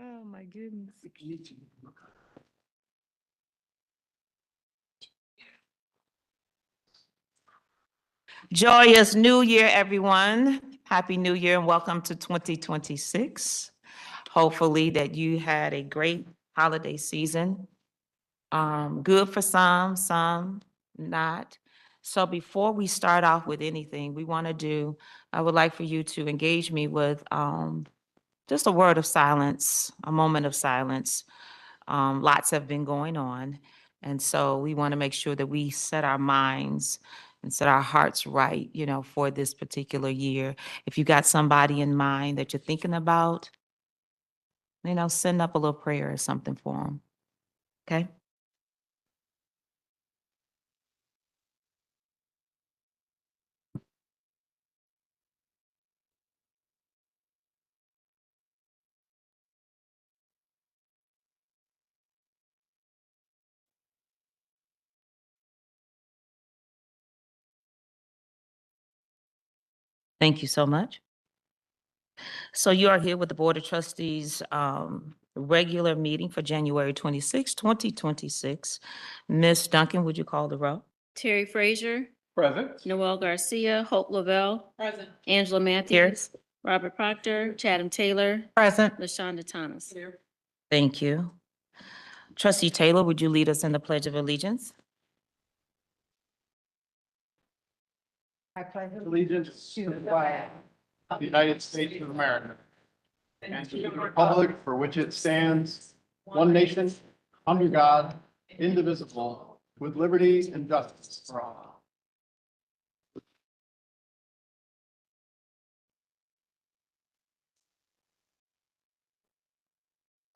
Oh, my goodness. Joyous New Year, everyone. Happy New Year and welcome to 2026. Hopefully that you had a great holiday season. Good for some not. So before we start off with anything I would like for you to engage me with just a word of silence, a moment of silence. Lots have been going on. And so we want to make sure that we set our minds and set our hearts right, for this particular year. If you got somebody in mind that you're thinking about, send up a little prayer or something for them. Okay? Thank you so much. So you are here with the Board of Trustees regular meeting for January 26, 2026. Ms. Duncan, would you call the roll? Terry Frazier, Present. Noel Garcia, Hope Lavelle, Present. Angela Matthews, Robert Proctor, Chatham Taylor, Present. LaShonda Thomas. Here. Thank you. Trustee Taylor, would you lead us in the Pledge of Allegiance? I pledge allegiance to the flag of the United States of America and to the republic for which it stands, one nation, under God, indivisible, with liberty and justice for all.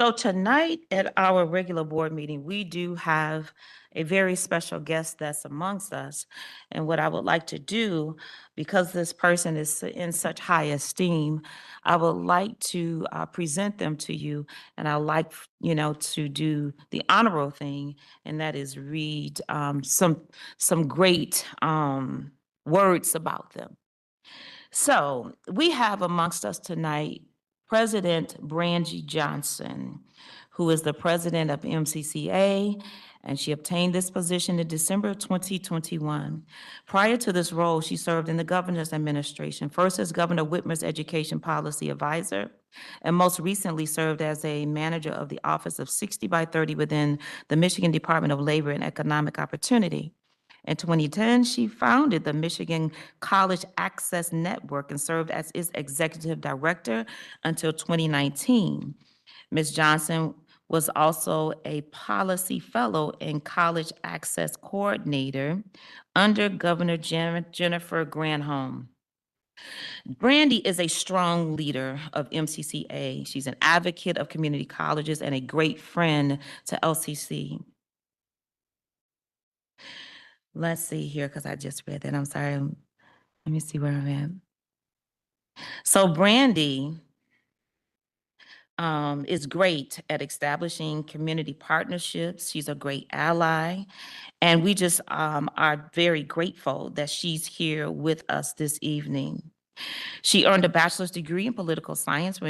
So tonight at our regular board meeting, we do have a very special guest that's amongst us. And what I would like to do, because this person is in such high esteem, I would like to present them to you. And I like, to do the honorable thing, and that is read some great words about them. So we have amongst us tonight President Brandy Johnson, who is the president of MCCA, and she obtained this position in December of 2021. Prior to this role, she served in the governor's administration, first as Governor Whitmer's education policy advisor, and most recently served as a manager of the Office of 60 by 30 within the Michigan Department of Labor and Economic Opportunity. In 2010, she founded the Michigan College Access Network and served as its executive director until 2019. Ms. Johnson was also a policy fellow and college access coordinator under Governor Jennifer Granholm. Brandy is a strong leader of MCCA. She's an advocate of community colleges and a great friend to LCC. Let's see here, because I just read that. I'm sorry. Let me see where I'm at. So Brandy is great at establishing community partnerships. She's a great ally. And we just are very grateful that she's here with us this evening. She earned a bachelor's degree in political science from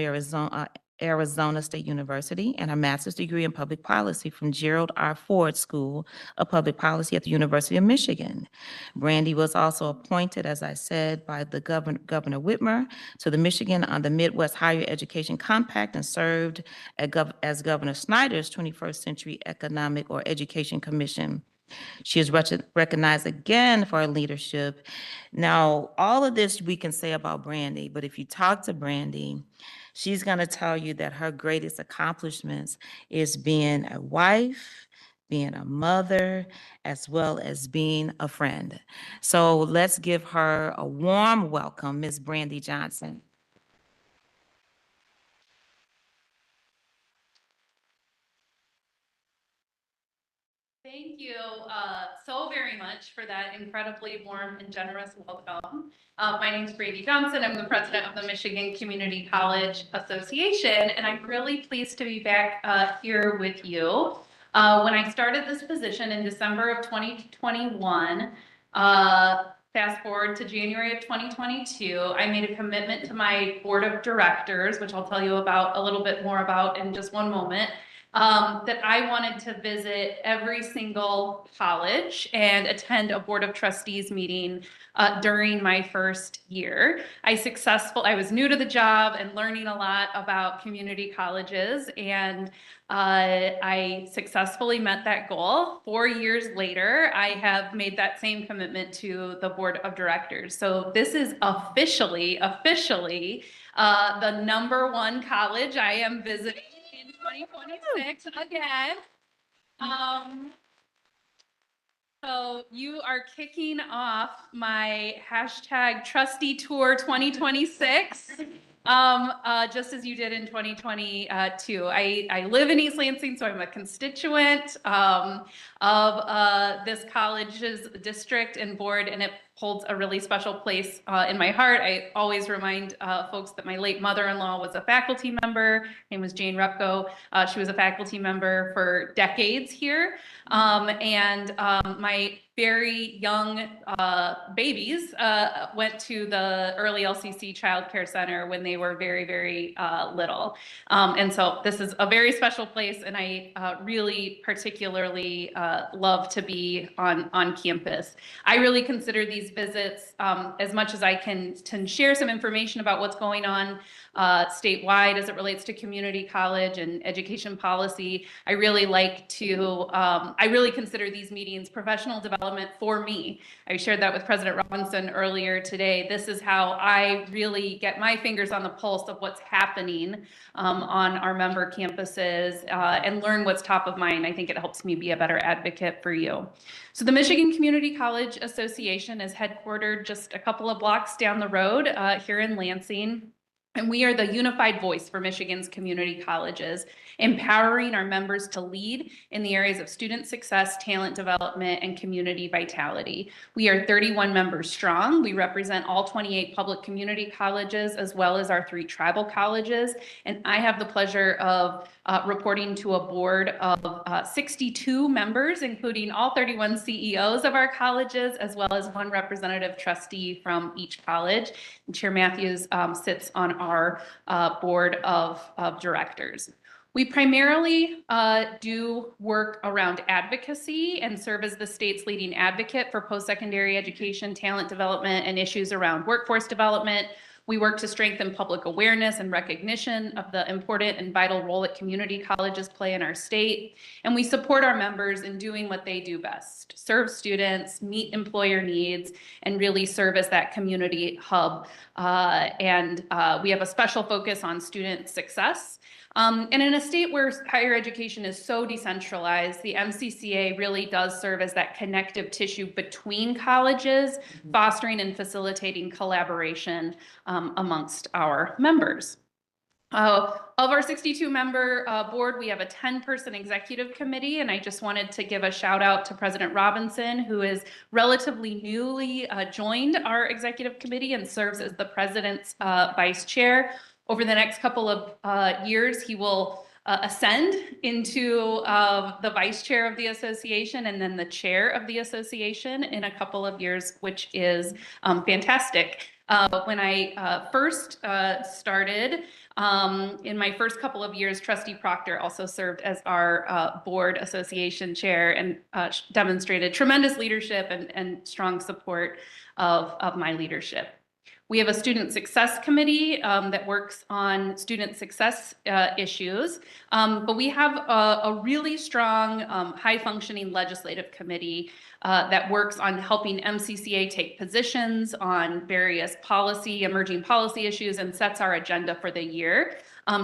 Arizona State University and a master's degree in public policy from Gerald R. Ford School of Public Policy at the University of Michigan. Brandy was also appointed, as I said, by the Governor Whitmer to the Michigan on the Midwest Higher Education Compact and served as Governor Snyder's 21st Century Economic or Education Commission. She is recognized again for her leadership. Now, all of this we can say about Brandy, but if you talk to Brandy, she's going to tell you that her greatest accomplishments is being a wife, being a mother, as well as being a friend. So let's give her a warm welcome, Ms. Brandy Johnson. Thank you so very much for that incredibly warm and generous welcome. My name is Brandy Johnson. I'm the president of the Michigan Community College Association, and I'm really pleased to be back here with you. When I started this position in December of 2021, fast forward to January of 2022, I made a commitment to my board of directors, which I'll tell you about a little bit more about in just one moment, that I wanted to visit every single college and attend a board of trustees meeting during my first year. I was new to the job and learning a lot about community colleges, and I successfully met that goal. 4 years later, I have made that same commitment to the board of directors. So this is officially the #1 college I am visiting in 2026 again. So you are kicking off my hashtag trustee tour 2026. Just as you did in 2022. I live in East Lansing, so I'm a constituent of this college's district and board, and it holds a really special place in my heart. I always remind folks that my late mother-in-law was a faculty member. Her name was Jane Repko. She was a faculty member for decades here. My very young babies went to the early LCC Child Care Center when they were very, very little. And so this is a very special place, and I really particularly love to be on campus. I really consider these visits, as much as I can share some information about what's going on statewide as it relates to community college and education policy. I really consider these meetings professional development for me. I shared that with President Robinson earlier today. This is how I really get my fingers on the pulse of what's happening on our member campuses and learn what's top of mind. I think it helps me be a better advocate for you. So the Michigan Community College Association is headquartered just a couple of blocks down the road here in Lansing. And we are the unified voice for Michigan's community colleges, empowering our members to lead in the areas of student success, talent development, and community vitality. We are 31 members strong. We represent all 28 public community colleges, as well as our 3 tribal colleges. And I have the pleasure of reporting to a board of 62 members, including all 31 CEOs of our colleges, as well as 1 representative trustee from each college. And Chair Matthews sits on our board of directors. We primarily do work around advocacy and serve as the state's leading advocate for post-secondary education, talent development, and issues around workforce development. We work to strengthen public awareness and recognition of the important and vital role that community colleges play in our state. And we support our members in doing what they do best: serve students, meet employer needs, and really serve as that community hub. We have a special focus on student success. And in a state where higher education is so decentralized, the MCCA really does serve as that connective tissue between colleges, fostering and facilitating collaboration amongst our members. Of our 62-member board, we have a 10-person executive committee, and I just wanted to give a shout out to President Robinson, who is relatively newly joined our executive committee and serves as the president's vice chair. Over the next couple of years, he will ascend into the vice chair of the association and then the chair of the association in a couple of years, which is fantastic. When I first started, in my first couple of years, Trustee Proctor also served as our board association chair and demonstrated tremendous leadership and strong support of my leadership. We have a student success committee that works on student success issues, but we have a really strong, high-functioning legislative committee that works on helping MCCA take positions on various emerging policy issues and sets our agenda for the year.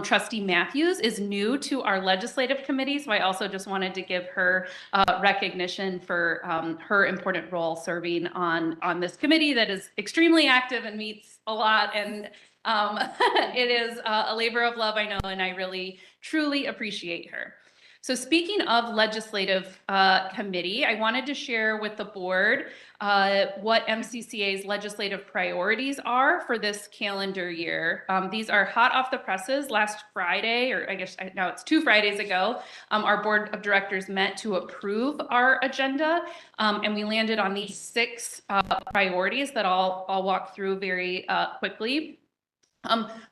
Trustee Matthews is new to our legislative committee, so I also just wanted to give her recognition for her important role serving on this committee that is extremely active and meets a lot, and it is a labor of love, I know, and I really truly appreciate her. So speaking of legislative committee, I wanted to share with the board what MCCA's legislative priorities are for this calendar year. These are hot off the presses. Last Friday, or I guess now it's 2 Fridays ago, our board of directors met to approve our agenda, and we landed on these 6 priorities that I'll walk through very quickly.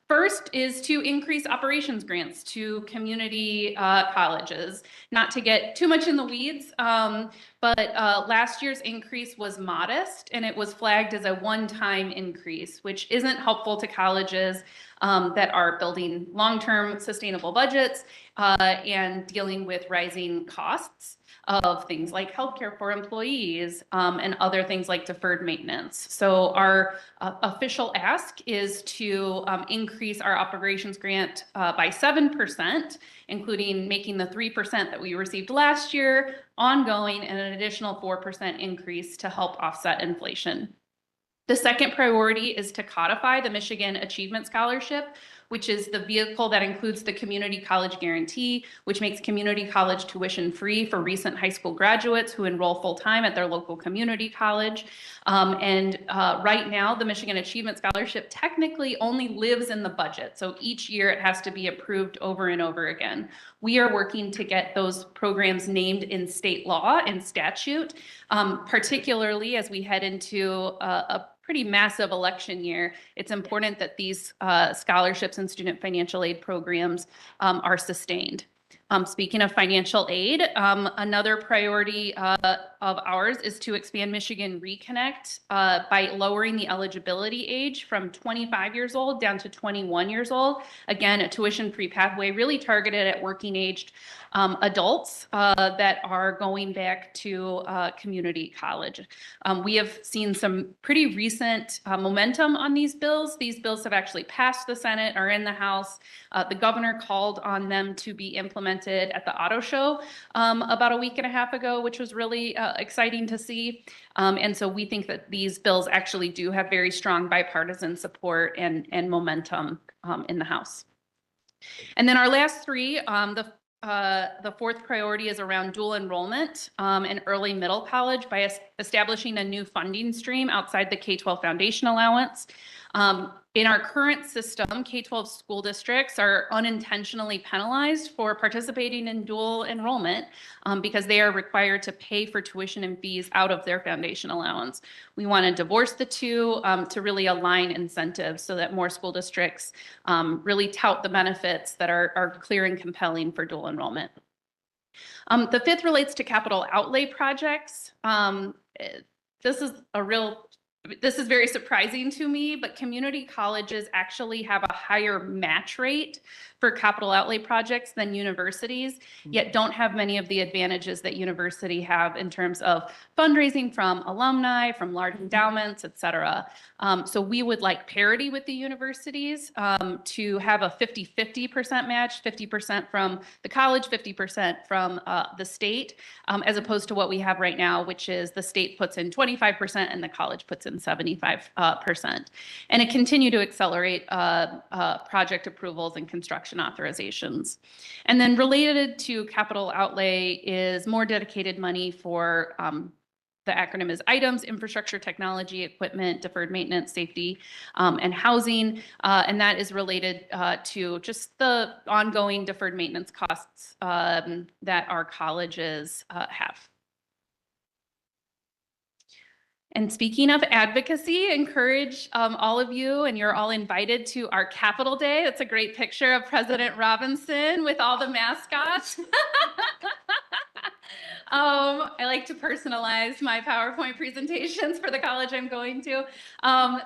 First is to increase operations grants to community colleges. Not to get too much in the weeds, but last year's increase was modest, and it was flagged as a one-time increase, which isn't helpful to colleges that are building long-term sustainable budgets and dealing with rising costs of things like healthcare for employees and other things like deferred maintenance. So our official ask is to increase our operations grant by 7%, including making the 3% that we received last year ongoing and an additional 4% increase to help offset inflation. The second priority is to codify the Michigan Achievement Scholarship, which is the vehicle that includes the Community College Guarantee, which makes community college tuition free for recent high school graduates who enroll full-time at their local community college. Right now, the Michigan Achievement Scholarship technically only lives in the budget. So each year it has to be approved over and over again. We are working to get those programs named in state law and statute, particularly as we head into a pretty massive election year. It's important that these scholarships and student financial aid programs are sustained. Speaking of financial aid, another priority of ours is to expand Michigan Reconnect by lowering the eligibility age from 25 years old down to 21 years old. Again, a tuition-free pathway really targeted at working-aged adults that are going back to community college. We have seen some pretty recent momentum on these bills. These bills have actually passed the Senate, are in the House. The governor called on them to be implemented at the auto show about a week and a half ago, which was really exciting to see. And so we think that these bills actually do have very strong bipartisan support and momentum in the House. And then our last 3, the fourth priority is around dual enrollment in early middle college by establishing a new funding stream outside the K-12 foundation allowance. In our current system, K-12 school districts are unintentionally penalized for participating in dual enrollment because they are required to pay for tuition and fees out of their foundation allowance. We want to divorce the two to really align incentives so that more school districts really tout the benefits that are clear and compelling for dual enrollment. The 5th relates to capital outlay projects. This is very surprising to me, but community colleges actually have a higher match rate for capital outlay projects than universities, yet don't have many of the advantages that universities have in terms of fundraising from alumni, from large endowments, et cetera. So we would like parity with the universities to have a 50-50% match, 50% from the college, 50% from the state, as opposed to what we have right now, which is the state puts in 25% and the college puts in 75%. And it continue to accelerate project approvals and construction authorizations. And then related to capital outlay is more dedicated money for the acronym is items, infrastructure, technology, equipment, deferred maintenance, safety, and housing. And that is related to just the ongoing deferred maintenance costs that our colleges have. And speaking of advocacy, encourage all of you, and you're all invited to our Capitol Day. It's a great picture of President Robinson with all the mascots. I like to personalize my PowerPoint presentations for the college I'm going to.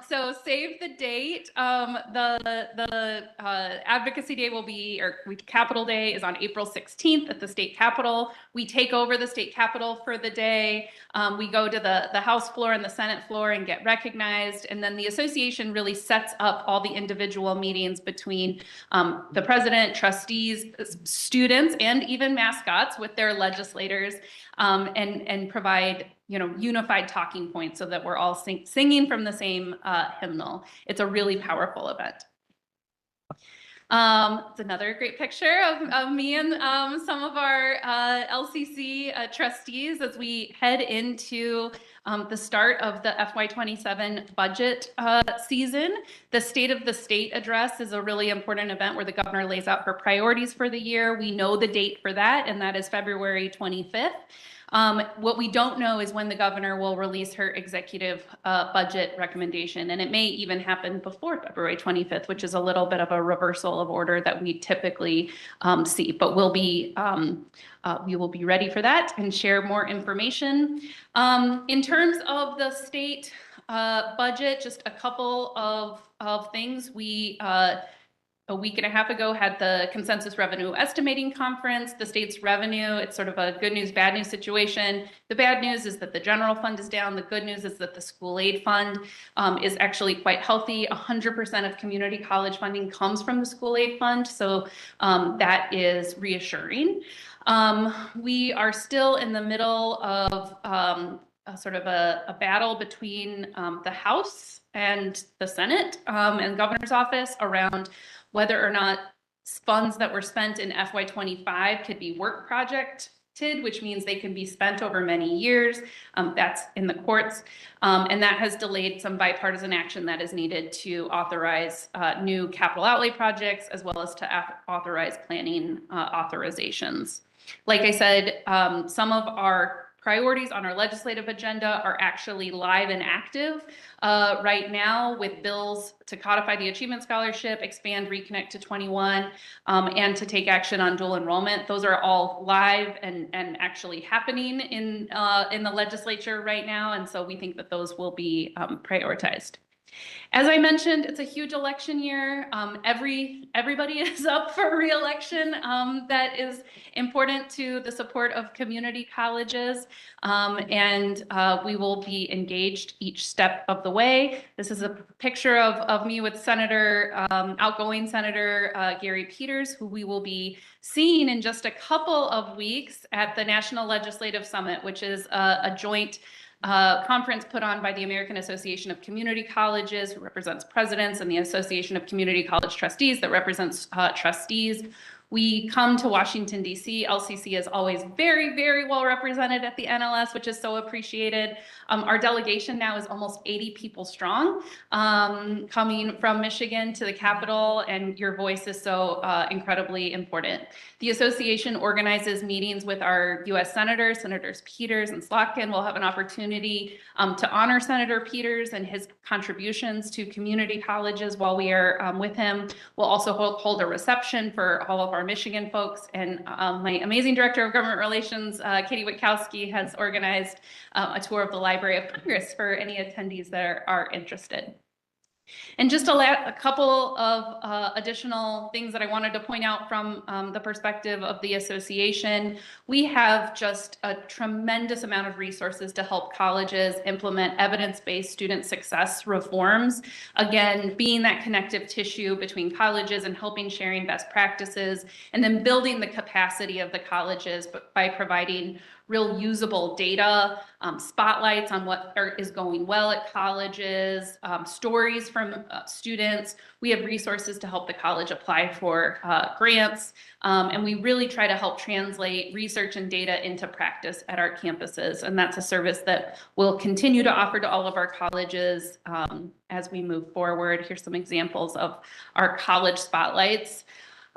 So save the date. The Advocacy Day will be, or Capitol Day is on April 16th at the state capitol. We take over the state capitol for the day. We go to the House floor and the Senate floor and get recognized. And then the association really sets up all the individual meetings between the president, trustees, students, and even mascots with their legislators, and provide unified talking points so that we're all singing from the same hymnal. It's a really powerful event. It's another great picture of me and some of our LCC trustees as we head into the start of the FY27 budget season. The State of the State address is a really important event where the governor lays out her priorities for the year. We know the date for that, and that is February 25th. What we don't know is when the governor will release her executive budget recommendation, and it may even happen before February 25th, which is a little bit of a reversal of order that we typically see. But we will be ready for that and share more information. In terms of the state budget, just a couple of things. We a week and a half ago had the consensus revenue estimating conference. The state's revenue, it's sort of a good news, bad news situation. The bad news is that the general fund is down. The good news is that the school aid fund is actually quite healthy. 100% of community college funding comes from the school aid fund. So that is reassuring. We are still in the middle of sort of a battle between the House and the Senate and governor's office around whether or not funds that were spent in FY25 could be work projected, which means they can be spent over many years. That's in the courts. And that has delayed some bipartisan action that is needed to authorize new capital outlay projects, as well as to authorize planning authorizations. Like I said, some of our priorities on our legislative agenda are actually live and active right now, with bills to codify the Achievement Scholarship, expand Reconnect to 21, and to take action on dual enrollment. Those are all live and actually happening in the legislature right now, and so we think that those will be prioritized. As I mentioned, it's a huge election year. Everybody is up for re-election. That is important to the support of community colleges, and we will be engaged each step of the way. This is a picture of me with outgoing Senator Gary Peters, who we will be seeing in just a couple of weeks at the National Legislative Summit, which is a joint conference put on by the American Association of Community Colleges, who represents presidents, and the Association of Community College Trustees, that represents trustees. We come to Washington, D.C. LCC is always very, very well represented at the NLS, which is so appreciated. Our delegation now is almost 80 people strong, coming from Michigan to the Capitol, and your voice is so incredibly important. The association organizes meetings with our U.S. Senators Peters and Slotkin. We'll have an opportunity to honor Senator Peters and his contributions to community colleges while we are with him. We'll also hold a reception for all of our Michigan folks, and my amazing Director of Government Relations, Katie Witkowski, has organized a tour of the Library of Congress for any attendees that are interested. And just a couple of additional things that I wanted to point out from the perspective of the association. We have just a tremendous amount of resources to help colleges implement evidence-based student success reforms. Again, being that connective tissue between colleges and helping sharing best practices, and then building the capacity of the colleges by providing real usable data, spotlights on what is going well at colleges, stories from students. We have resources to help the college apply for grants, and we really try to help translate research and data into practice at our campuses. And that's a service that we'll continue to offer to all of our colleges as we move forward. Here's some examples of our college spotlights.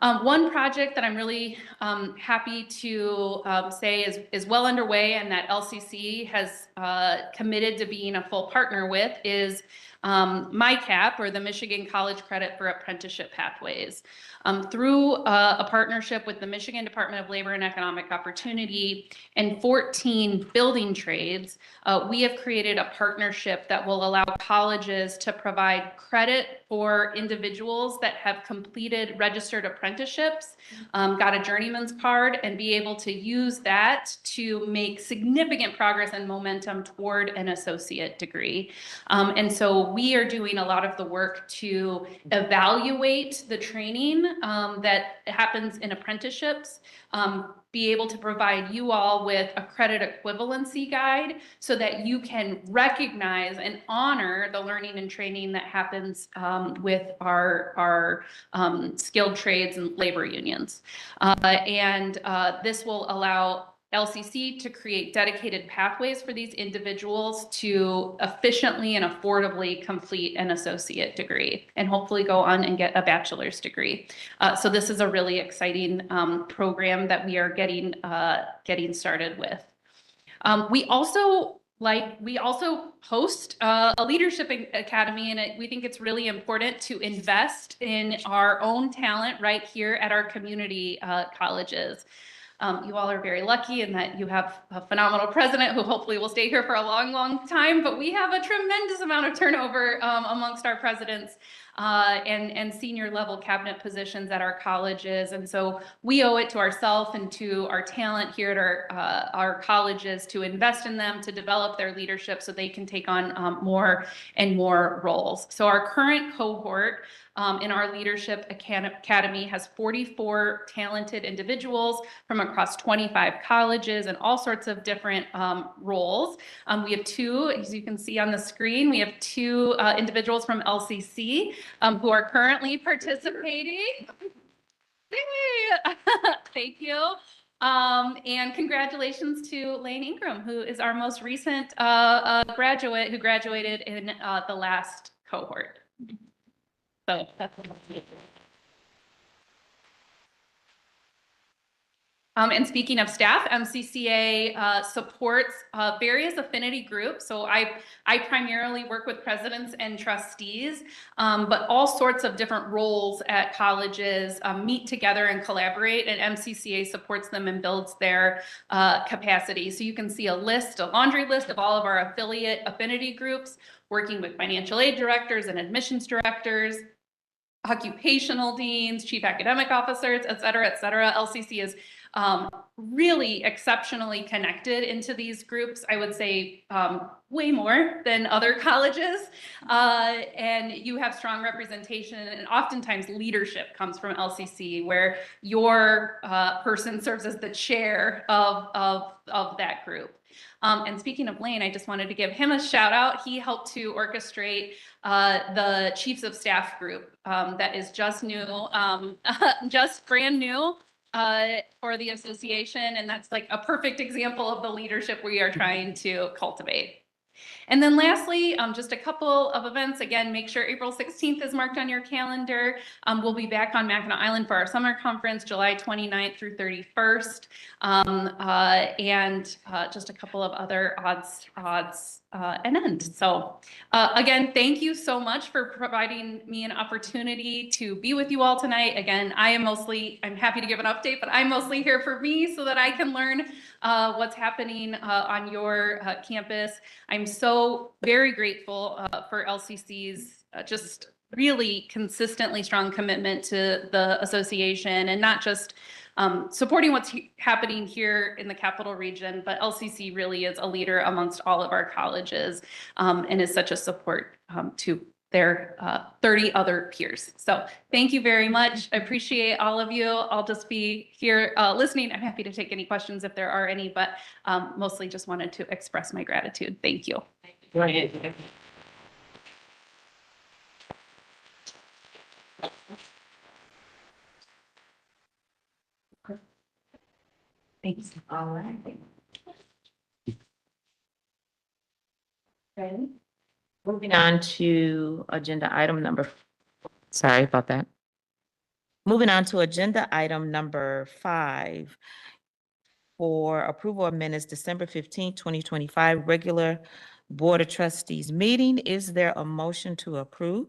One project that I'm really happy to say is well underway, and that LCC has committed to being a full partner with, is MyCap, or the Michigan College Credit for Apprenticeship Pathways. Through a partnership with the Michigan Department of Labor and Economic Opportunity and 14 building trades, we have created a partnership that will allow colleges to provide credit for individuals that have completed registered apprenticeships, got a journeyman's card, and be able to use that to make significant progress and momentum toward an associate degree. And so we are doing a lot of the work to evaluate the training that happens in apprenticeships, be able to provide you all with a credit equivalency guide so that you can recognize and honor the learning and training that happens with our skilled trades and labor unions. This will allow LCC to create dedicated pathways for these individuals to efficiently and affordably complete an associate degree and hopefully go on and get a bachelor's degree. So this is a really exciting program that we are getting started with. We also host a leadership academy, and we think it's really important to invest in our own talent right here at our community colleges. You all are very lucky in that you have a phenomenal president who hopefully will stay here for a long, long time, but we have a tremendous amount of turnover amongst our presidents and senior level cabinet positions at our colleges. And so we owe it to ourselves and to our talent here at our colleges to invest in them, to develop their leadership so they can take on more and more roles. So our current cohort in our leadership academy has 44 talented individuals from across 25 colleges and all sorts of different roles. We have two, as you can see on the screen, we have two individuals from LCC who are currently participating. Yay! Thank you. And congratulations to Lane Ingram, who is our most recent graduate who graduated in the last cohort. So that's and speaking of staff, MCCA supports various affinity groups. So I primarily work with presidents and trustees, but all sorts of different roles at colleges meet together and collaborate, and MCCA supports them and builds their capacity. So you can see a laundry list of all of our affiliate affinity groups, working with financial aid directors and admissions directors, occupational deans, chief academic officers, et cetera, et cetera. LCC is really exceptionally connected into these groups. I would say way more than other colleges. And you have strong representation, and oftentimes leadership comes from LCC, where your person serves as the chair of that group. And speaking of Lane, I just wanted to give him a shout out. He helped to orchestrate the Chiefs of Staff group that is just new, just brand new for the association. And that's like a perfect example of the leadership we are trying to cultivate. And then lastly, just a couple of events. Again, make sure April 16th is marked on your calendar. We'll be back on Mackinac Island for our summer conference, July 29th through 31st. And just a couple of other odds and ends. So again, thank you so much for providing me an opportunity to be with you all tonight. Again, I'm happy to give an update, but I'm mostly here for me so that I can learn what's happening on your campus. I'm so very grateful for LCC's just really consistently strong commitment to the association, and not just supporting what's happening here in the capital region, but LCC really is a leader amongst all of our colleges and is such a support to their 30 other peers. So thank you very much. I appreciate all of you. I'll just be here listening. I'm happy to take any questions if there are any, but mostly just wanted to express my gratitude. Thank you. Go ahead. Thanks. All right. Okay. Moving on to agenda item sorry about that. Moving on to agenda item number 5 for approval of minutes, December 15th, 2025, regular Board of Trustees meeting. Is there a motion to approve?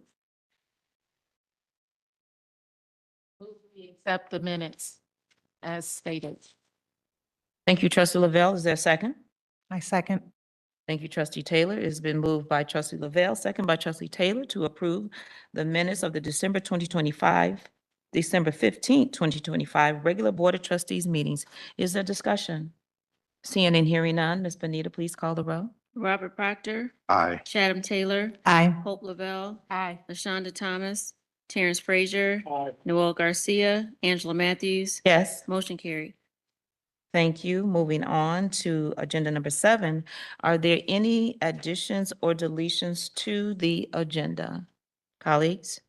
We accept the minutes as stated. Thank you, Trustee Lavelle. Is there a second? I second. Thank you, Trustee Taylor. It's been moved by Trustee Lavelle, second by Trustee Taylor, to approve the minutes of the December 15th, 2025, regular Board of Trustees meetings. Is there discussion? Seeing and hearing none, Ms. Benita, please call the roll. Robert Proctor, Aye. Chatham Taylor, Aye. Hope Lavelle, Aye. LaShonda Thomas, Terrence Frazier, Aye. Noel Garcia, Angela Matthews. Yes. Motion carried. Thank you. Moving on to agenda number 7. Are there any additions or deletions to the agenda? Colleagues?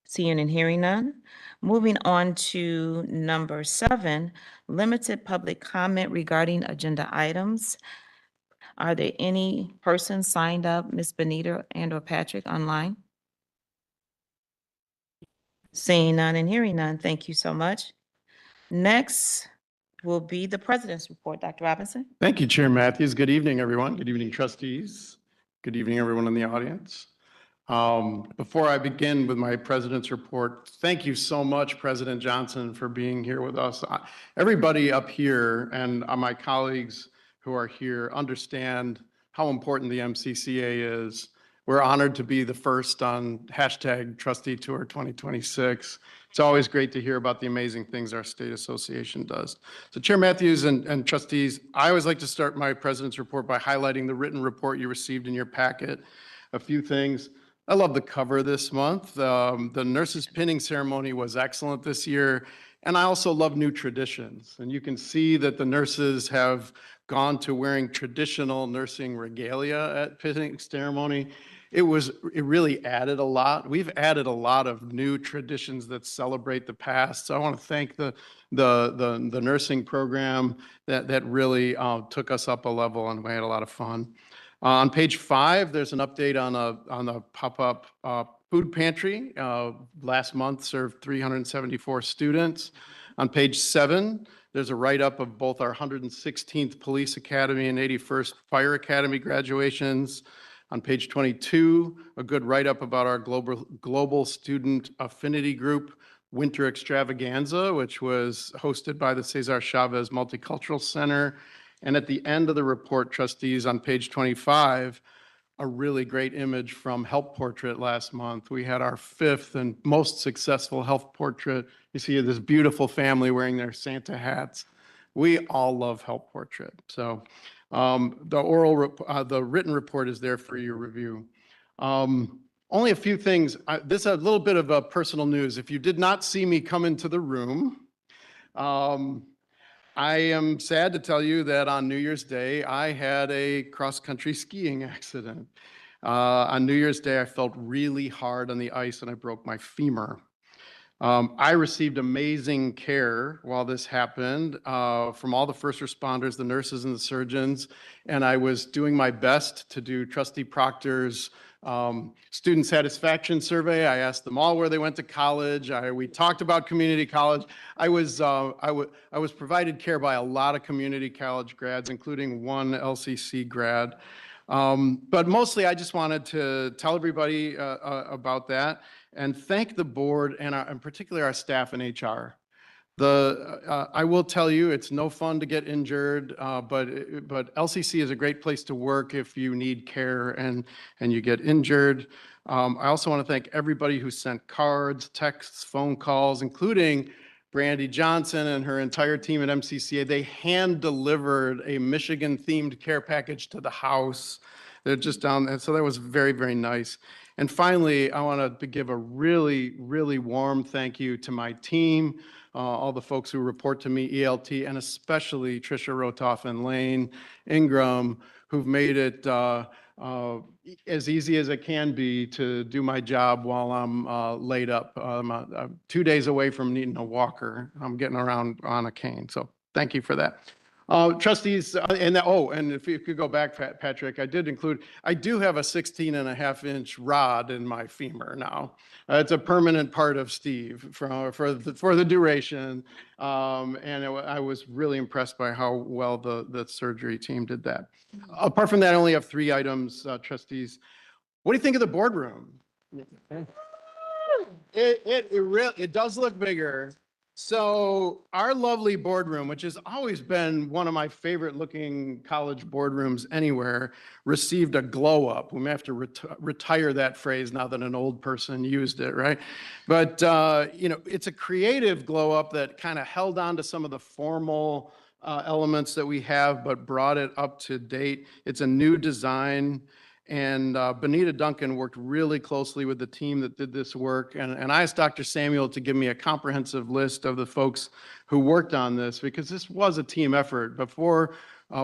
Seeing and hearing none. Moving on to number 7, limited public comment regarding agenda items. Are there any persons signed up, Ms. Benita and/or Patrick, online? Seeing none and hearing none, thank you so much. Next will be the president's report. Dr. Robinson? Thank you, Chair Matthews. Good evening, everyone. Good evening, trustees. Good evening, everyone in the audience. Before I begin with my president's report, thank you so much, President Johnson, for being here with us. Everybody up here and my colleagues who are here understand how important the MCCA is. We're honored to be the first on hashtag Trustee Tour 2026. It's always great to hear about the amazing things our state association does. So Chair Matthews and trustees, I always like to start my president's report by highlighting the written report you received in your packet. A few things. I love the cover this month. The nurses pinning ceremony was excellent this year. And I also love new traditions. And you can see that the nurses have gone to wearing traditional nursing regalia at pinning ceremony. It really added a lot. We've added a lot of new traditions that celebrate the past. So I want to thank the nursing program that really took us up a level, and we had a lot of fun. On page 5, there's an update on a pop-up food pantry. Last month served 374 students. On page 7, there's a write-up of both our 116th Police Academy and 81st Fire Academy graduations. On page 22, a good write-up about our global student affinity group winter extravaganza, which was hosted by the Cesar Chavez Multicultural Center. And at the end of the report, trustees, on page 25, a really great image from Help Portrait last month. We had our 5th and most successful Help Portrait. You see this beautiful family wearing their Santa hats. We all love Help Portrait. So the written report is there for your review. Only a few things. This is a little bit of a personal news. If you did not see me come into the room, I am sad to tell you that on New Year's Day, I had a cross-country skiing accident. On New Year's Day, I felt really hard on the ice and I broke my femur. I received amazing care while this happened from all the first responders, the nurses and the surgeons, and I was doing my best to do Trustee Proctor's student satisfaction survey. I asked them all where they went to college. We talked about community college. I was provided care by a lot of community college grads, including one LCC grad. But mostly I just wanted to tell everybody about that and thank the board and particularly our staff in HR. I will tell you, it's no fun to get injured, but LCC is a great place to work if you need care and you get injured. I also want to thank everybody who sent cards, texts, phone calls, including Brandy Johnson and her entire team at MCCA. They hand-delivered a Michigan-themed care package to the house. They're just down there, so that was very, very nice. And finally, I want to give a really, really warm thank you to my team, all the folks who report to me, ELT, and especially Tricia Rotoff and Lane Ingram, who've made it as easy as it can be to do my job while I'm laid up. I'm 2 days away from needing a walker. I'm getting around on a cane, so thank you for that. Trustees, and if you could go back, Patrick, I do have a 16.5-inch rod in my femur now. It's a permanent part of Steve for the duration. And I was really impressed by how well the surgery team did that. Apart from that, I only have 3 items, trustees. What do you think of the boardroom? It does look bigger. So our lovely boardroom, which has always been one of my favorite looking college boardrooms anywhere, received a glow up. We may have to retire that phrase now that an old person used it, right? But it's a creative glow up that kind of held on to some of the formal elements that we have, but brought it up to date. It's a new design. And Benita Duncan worked really closely with the team that did this work. And I asked Dr. Samuel to give me a comprehensive list of the folks who worked on this, because this was a team effort. Before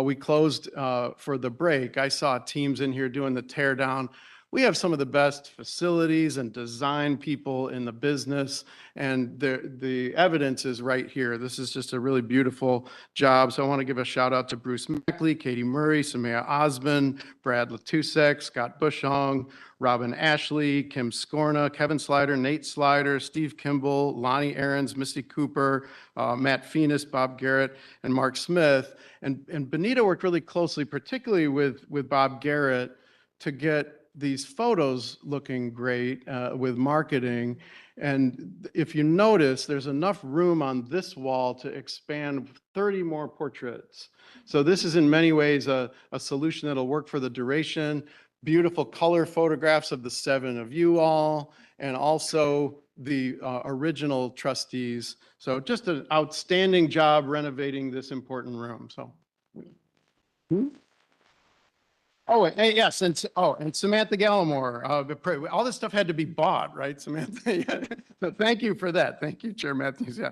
we closed for the break, I saw teams in here doing the tear down. We have some of the best facilities and design people in the business, and the evidence is right here. This is just a really beautiful job. So I want to give a shout out to Bruce Mackley, Katie Murray, Samaya Osmond, Brad Latusek, Scott Bushong, Robin Ashley, Kim Skorna, Kevin Slider, Nate Slider, Steve Kimball, Lonnie Ahrens, Misty Cooper, Matt Phoenix, Bob Garrett, and Mark Smith. And Benita worked really closely, particularly with Bob Garrett, to get these photos looking great with marketing. And if you notice, there's enough room on this wall to expand 30 more portraits. So this is in many ways a solution that'll work for the duration. Beautiful color photographs of the 7 of you all, and also the original trustees. So just an outstanding job renovating this important room. So. Oh, yes, and Samantha Gallimore. All this stuff had to be bought, right, Samantha? Yeah. So thank you for that. Thank you, Chair Matthews. Yeah.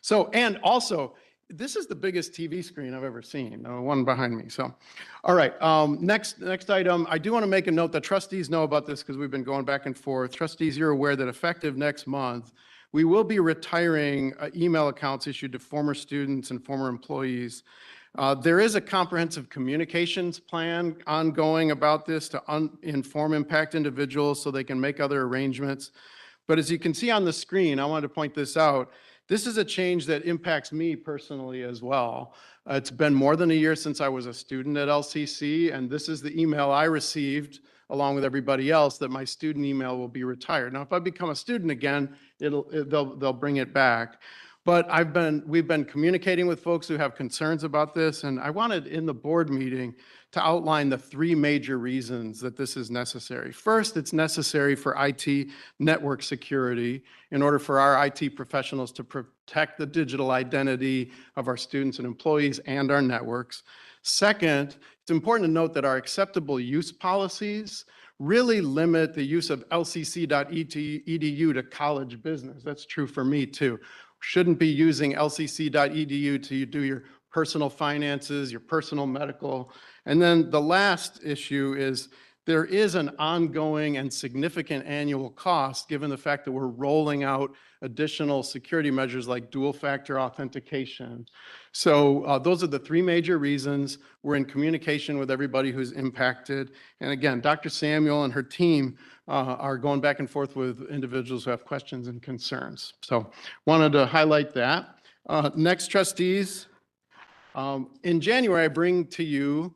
So, and also, this is the biggest TV screen I've ever seen. One behind me. So, all right. Next item. I do want to make a note that trustees know about this because we've been going back and forth. Trustees, you're aware that effective next month, we will be retiring email accounts issued to former students and former employees. There is a comprehensive communications plan ongoing about this to inform impact individuals so they can make other arrangements. But as you can see on the screen, I wanted to point this out. This is a change that impacts me personally as well. It's been more than a year since I was a student at LCC, and this is the email I received along with everybody else that my student email will be retired. Now, if I become a student again, they'll bring it back. But we've been communicating with folks who have concerns about this, and I wanted in the board meeting to outline the 3 major reasons that this is necessary. First, it's necessary for IT network security in order for our IT professionals to protect the digital identity of our students and employees and our networks. Second, it's important to note that our acceptable use policies really limit the use of lcc.edu to college business. That's true for me too. Shouldn't be using lcc.edu to do your personal finances, your personal medical. And then the last issue is there is an ongoing and significant annual cost given the fact that we're rolling out additional security measures like dual factor authentication. So those are the 3 major reasons. We're in communication with everybody who's impacted. And again, Dr. Samuel and her team are going back and forth with individuals who have questions and concerns. So wanted to highlight that. Next, trustees. In January, I bring to you,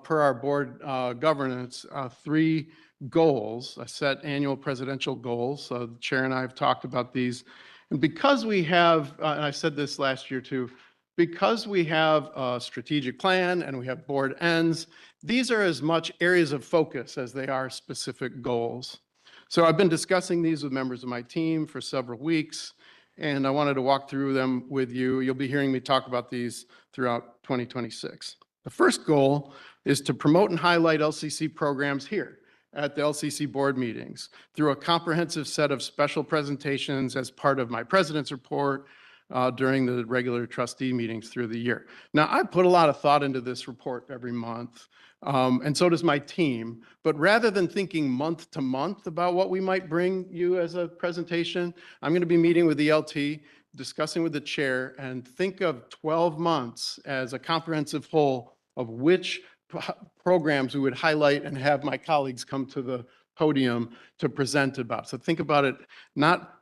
per our board governance, 3 goals, a set annual presidential goals. So the chair and I have talked about these. And because we have, and I said this last year too, because we have a strategic plan and we have board ends, these are as much areas of focus as they are specific goals. So I've been discussing these with members of my team for several weeks, and I wanted to walk through them with you. You'll be hearing me talk about these throughout 2026. The first goal is to promote and highlight LCC programs here at the LCC board meetings through a comprehensive set of special presentations as part of my president's report during the regular trustee meetings through the year. Now, I put a lot of thought into this report every month, and so does my team. But rather than thinking month to month about what we might bring you as a presentation, I'm going to be meeting with the LT, discussing with the chair, and think of 12 months as a comprehensive whole of which programs we would highlight and have my colleagues come to the podium to present about. So think about it not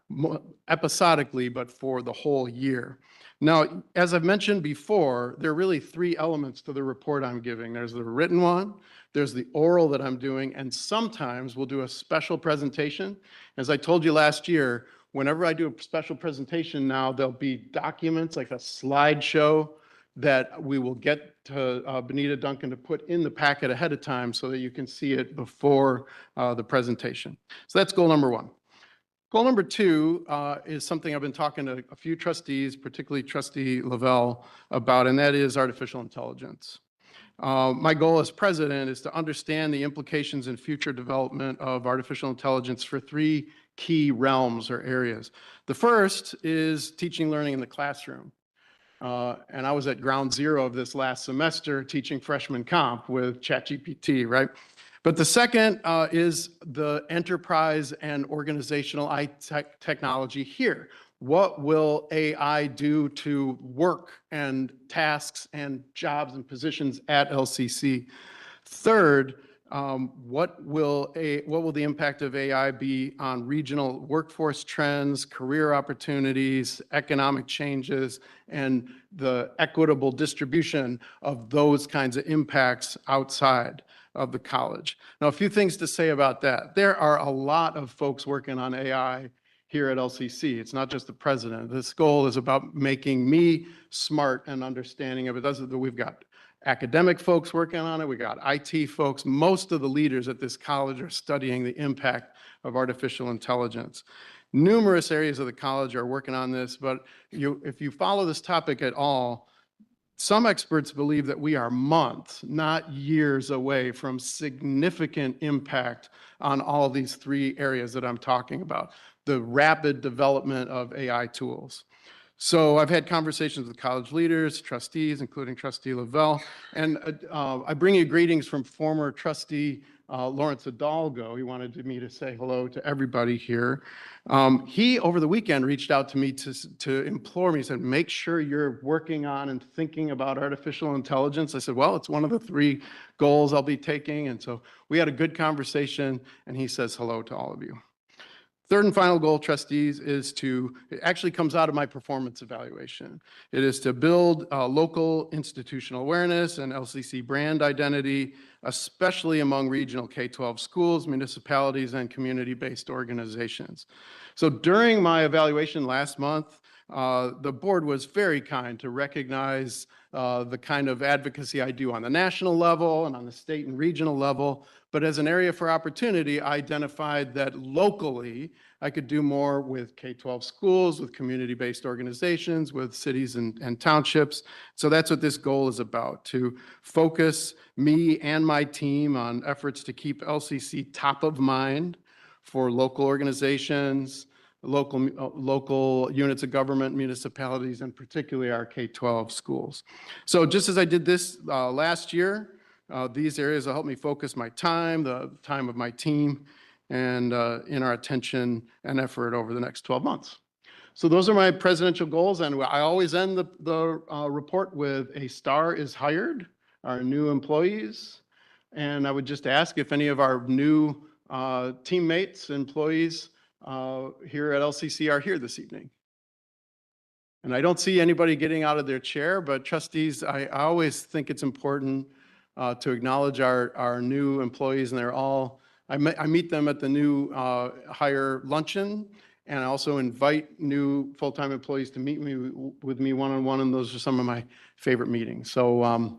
episodically, but for the whole year. Now, as I've mentioned before, there are really 3 elements to the report I'm giving. There's the written one, there's the oral that I'm doing, and sometimes we'll do a special presentation. As I told you last year, whenever I do a special presentation now, there'll be documents like a slideshow that we will get to Benita Duncan to put in the packet ahead of time so that you can see it before the presentation. So that's goal number 1. Goal number 2 is something I've been talking to a few trustees, particularly Trustee Lavelle, about, and that is artificial intelligence. My goal as president is to understand the implications and future development of artificial intelligence for three key realms or areas. The first is teaching learning in the classroom. And I was at ground zero of this last semester teaching freshman comp with ChatGPT, right? But the second is the enterprise and organizational technology here. What will AI do to work and tasks and jobs and positions at LCC? Third, what will the impact of AI be on regional workforce trends, career opportunities, economic changes, and the equitable distribution of those kinds of impacts outside of the college? Now, a few things to say about that. There are a lot of folks working on AI here at LCC. It's not just the president. This goal is about making me smart and understanding of it. We've got academic folks working on it. We got IT folks. Most of the leaders at this college are studying the impact of artificial intelligence. Numerous areas of the college are working on this, but if you follow this topic at all, some experts believe that we are months, not years away from significant impact on all these three areas that I'm talking about, the rapid development of AI tools. So I've had conversations with college leaders, trustees, including Trustee Lavelle, and I bring you greetings from former trustee Lawrence Hidalgo. He wanted me to say hello to everybody here. He, over the weekend, reached out to me to implore me. He said, make sure you're working on and thinking about artificial intelligence. I said, well, it's one of the three goals I'll be taking. And so we had a good conversation, and he says hello to all of you. Third and final goal, trustees, it actually comes out of my performance evaluation. It is to build local institutional awareness and LCC brand identity, especially among regional K-12 schools, municipalities, and community-based organizations. So during my evaluation last month, the board was very kind to recognize the kind of advocacy I do on the national level and on the state and regional level. But as an area for opportunity, I identified that locally, I could do more with K-12 schools, with community-based organizations, with cities and townships. So that's what this goal is about, to focus me and my team on efforts to keep LCC top of mind for local organizations, local units of government, municipalities, and particularly our K-12 schools. So just as I did this last year, these areas will help me focus my time, the time of my team, and in our attention and effort over the next 12 months. So those are my presidential goals, and I always end the report with a star is hired, our new employees. And I would just ask if any of our new teammates, employees here at LCC are here this evening. And I don't see anybody getting out of their chair, but trustees, I always think it's important to acknowledge our new employees, and they're all, I meet them at the new hire luncheon, and I also invite new full-time employees to meet with me one-on-one, and those are some of my favorite meetings. So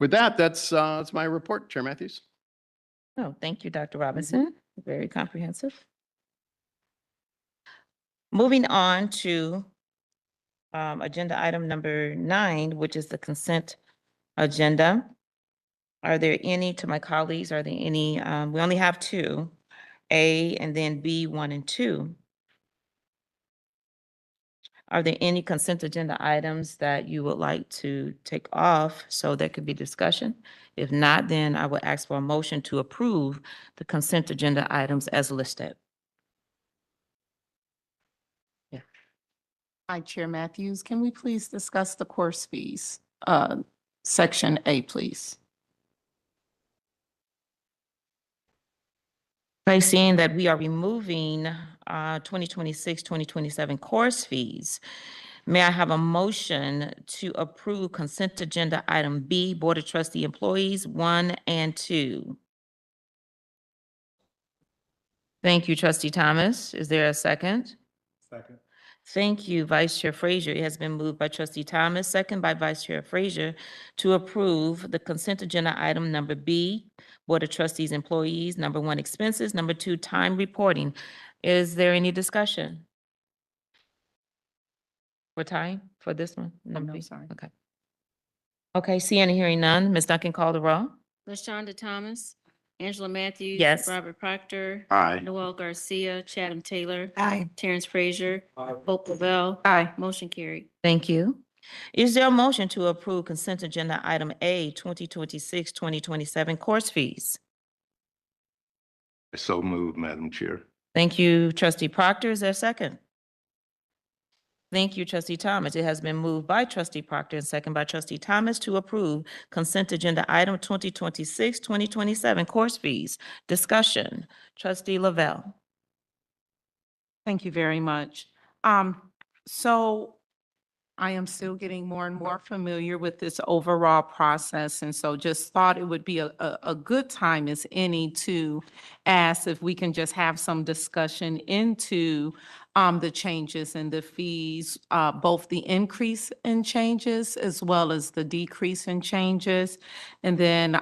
with that, that's my report, Chair Matthews. Oh, thank you, Dr. Robinson. Very comprehensive. Moving on to agenda item number 9, which is the consent agenda. Are there any, to my colleagues, are there any, we only have 2, A and then B, 1 and 2. Are there any consent agenda items that you would like to take off so there could be discussion? If not, then I would ask for a motion to approve the consent agenda items as listed. Hi, Chair Matthews. Can we please discuss the course fees? Section A, please. By seeing that we are removing 2026, 2027 course fees, may I have a motion to approve consent agenda item B, Board of Trustee employees 1 and 2? Thank you, Trustee Thomas. Is there a second? Second. Thank you, Vice Chair Frazier. It has been moved by Trustee Thomas, second by Vice Chair Frazier, to approve the consent agenda item number B, Board of Trustees employees, number 1, expenses, number 2, time reporting. Is there any discussion? For time, for this one? Number no, B? sorry. Okay. Okay, seeing and hearing none, Ms. Duncan call the roll. LaShonda Thomas, Angela Matthews. Yes. Robert Proctor. Aye. Noel Garcia, Chatham Taylor. Aye. Terrence Frazier. Hope Lavelle. Aye. Motion carried. Thank you. Is there a motion to approve consent agenda item A, 2026-2027 course fees? So moved, Madam Chair. Thank you, trustee Proctor. Is there a second? Thank you, trustee Thomas. It has been moved by trustee Proctor and second by trustee Thomas to approve consent agenda item 2026-2027 course fees. Discussion, trustee Lavelle. Thank you very much. So I am still getting more and more familiar with this overall process, and so just thought it would be a good time as any to ask if we can just have some discussion into the changes in the fees, both the increase in changes as well as the decrease in changes. And then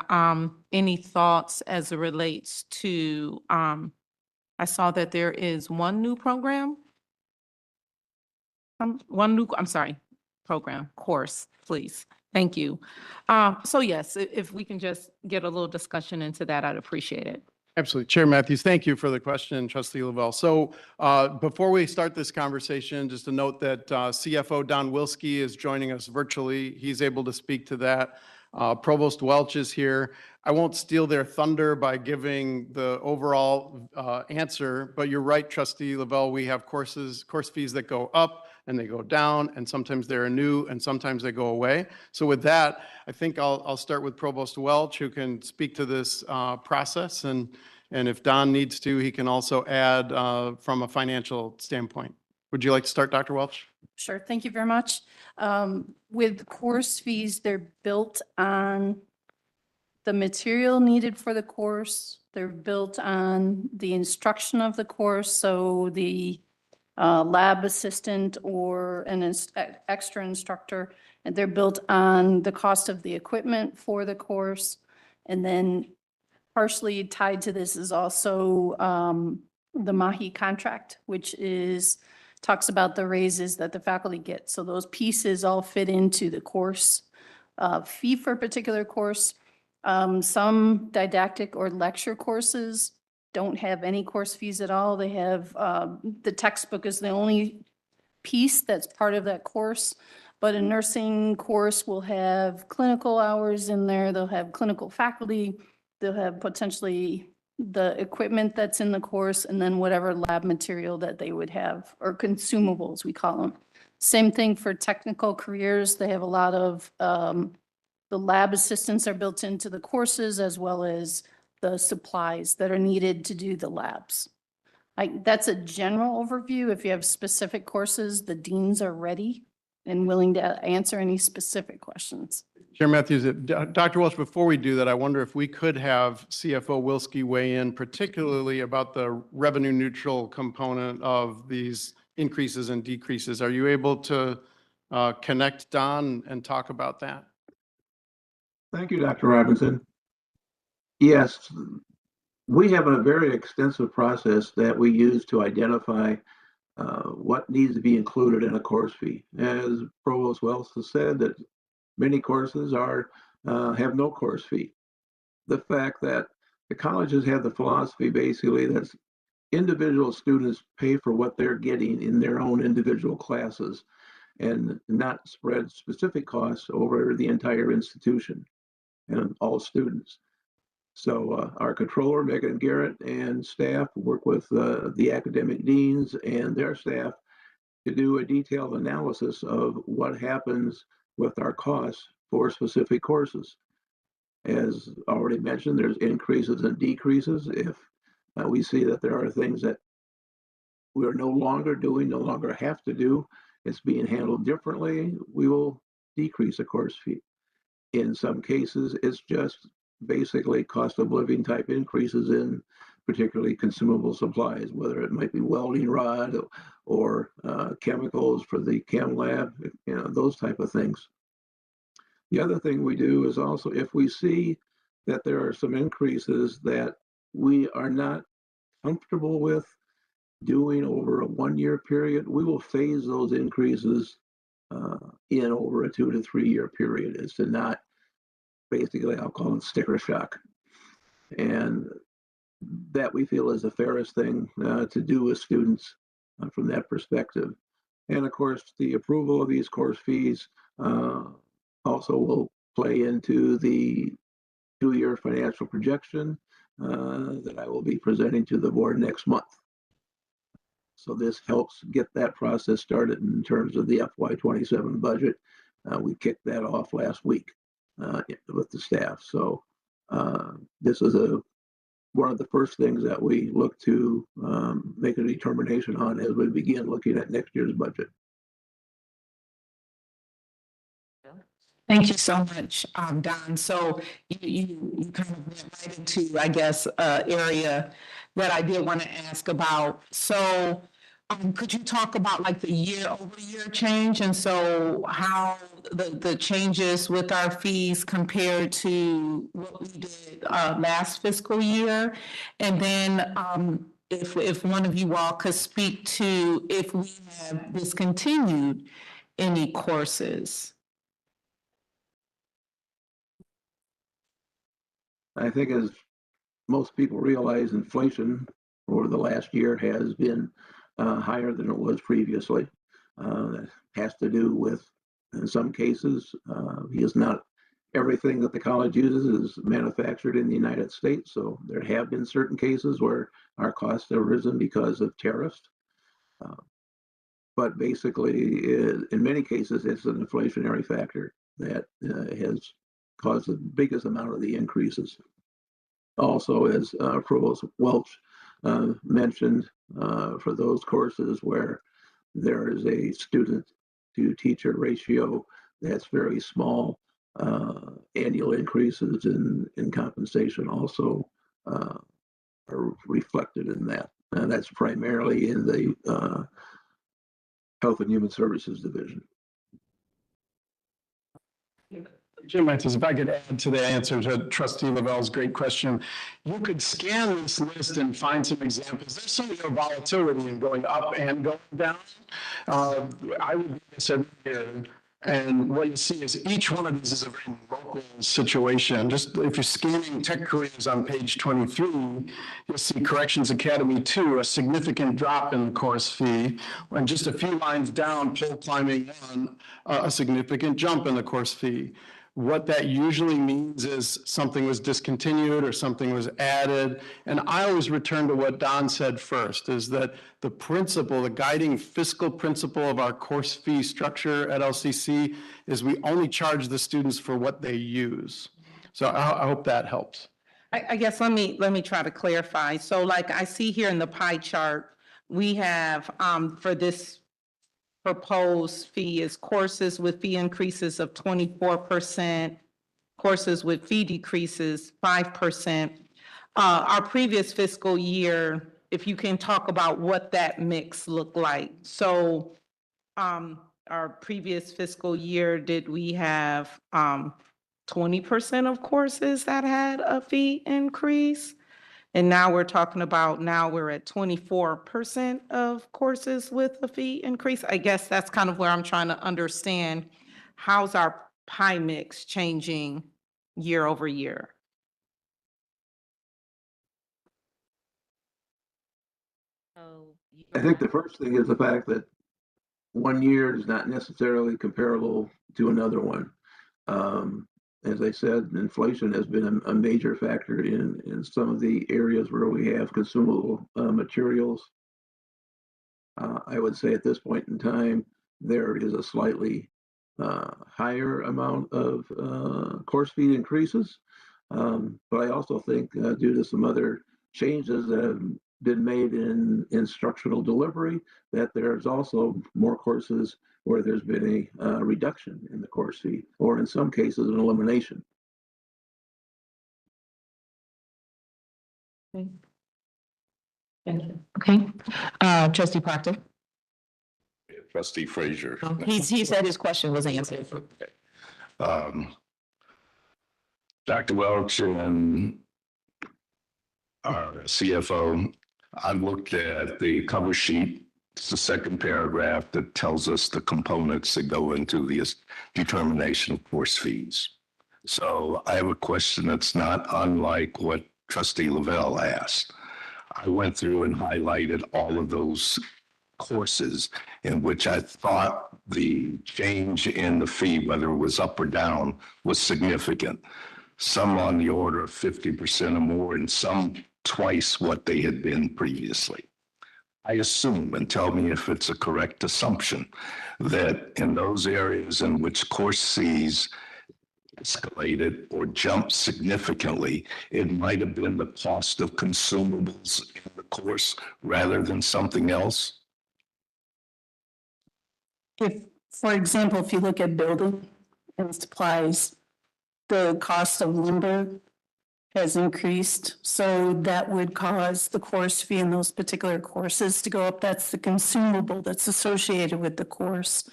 any thoughts as it relates to, I saw that there is one new program. Program, course, please. Thank you. So yes, if we can just get a little discussion into that, I'd appreciate it. Absolutely. Chair Matthews, thank you for the question, trustee Lavelle. So before we start this conversation, just a note that CFO Don Wilski is joining us virtually. He's able to speak to that. Provost Welch is here. I won't steal their thunder by giving the overall answer, but you're right, trustee Lavelle, we have course fees that go up and they go down, and sometimes they're new and sometimes they go away. So with that, I think I'll start with Provost Welch, who can speak to this process, and if Don needs to, he can also add from a financial standpoint. Would you like to start, Dr. Welch? Sure, thank you very much. With course fees, they're built on the material needed for the course. They're built on the instruction of the course, so the lab assistant or an extra instructor, and they're built on the cost of the equipment for the course. And then partially tied to this is also the MAHI contract, which talks about the raises that the faculty get. So those pieces all fit into the course fee for a particular course. Some didactic or lecture courses don't have any course fees at all. They have, the textbook is the only piece that's part of that course. But a nursing course will have clinical hours in there. They'll have clinical faculty. They'll have potentially the equipment that's in the course, and then whatever lab material that they would have, or consumables, we call them. Same thing for technical careers. They have a lot of, the lab assistants are built into the courses, as well as the supplies that are needed to do the labs. That's a general overview. If you have specific courses, the deans are ready and willing to answer any specific questions. Chair Matthews, Dr. Welch, before we do that, I wonder if we could have CFO Wilski weigh in particularly about the revenue neutral component of these increases and decreases. Are you able to connect Don and talk about that? Thank you, Dr. Robinson. Yes, we have a very extensive process that we use to identify what needs to be included in a course fee. As Provost Wells has said, that many courses have no course fee. The fact that the colleges have the philosophy basically that individual students pay for what they're getting in their own individual classes and not spread specific costs over the entire institution and all students. So our controller, Megan Garrett, and staff work with the academic deans and their staff to do a detailed analysis of what happens with our costs for specific courses. As already mentioned, there's increases and decreases. If we see that there are things that we are no longer doing, no longer have to do, it's being handled differently, we will decrease a course fee. In some cases, it's just basically cost of living type increases in particularly consumable supplies, whether it might be welding rod or chemicals for the chem lab, those type of things. The other thing we do is also if we see that there are some increases that we are not comfortable with doing over a 1-year period, we will phase those increases in over a 2 to 3 year period, is to not basically, I'll call it sticker shock. And that we feel is the fairest thing to do with students from that perspective. And of course, the approval of these course fees also will play into the 2-year financial projection that I will be presenting to the board next month. So this helps get that process started in terms of the FY27 budget. We kicked that off last week with the staff. So this is one of the first things that we look to make a determination on as we begin looking at next year's budget. Thank you so much, Don. So you kind of went right into, I guess, area that I did want to ask about. So could you talk about like the year-over-year change? And so how the changes with our fees compared to what we did last fiscal year? And then if one of you all could speak to if we have discontinued any courses. I think as most people realize, inflation over the last year has been higher than it was previously. That has to do with, in some cases, because not everything that the college uses is manufactured in the United States. So there have been certain cases where our costs have risen because of tariffs. But basically, in many cases, it's an inflationary factor that has caused the biggest amount of the increases. Also, as Provost Welch mentioned, for those courses where there is a student to teacher ratio that's very small, annual increases in compensation also are reflected in that. And that's primarily in the Health and Human Services Division. Jim, if I could add to the answer to Trustee Lavelle's great question, you could scan this list and find some examples. There's some real volatility in going up and going down. I would do this every year. And what you see is each one of these is a very local situation. Just if you're scanning tech careers on page 23, you'll see Corrections Academy 2, a significant drop in the course fee. And just a few lines down, pole climbing 1, a significant jump in the course fee. What that usually means is something was discontinued or something was added. And I always return to what Don said first, is that the principle, the guiding fiscal principle of our course fee structure at LCC is we only charge the students for what they use. So I hope that helps. I guess let me try to clarify. So like I see here in the pie chart, we have for this proposed fee is courses with fee increases of 24%, courses with fee decreases 5%. Our previous fiscal year, if you can talk about what that mix looked like. So our previous fiscal year, did we have 20% of courses that had a fee increase? And now we're talking about, now we're at 24% of courses with a fee increase. I guess that's kind of where I'm trying to understand, how's our pie mix changing year over year? I think the first thing is the fact that one year is not necessarily comparable to another one. As I said, inflation has been a major factor in some of the areas where we have consumable materials. I would say at this point in time, there is a slightly higher amount of course fee increases. But I also think due to some other changes that have been made in instructional delivery, that there's also more courses where there's been a reduction in the course fee, or in some cases, an elimination. Okay. Thank you. Okay. Trustee Proctor. Trustee Frazier. He said his question was answered. Dr. Welch and our CFO, I looked at the cover sheet It's the second paragraph that tells us the components that go into the determination of course fees. So I have a question that's not unlike what Trustee Lavelle asked. I went through and highlighted all of those courses in which I thought the change in the fee, whether it was up or down, was significant. Some on the order of 50% or more, and some twice what they had been previously. I assume, and tell me if it's a correct assumption, that in those areas in which course fees escalated or jumped significantly, it might have been the cost of consumables in the course rather than something else. If, for example, if you look at building and supplies, the cost of lumber has increased, so that would cause the course fee in those particular courses to go up. That's the consumable that's associated with the course.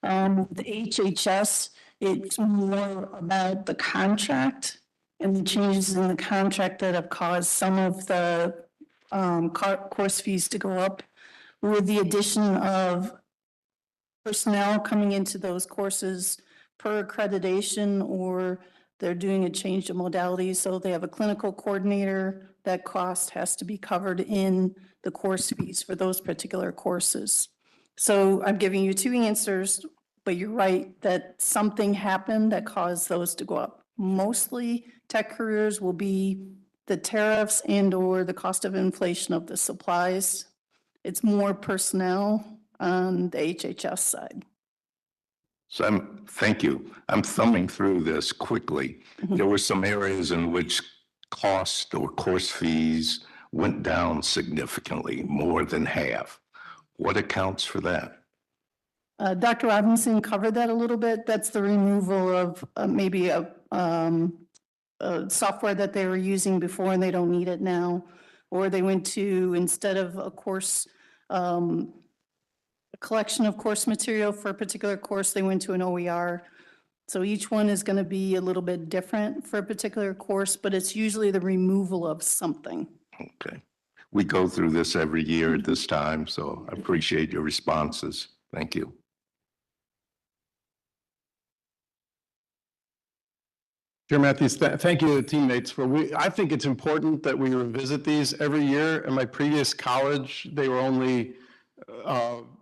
The HHS, it's more about the contract and the changes in the contract that have caused some of the course fees to go up with the addition of personnel coming into those courses per accreditation, or they're doing a change of modality. So they have a clinical coordinator, that cost has to be covered in the course fees for those particular courses. So I'm giving you two answers, but you're right that something happened that caused those to go up. Mostly tech careers will be the tariffs and or the cost of inflation of the supplies. It's more personnel on the HHS side. So thank you. I'm thumbing through this quickly. There were some areas in which cost or course fees went down significantly, more than half. What accounts for that? Dr. Robinson covered that a little bit. That's the removal of maybe a software that they were using before and they don't need it now. Or they went to, instead of a course, a collection of course material for a particular course, they went to an OER. So each one is going to be a little bit different for a particular course, but it's usually the removal of something. Okay. We go through this every year at this time, so I appreciate your responses. Thank you. Chair Matthews, thank you to the teammates. I think it's important that we revisit these every year. In my previous college, they were only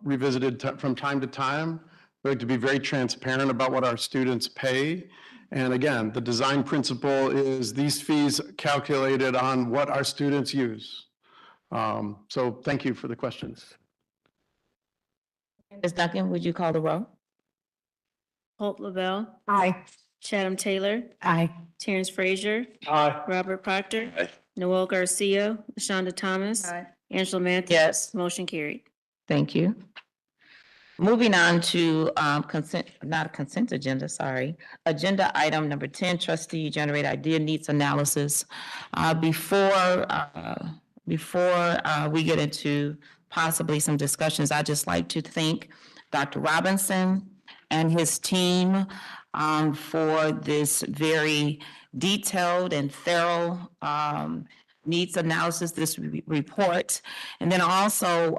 revisited from time to time. We like to be very transparent about what our students pay. And again, the design principle is these fees calculated on what our students use. So thank you for the questions. Ms. Duncan, would you call the roll? Holt Lavelle, Aye. Chatham Taylor, Aye. Terrence Frazier, Aye. Robert Proctor, Aye. Noel Garcia, LaShonda Thomas, Angela Mathis. Yes. Motion carried. Thank you. Moving on to consent, not a consent agenda, sorry. Agenda item number 10, trustee generate idea needs analysis. Before we get into possibly some discussions, I'd just like to thank Dr. Robinson and his team for this very detailed and thorough needs analysis, this report. And then also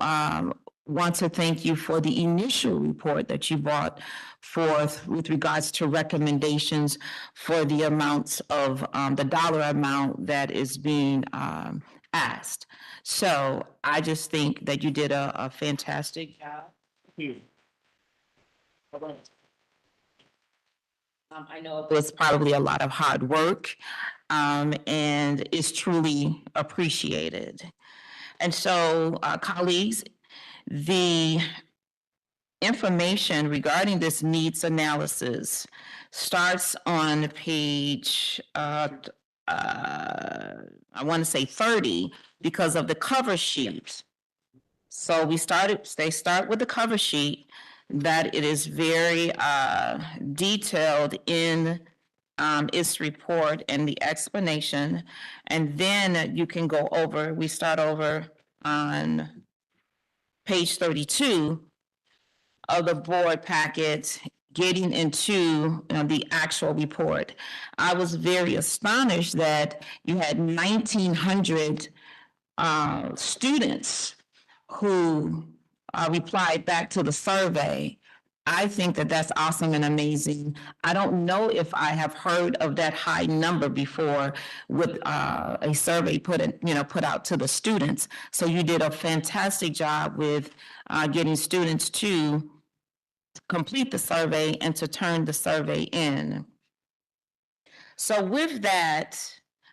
want to thank you for the initial report that you brought forth with regards to recommendations for the amounts of the dollar amount that is being asked. So I just think that you did a fantastic job. I know it was probably a lot of hard work and is truly appreciated. And so, colleagues, the information regarding this needs analysis starts on page, I want to say 30, because of the cover sheet. So they start with the cover sheet, that it is very detailed in its report and the explanation. And then you can go over, we start over on page 32 of the board packet, getting into the actual report. I was very astonished that you had 1,900 students who replied back to the survey. I think that that's awesome and amazing. I don't know if I have heard of that high number before with a survey put out to the students. So you did a fantastic job with getting students to complete the survey and to turn the survey in. So with that,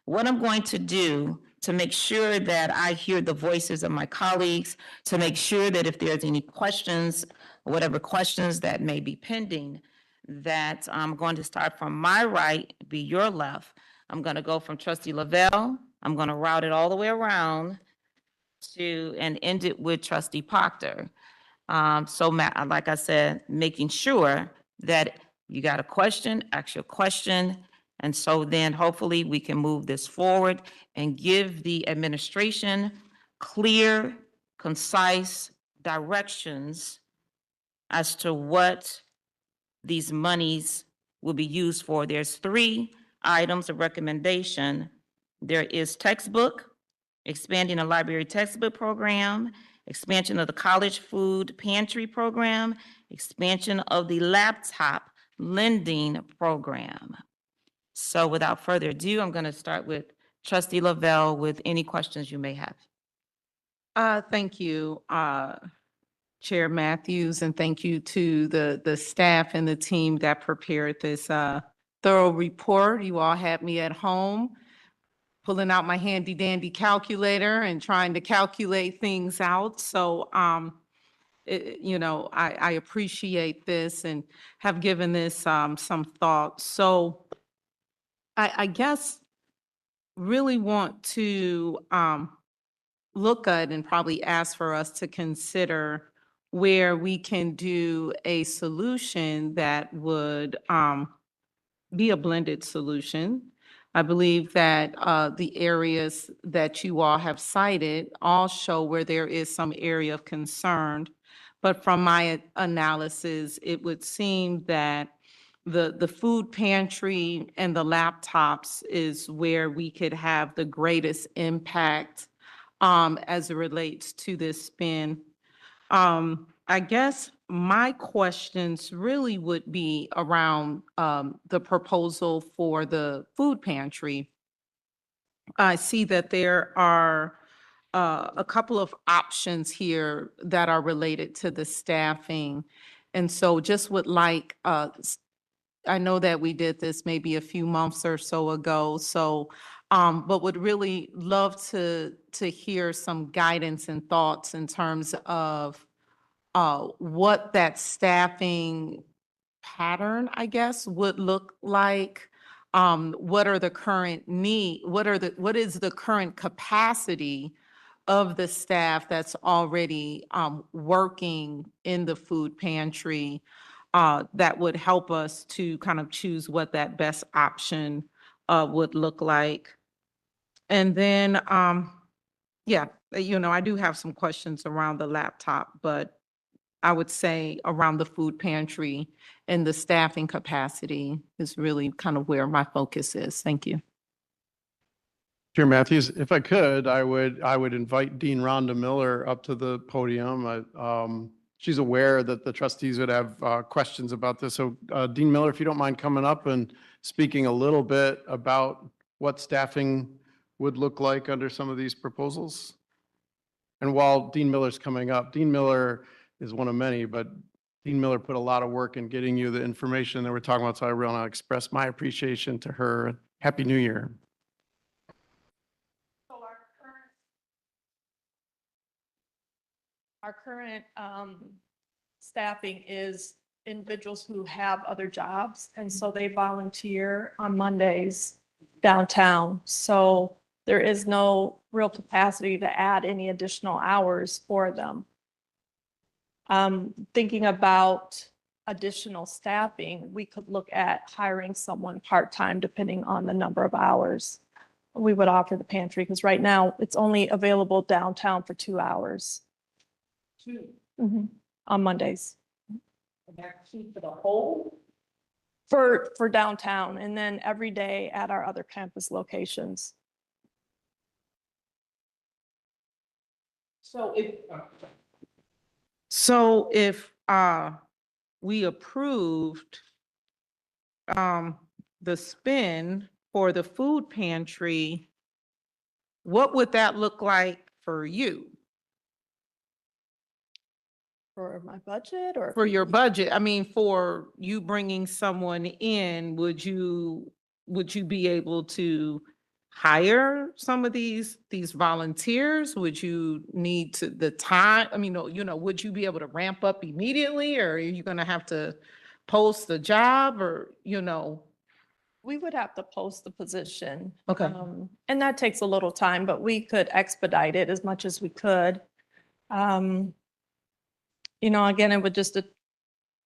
what I'm going to do to make sure that I hear the voices of my colleagues, to make sure that if there's any questions, whatever questions that may be pending, that I'm going to start from my right, be your left. I'm going to go from Trustee Lavelle. I'm going to route it all the way around and end it with Trustee Proctor. Like I said, making sure that you got a question, ask your question, and so then hopefully we can move this forward and give the administration clear, concise directions as to what these monies will be used for. There's 3 items of recommendation. There is textbook, expanding the library textbook program, expansion of the college food pantry program, expansion of the laptop lending program. So without further ado, I'm going to start with Trustee Lavelle with any questions you may have. Thank you, Chair Matthews, and thank you to the staff and the team that prepared this thorough report. You all had me at home pulling out my handy dandy calculator and trying to calculate things out. So, I appreciate this and have given this some thought. So I guess really want to look at and probably ask for us to consider where we can do a solution that would be a blended solution. I believe that the areas that you all have cited all show where there is some area of concern. But from my analysis, it would seem that the food pantry and the laptops is where we could have the greatest impact as it relates to this spend. I guess my questions really would be around the proposal for the food pantry. I see that there are a couple of options here that are related to the staffing. And so just would like, I know that we did this maybe a few months or so ago, so, but would really love to hear some guidance and thoughts in terms of what that staffing pattern, I guess, would look like. What are the current what is the current capacity of the staff that's already working in the food pantry that would help us to kind of choose what that best option would look like. And then, yeah, I do have some questions around the laptop, but I would say around the food pantry and the staffing capacity is really kind of where my focus is. Thank you. Chair Matthews, if I could, I would invite Dean Rhonda Miller up to the podium. She's aware that the trustees would have questions about this. So Dean Miller, if you don't mind coming up and speaking a little bit about what staffing would look like under some of these proposals. And while Dean Miller's coming up, Dean Miller is one of many, but Dean Miller put a lot of work in getting you the information that we're talking about. So I really want to express my appreciation to her. Happy New Year. Our current staffing is individuals who have other jobs, and so they volunteer on Mondays downtown. So there is no real capacity to add any additional hours for them. Thinking about additional staffing, we could look at hiring someone part-time depending on the number of hours we would offer the pantry, because right now it's only available downtown for 2 hours. On Mondays. For the whole? For downtown, and then every day at our other campus locations. So So if we approved the spend for the food pantry, what would that look like for you? For my budget or? For your budget? I mean, for you bringing someone in, would you be able to hire some of these volunteers? Would you need to the time? I mean, would you be able to ramp up immediately, or are you gonna have to post the job, or, We would have to post the position. Okay. And that takes a little time, but we could expedite it as much as we could. Again, it would just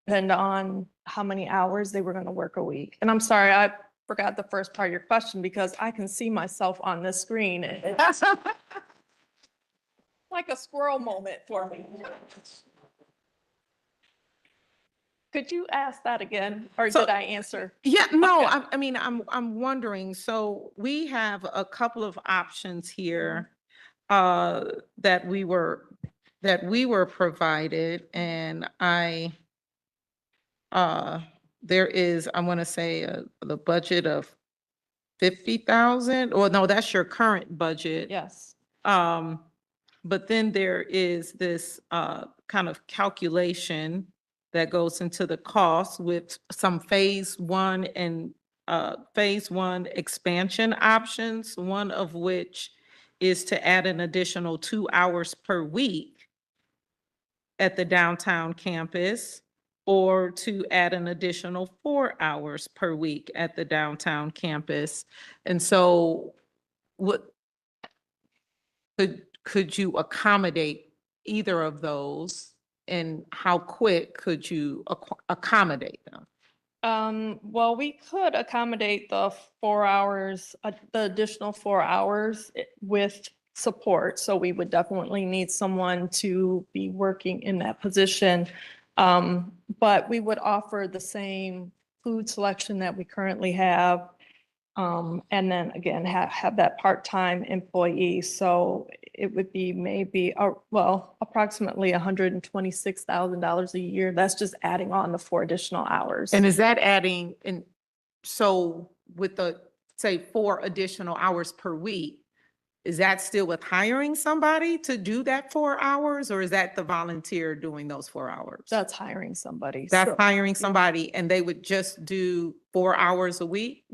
depend on how many hours they were going to work a week. And I'm sorry, I forgot the first part of your question because I can see myself on this screen. It's like a squirrel moment for me. Could you ask that again, or So- did I answer? Yeah, no, Okay. I mean, I'm wondering, so we have a couple of options here that we were provided, and there is, I want to say, the budget of 50,000, or no, that's your current budget. Yes. But then there is this kind of calculation that goes into the cost with some phase one expansion options, one of which is to add an additional 2 hours per week at the downtown campus, or to add an additional 4 hours per week at the downtown campus. And so could you accommodate either of those, and how quick could you accommodate them? Well, we could accommodate the 4 hours, the additional 4 hours with support. So we would definitely need someone to be working in that position. But we would offer the same food selection that we currently have. And then again, have that part-time employee. So it would be maybe, approximately $126,000 a year. That's just adding on the 4 additional hours. And is that adding, and so with the, say, 4 additional hours per week, is that still with hiring somebody to do that 4 hours, or is that the volunteer doing those 4 hours? That's hiring somebody. That's So hiring somebody, and they would just do 4 hours a week?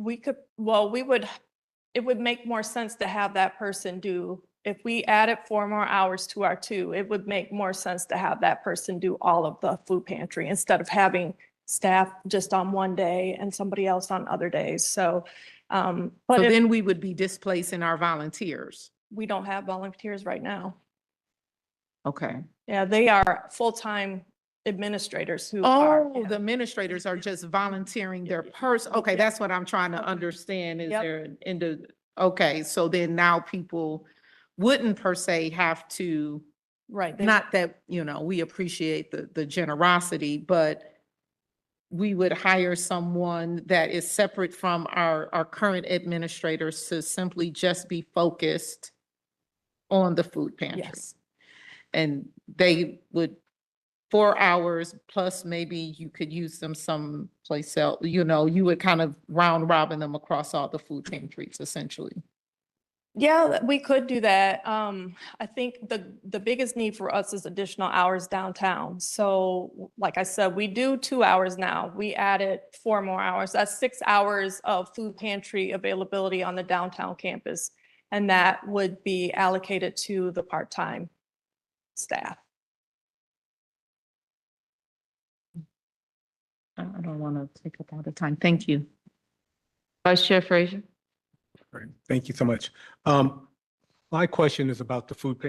it would make more sense to have that person do, if we added 4 more hours to our 2, it would make more sense to have that person do all of the food pantry instead of having staff just on one day and somebody else on other days. So, So but then we would be displacing our volunteers. we don't have volunteers right now. Okay. Yeah, they are full-time administrators who are. Oh, the administrators are just volunteering their person. Okay, that's what I'm trying to understand. Is Yep. there okay, so then now people wouldn't per se have to, Right. not that, we appreciate the generosity, but we would hire someone that is separate from our current administrators to simply just be focused on the food pantry. Yes. And they would 4 hours plus maybe you could use them someplace else, you would kind of round robin them across all the food pantries essentially. Yeah, we could do that. I think the biggest need for us is additional hours downtown. So like I said, we do 2 hours now. We added 4 more hours. That's 6 hours of food pantry availability on the downtown campus. And that would be allocated to the part-time staff. I don't want to take up all the time. Thank you. Vice Chair Frazier. Great. Thank you so much. My question is about the food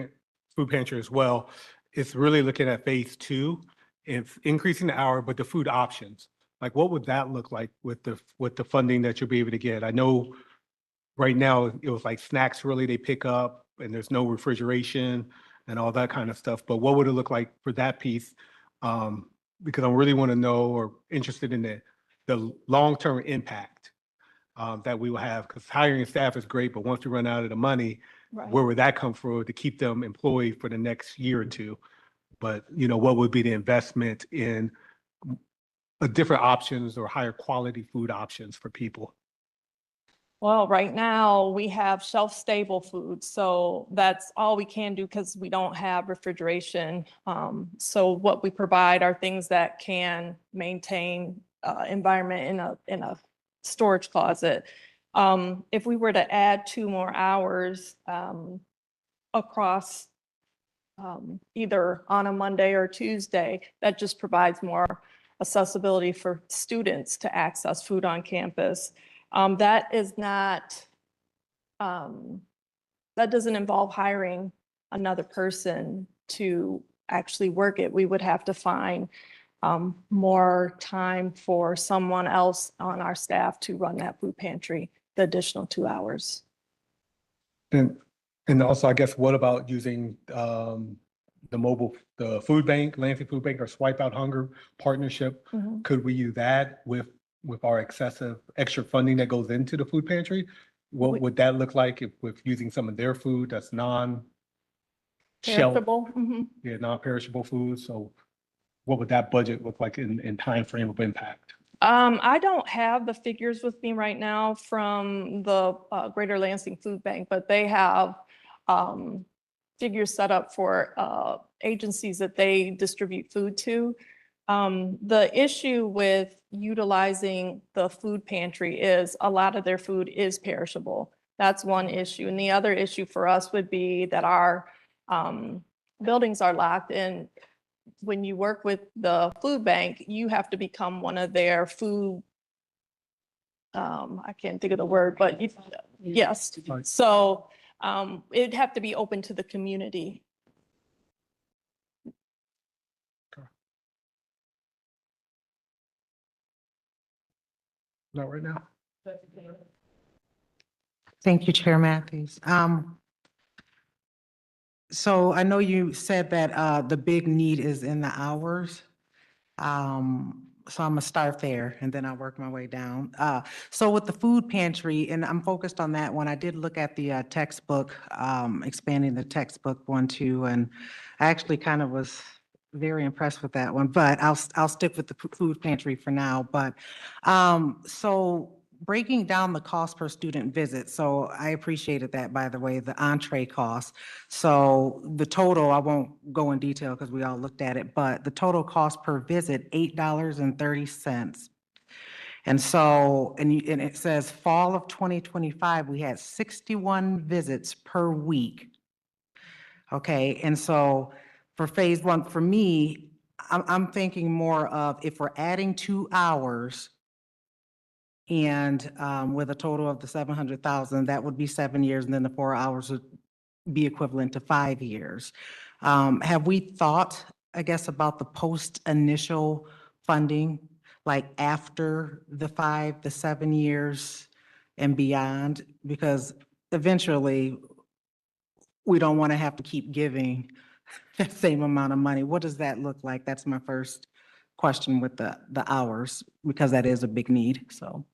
pantry as well. It's really looking at phase 2, if increasing the hour, but the food options. Like, what would that look like with the funding that you'll be able to get? I know right now it was like snacks really they pick up, and there's no refrigeration and all that kind of stuff. But what would it look like for that piece? Because I really want to know, or interested in the long-term impact that we will have, because hiring staff is great, but once we run out of the money, Right. where would that come from to keep them employed for the next year or two? but, you know, what would be the investment in different options or higher quality food options for people? Well, right now we have shelf-stable food, so that's all we can do because we don't have refrigeration. So what we provide are things that can maintain environment in a storage closet. If we were to add 2 more hours across either on a Monday or Tuesday, that just provides more accessibility for students to access food on campus. That is not, that doesn't involve hiring another person to actually work it. We would have to find more time for someone else on our staff to run that food pantry, the additional 2 hours. And also, I guess, what about using the food bank, Lansing Food Bank, or Swipe Out Hunger partnership? Could we use that with our excessive extra funding that goes into the food pantry? What would that look like if with using some of their food that's non-shelf, Perishable? yeah, non-perishable food? So what would that budget look like in time frame of impact? I don't have the figures with me right now from the Greater Lansing Food Bank, but they have figures set up for agencies that they distribute food to. The issue with utilizing the food pantry is a lot of their food is perishable. That's one issue. And the other issue for us would be that our buildings are locked, and when you work with the food bank, you have to become one of their food, I can't think of the word, but yes. So it'd have to be open to the community. Not right now. Thank you, Chair Matthews. So I know you said that the big need is in the hours. So I'm gonna start there and then I'll work my way down. So with the food pantry, and I'm focused on that one, I did look at the textbook, expanding the textbook one too, and I actually kind of was very impressed with that one, but I'll stick with the food pantry for now. But so breaking down the cost per student visit. So I appreciated that, by the way, the entree cost. So the total, I won't go in detail because we all looked at it, but the total cost per visit, $8.30. And so, and it says fall of 2025, we had 61 visits per week. Okay, and so for phase one, for me, I'm thinking more of if we're adding 2 hours and with a total of the 700,000, that would be 7 years, and then the 4 hours would be equivalent to 5 years. Have we thought, I guess, about the post-initial funding, like after the 5, the 7 years and beyond? Because eventually, we don't want to have to keep giving the same amount of money. What does that look like? That's my first question with the hours, because that is a big need, so.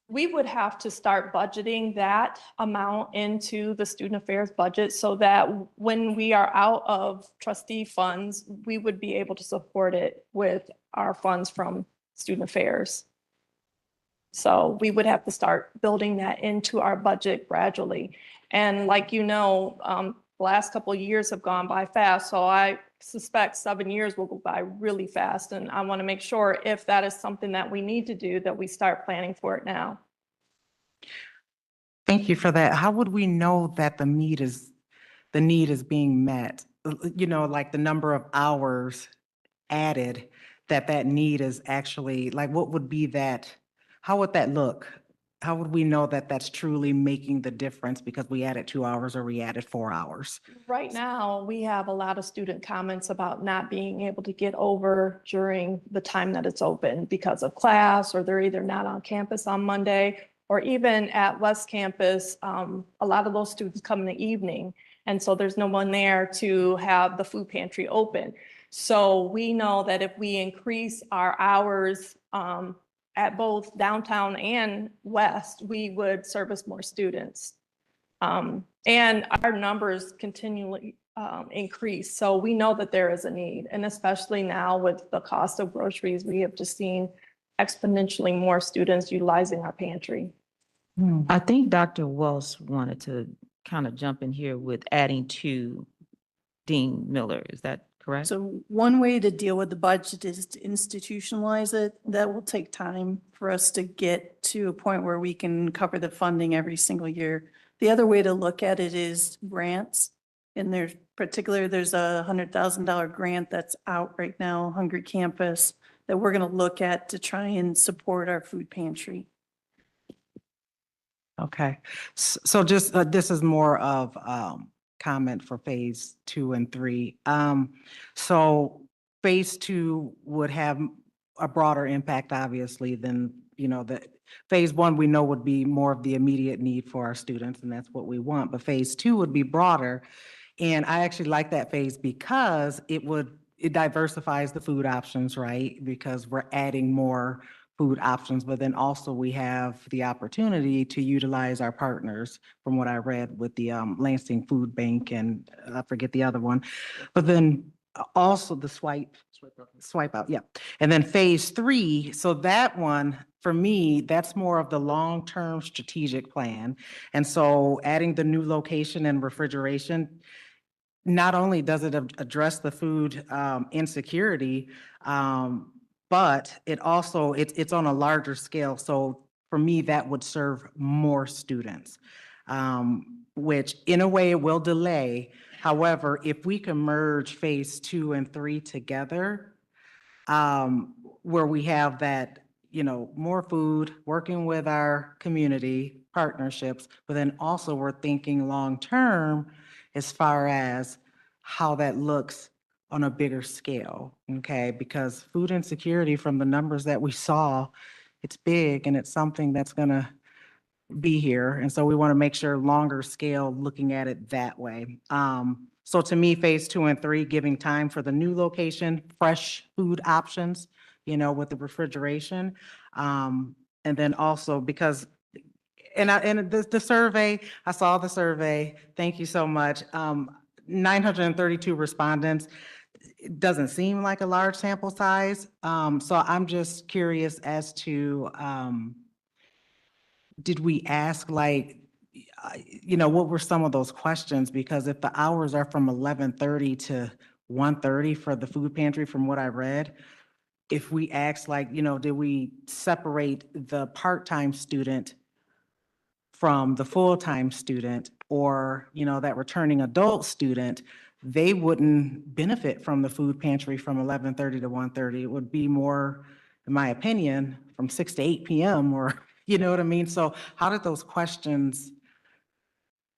We would have to start budgeting that amount into the student affairs budget so that when we are out of trustee funds, we would be able to support it with our funds from student affairs. So we would have to start building that into our budget gradually. And like you know, the last couple of years have gone by fast, so I suspect 7 years will go by really fast. And I want to make sure if that is something that we need to do, that we start planning for it now. Thank you for that. How would we know that the need is being met? You know, like the number of hours added, that need is actually, like, what would be that? How would that look? How would we know that that's truly making the difference because we added 2 hours or we added 4 hours? Right now, we have a lot of student comments about not being able to get over during the time that it's open because of class, or they're either not on campus on Monday, or even at West Campus, a lot of those students come in the evening. And so there's no one there to have the food pantry open. So we know that if we increase our hours at both downtown and west, we would service more students. And our numbers continually increase. So we know that there is a need. And especially now with the cost of groceries, we have just seen exponentially more students utilizing our pantry. I think Dr. Wells wanted to kind of jump in here with adding to Dean Miller. Is that correct? So one way to deal with the budget is to institutionalize it. That will take time for us to get to a point where we can cover the funding every single year. The other way to look at it is grants. And there's there's a $100,000 grant that's out right now, Hungry Campus, that we're going to look at to try and support our food pantry. Okay, so just, this is more of, comment for phase 2 and 3. So phase 2 would have a broader impact, obviously, than, the phase 1 we know would be more of the immediate need for our students, and that's what we want. But phase 2 would be broader. And I actually like that phase because it diversifies the food options, right? Because we're adding more food options, but then also we have the opportunity to utilize our partners, from what I read with the Lansing Food Bank and I forget the other one. But then also the swipe out, yeah. And then phase 3, so that one, for me, that's more of the long-term strategic plan. And so adding the new location and refrigeration, not only does it address the food insecurity, but it also, it's on a larger scale. So for me, that would serve more students, which in a way it will delay. However, if we can merge phase 2 and 3 together, where we have that, more food, working with our community partnerships, but then also we're thinking long-term as far as how that looks on a bigger scale, okay? Because food insecurity, from the numbers that we saw, it's big and it's something that's gonna be here. And so we want to make sure longer scale, looking at it that way. So to me, phase 2 and 3, giving time for the new location, fresh food options, with the refrigeration. And then also because, and the survey, I saw the survey. Thank you so much. 932 respondents. It doesn't seem like a large sample size. So I'm just curious as to, did we ask what were some of those questions? Because if the hours are from 11:30 to 1:30 for the food pantry, from what I read, if we asked did we separate the part-time student from the full-time student, or, that returning adult student, they wouldn't benefit from the food pantry from 11:30 to 1:30. It would be more, in my opinion, from 6 to 8 p.m. or, you know what I mean? So how did those questions,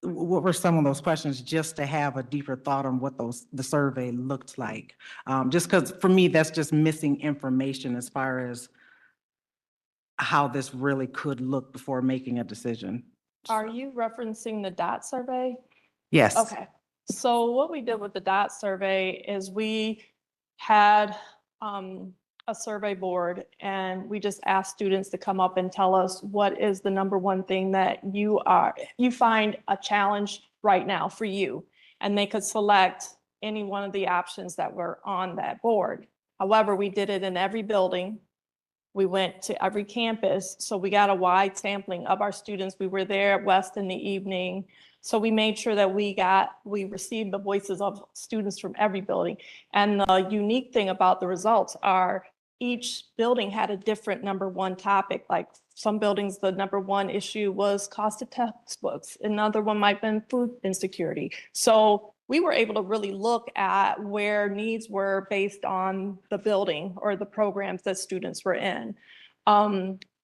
what were some of those questions, just to have a deeper thought on what the survey looked like? Just because for me, that's just missing information as far as how this really could look before making a decision. Are you referencing the DOT survey? Yes. Okay, so what we did with the DOT survey is we had a survey board, and we just asked students to come up and tell us what is the number one thing that you find a challenge right now for you. And they could select any one of the options that were on that board. However, we did it in every building. We went to every campus, so we got a wide sampling of our students. We were there at West in the evening. So we made sure that we received the voices of students from every building. And the unique thing about the results are each building had a different number one topic. Like some buildings, the number one issue was cost of textbooks. Another one might have been food insecurity. So we were able to really look at where needs were based on the building or the programs that students were in.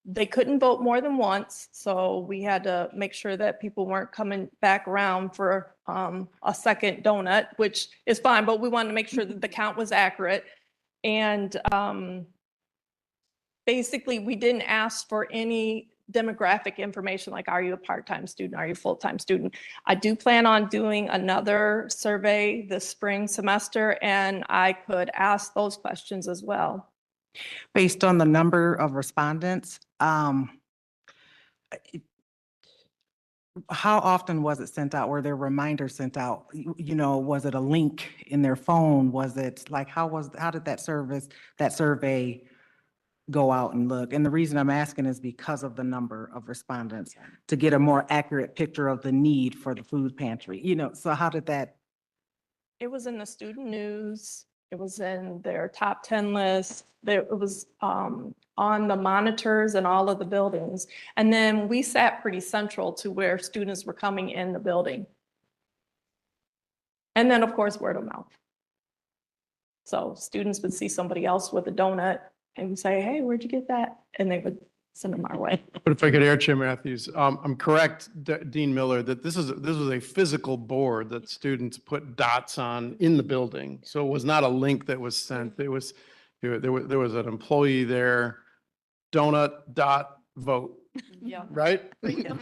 They couldn't vote more than once, so we had to make sure that people weren't coming back around for a second donut, which is fine, but we wanted to make sure that the count was accurate. And basically, we didn't ask for any demographic information like, are you a part-time student? Are you a full-time student? I do plan on doing another survey this spring semester, and I could ask those questions as well. Based on the number of respondents, how often was it sent out? Were there reminders sent out? Was it a link in their phone? Was it like, how did that survey go out and look? And the reason I'm asking is because of the number of respondents, to get a more accurate picture of the need for the food pantry, so how did that? It was in the student news. It was in their top 10 list. It was on the monitors in all of the buildings. And then we sat pretty central to where students were coming in the building. And then, of course, word of mouth. So students would see somebody else with a donut and say, hey, where'd you get that? And they would send them our way. But if I could air Chair Matthews, I'm correct, Dean Miller, that this was a physical board that students put dots on in the building. So it was not a link that was sent. There was an employee there, donut, dot, vote, Yeah. right? Yeah.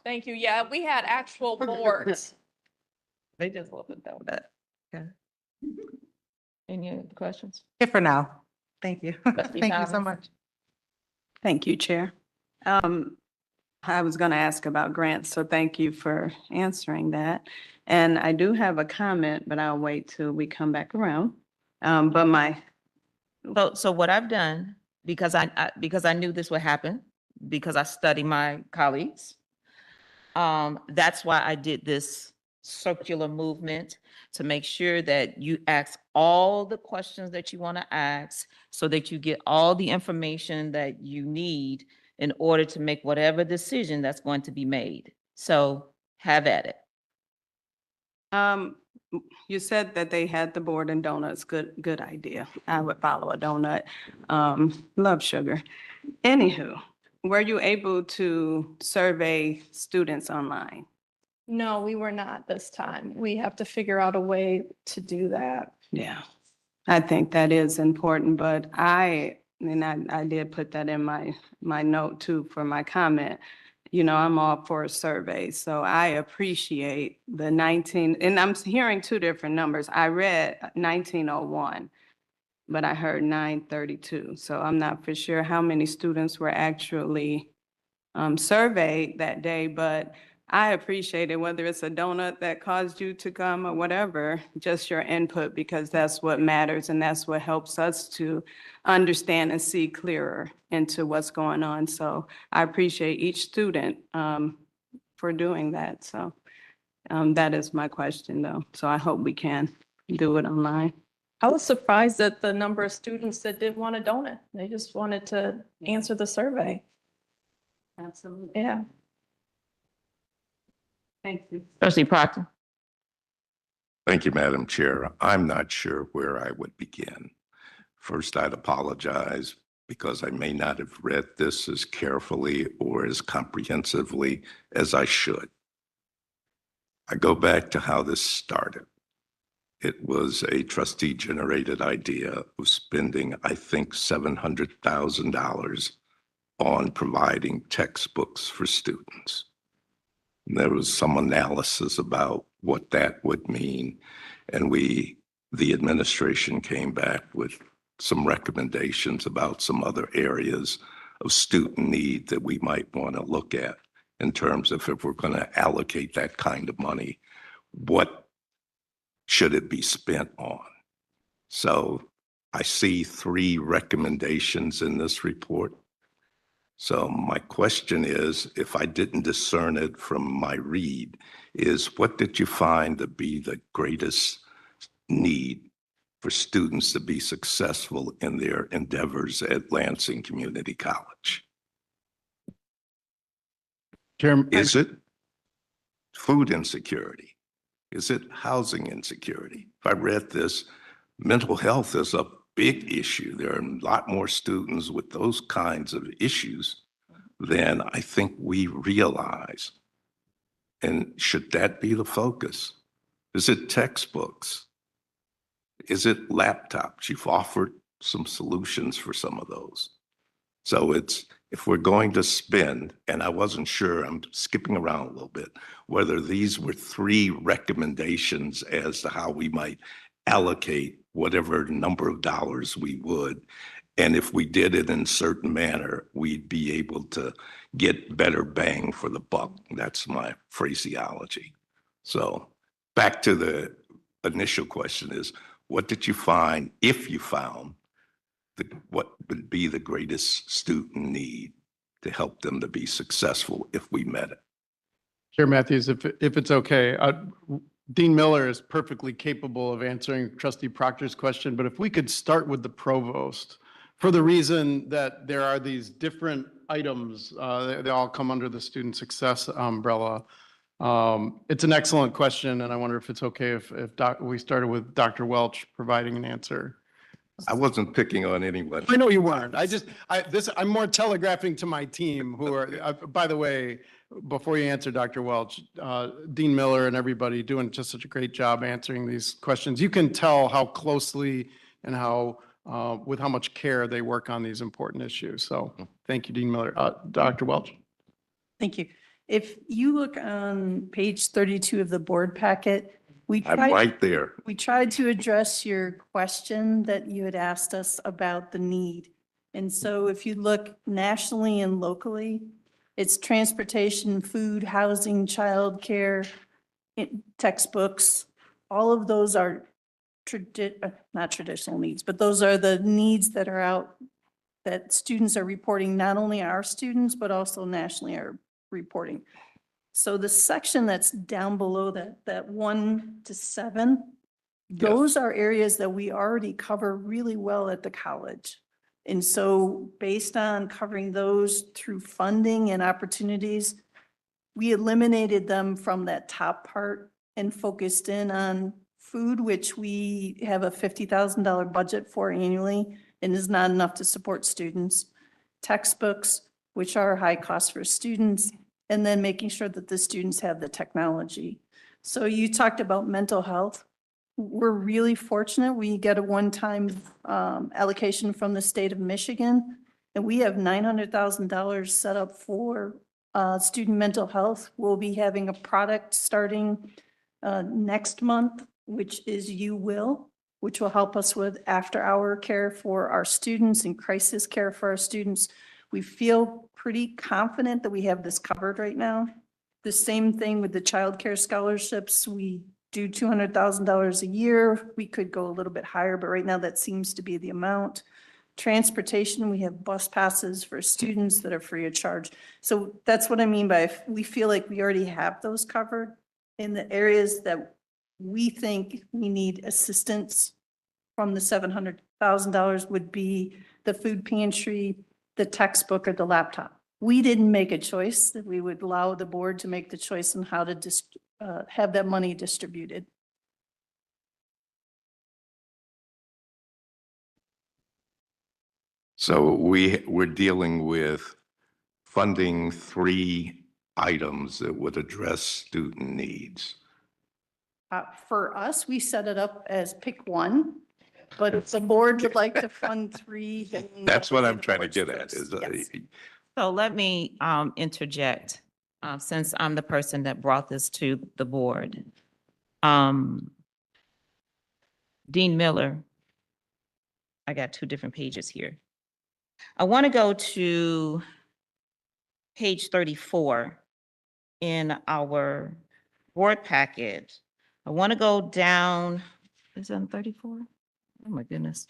Thank you. Yeah, we had actual boards. They just love it though, that, okay. Any other questions? It for now. Thank you. Trustee Thank you so Thomas? much. Thank you, Chair. I was going to ask about grants, so thank you for answering that. And I do have a comment, but I'll wait till we come back around. So what I've done, because I knew this would happen, because I study my colleagues, that's why I did this circular movement, to make sure that you ask all the questions that you want to ask, so that you get all the information that you need in order to make whatever decision that's going to be made. So have at it. You said that they had the board and donuts. Good idea. I would follow a donut. Love sugar. Anywho, were you able to survey students online? No, we were not this time. We have to figure out a way to do that. Yeah, I think that is important, but I did put that in my note too for my comment. I'm all for a survey, so I appreciate the 19, and I'm hearing two different numbers. I read 1901, but I heard 932, so I'm not for sure how many students were actually surveyed that day, but I appreciate it, whether it's a donut that caused you to come or whatever, just your input, because that's what matters and that's what helps us to understand and see clearer into what's going on. So I appreciate each student for doing that. So that is my question though. So I hope we can do it online. I was surprised at the number of students that didn't want a donut. They just wanted to answer the survey. Absolutely. Yeah. Thank you. Trustee Proctor? Thank you, Madam Chair. I'm not sure where I would begin. First, I'd apologize because I may not have read this as carefully or as comprehensively as I should. I go back to how this started. It was a trustee-generated idea of spending, I think, $700,000 on providing textbooks for students. There was some analysis about what that would mean. And the administration came back with some recommendations about some other areas of student need that we might want to look at in terms of, if we're going to allocate that kind of money, what should it be spent on? So I see 3 recommendations in this report. So my question is, if I didn't discern it from my read, is what did you find to be the greatest need for students to be successful in their endeavors at Lansing Community College? Chair, Is it food insecurity? Is it housing insecurity? If I read this, mental health is a big issue. There are a lot more students with those kinds of issues than I think we realize. And should that be the focus? Is it textbooks? Is it laptops? You've offered some solutions for some of those. So if we're going to spend, and I wasn't sure, I'm skipping around a little bit, whether these were 3 recommendations as to how we might allocate whatever number of dollars we would. And if we did it in a certain manner, we'd be able to get better bang for the buck. That's my phraseology. So back to the initial question is, what did you find, if you found, what would be the greatest student need to help them to be successful if we met it? Chair Matthews, if it's okay, Dean Miller is perfectly capable of answering Trustee Proctor's question, but if we could start with the provost, for the reason that there are these different items, they all come under the student success umbrella. It's an excellent question, and I wonder if it's okay if we started with Dr. Welch providing an answer. I wasn't picking on anyone. I know you weren't. I'm more telegraphing to my team who are, by the way, before you answer, Dr. Welch, Dean Miller and everybody doing just such a great job answering these questions. You can tell how closely and with how much care they work on these important issues. So thank you, Dean Miller. Dr. Welch. Thank you. If you look on page 32 of the board packet, I'm right there. we tried to address your question that you had asked us about the need. And so if you look nationally and locally, it's transportation, food, housing, childcare, textbooks. All of those are not traditional needs, but those are the needs that are out that students are reporting, not only our students, but also nationally are reporting. So the section that's down below that 1 to 7, those are areas that we already cover really well at the college. And so based on covering those through funding and opportunities, we eliminated them from that top part and focused in on food, which we have a $50,000 budget for annually and is not enough to support students. Textbooks, which are high cost for students, and then making sure that the students have the technology. So you talked about mental health. We're really fortunate. We get a one-time allocation from the state of Michigan, and we have $900,000 set up for student mental health. We'll be having a product starting next month, which is You Will, which will help us with after-hour care for our students and crisis care for our students. We feel pretty confident that we have this covered right now. The same thing with the child care scholarships. We do $200,000 a year. We could go a little bit higher, but right now that seems to be the amount. Transportation, we have bus passes for students that are free of charge. So that's what I mean by we feel like we already have those covered in the areas that we think we need assistance from the $700,000 would be the food pantry, the textbook, or the laptop. We didn't make a choice, that we would allow the board to make the choice on how to have that money distributed. So we're dealing with funding 3 items that would address student needs. For us, we set it up as pick one, but if the board would like to fund 3, then That's what I'm the trying to board's get at. choice. Is Yes. So let me interject, since I'm the person that brought this to the board. Dean Miller, I got 2 different pages here. I want to go to page 34 in our board packet. I want to go down, is that 34? Oh my goodness.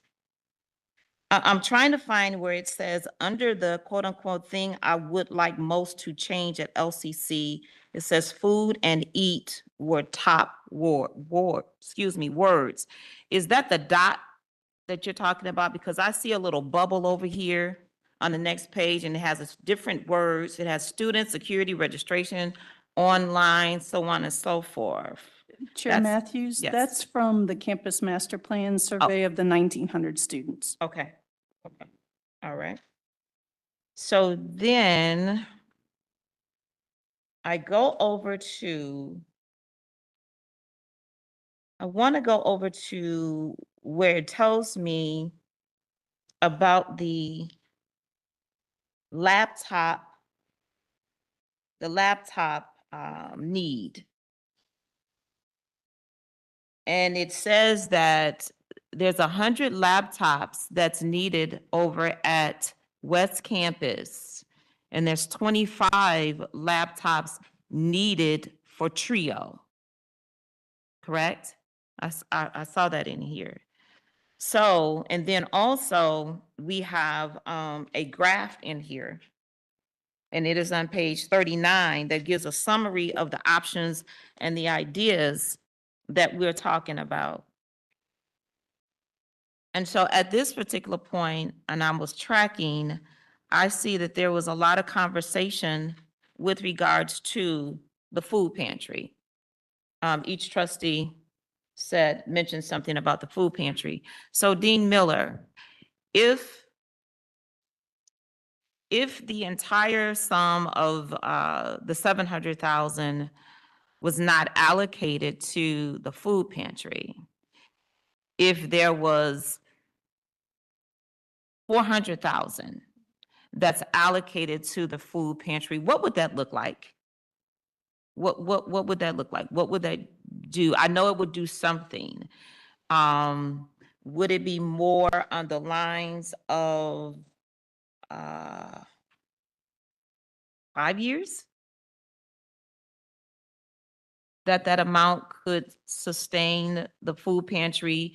I'm trying to find where it says under the quote unquote thing I would like most to change at LCC. It says food and eat were top words. Is that the dot that you're talking about? Because I see a little bubble over here on the next page and it has different words. It has student security registration, online, so on and so forth. Chair That's- Matthews, yes. that's from the campus master plan survey of the 1,900 students. Okay, okay, all right. So then I want to go over to where it tells me about the laptop need. And it says that there's 100 laptops that's needed over at West Campus. and there's 25 laptops needed for Trio. Correct? I saw that in here. So, and then also we have a graph in here, and it is on page 39 that gives a summary of the options and the ideas that we're talking about. And so at this particular point, and I was tracking, I see that there was a lot of conversation with regards to the food pantry. Each trustee mentioned something about the food pantry. So Dean Miller, if the entire sum of the 700,000 was not allocated to the food pantry, if there was 400,000 that's allocated to the food pantry, what would that look like? What would that look like? What would that do? I know it would do something. Would it be more on the lines of 5 years? That amount could sustain the food pantry,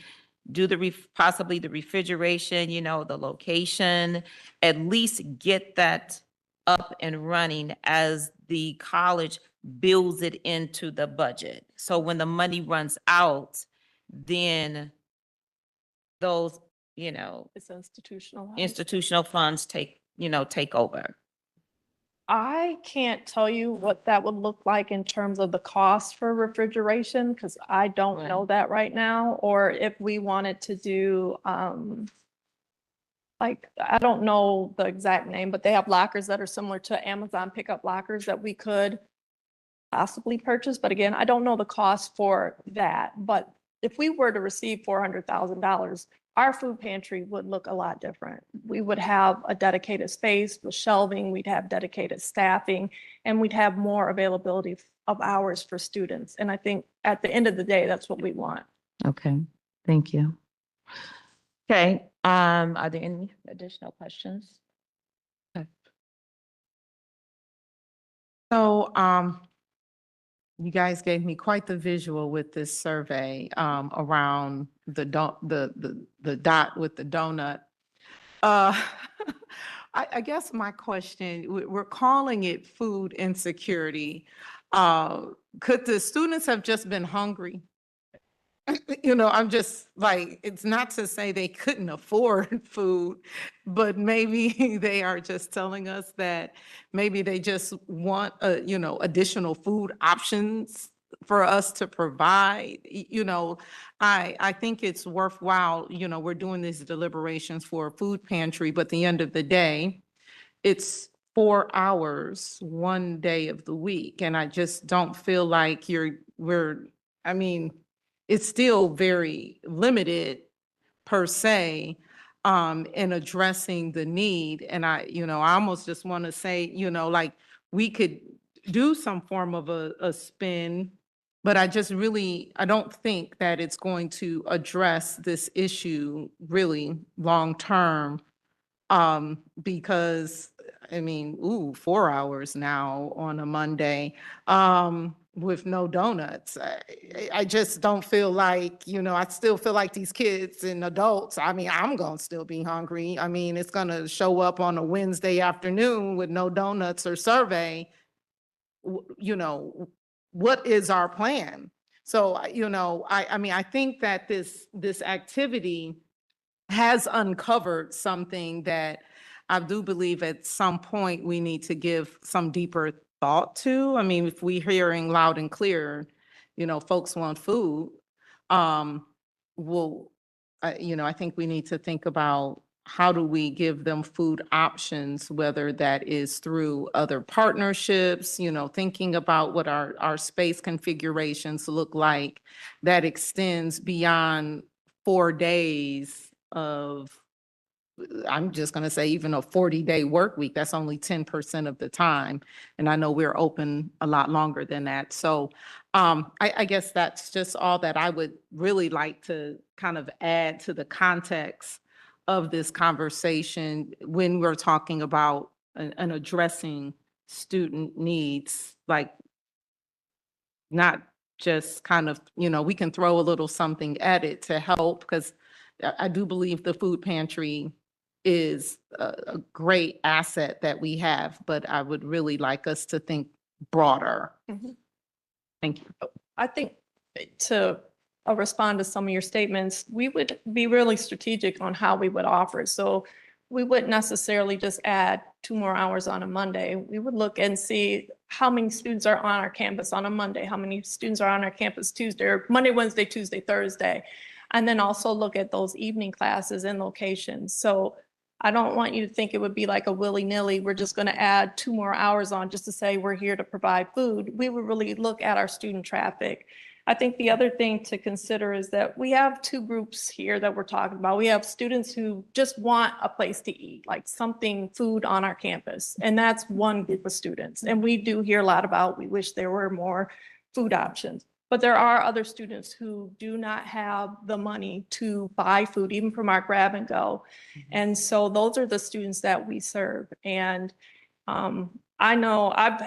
do possibly the refrigeration, the location, at least get that up and running as the college builds it into the budget. So when the money runs out, then those, It's institutionalized. institutional funds take over. I can't tell you what that would look like in terms of the cost for refrigeration, because I don't know that right now, or if we wanted to do, like, I don't know the exact name, but they have lockers that are similar to Amazon pickup lockers that we could possibly purchase. But again, I don't know the cost for that. But if we were to receive $400,000, our food pantry would look a lot different. We would have a dedicated space with shelving, we'd have dedicated staffing, and we'd have more availability of hours for students. And I think at the end of the day, that's what we want. Okay, thank you. Okay, are there any additional questions? So, you guys gave me quite the visual with this survey, around the dot with the donut. I guess my question, we're calling it food insecurity. Could the students have just been hungry? I'm just like, it's not to say they couldn't afford food, but maybe they are just telling us that maybe they just want, additional food options for us to provide. I think it's worthwhile, we're doing these deliberations for a food pantry, but at the end of the day, it's 4 hours, one day of the week. And I just don't feel like it's still very limited per se, in addressing the need. And I almost just want to say, like, we could do some form of a spin, but I don't think that it's going to address this issue really long-term. Because 4 hours now on a Monday, with no donuts. I just don't feel like, I still feel like these kids and adults, I'm gonna still be hungry. It's gonna show up on a Wednesday afternoon with no donuts or survey. What is our plan? So, I think that this activity has uncovered something that I do believe at some point we need to give some deeper thought to. If we're hearing loud and clear, folks want food, I think we need to think about how do we give them food options, whether that is through other partnerships, thinking about what our space configurations look like that extends beyond 4 days of, I'm just going to say, even a 40-day work week. That's only 10% of the time. And I know we're open a lot longer than that. So I guess that's just all that I would really like to kind of add to the context of this conversation when we're talking about and addressing student needs, like not just kind of, we can throw a little something at it to help, because I do believe the food pantry is a great asset that we have, but I would really like us to think broader. Mhm. Thank you. I think to respond to some of your statements, we would be really strategic on how we would offer it. So we wouldn't necessarily just add 2 more hours on a Monday. We would look and see how many students are on our campus on a Monday, how many students are on our campus Tuesday, or Monday, Wednesday, Tuesday, Thursday. And then also look at those evening classes and locations. So I don't want you to think it would be like a willy-nilly, we're just going to add 2 more hours on just to say we're here to provide food. We would really look at our student traffic. I think the other thing to consider is that we have 2 groups here that we're talking about. We have students who just want a place to eat, like something, food on our campus. And that's one group of students. And we do hear a lot about, we wish there were more food options. But there are other students who do not have the money to buy food, even from our grab and go. And so those are the students that we serve. And I know I've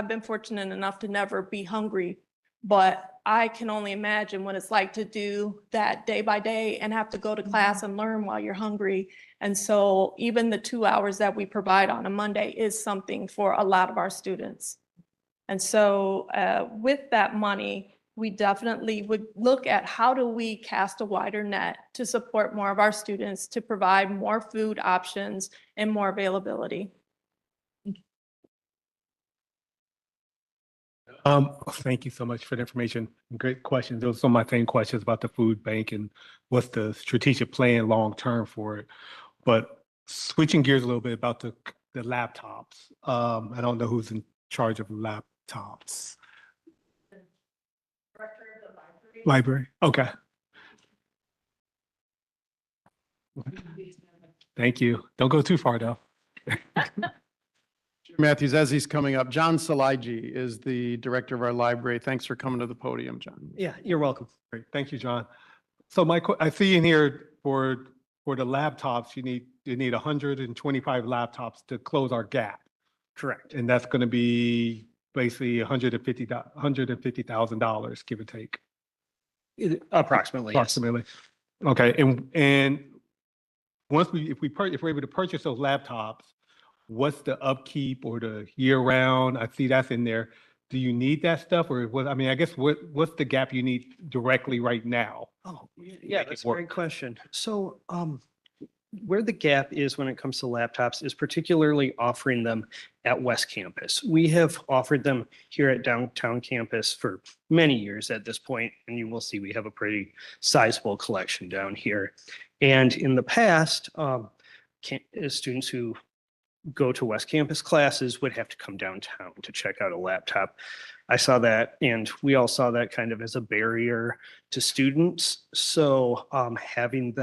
been fortunate enough to never be hungry, but I can only imagine what it's like to do that day by day and have to go to class and learn while you're hungry. And so even the 2 hours that we provide on a Monday is something for a lot of our students. And so with that money, we definitely would look at how do we cast a wider net to support more of our students, to provide more food options and more availability. Thank you so much for the information. Great questions. Those are some of my same questions about the food bank and what's the strategic plan long-term for it. But switching gears a little bit about the laptops. I don't know who's in charge of laptops. Library, okay. Thank you. Don't go too far though. Matthews, as he's coming up, John Salaigi is the director of our library. Thanks for coming to the podium, John. Yeah, you're welcome. Great, thank you, John. So I see in here for the laptops, you need 125 laptops to close our gap. Correct. And that's going to be basically $150,000, give or take. Approximately, yes. Approximately. Okay, and once if we're able to purchase those laptops, what's the upkeep or the year round? I see that's in there. Do you need that stuff, or what? I mean, I guess what's the gap you need directly right now? Oh, yeah, that's a great question. So, where the gap is when it comes to laptops is particularly offering them at West Campus. We have offered them here at downtown campus for many years at this point, and you will see we have a pretty sizable collection down here. And in the past, students who go to West Campus classes would have to come downtown to check out a laptop. I saw that, and we all saw that kind of as a barrier to students. So having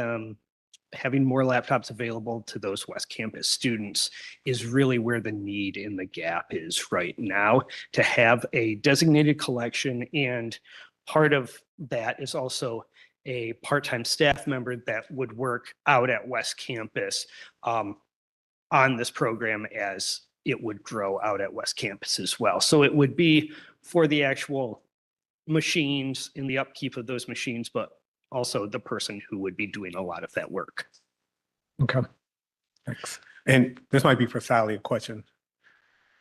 more laptops available to those West Campus students is really where the need in the gap is right now, to have a designated collection. And part of that is also a part-time staff member that would work out at West Campus on this program as it would grow out at West Campus as well. So it would be for the actual machines and the upkeep of those machines, but also the person who would be doing a lot of that work. Okay, thanks. And this might be for Sally, a question.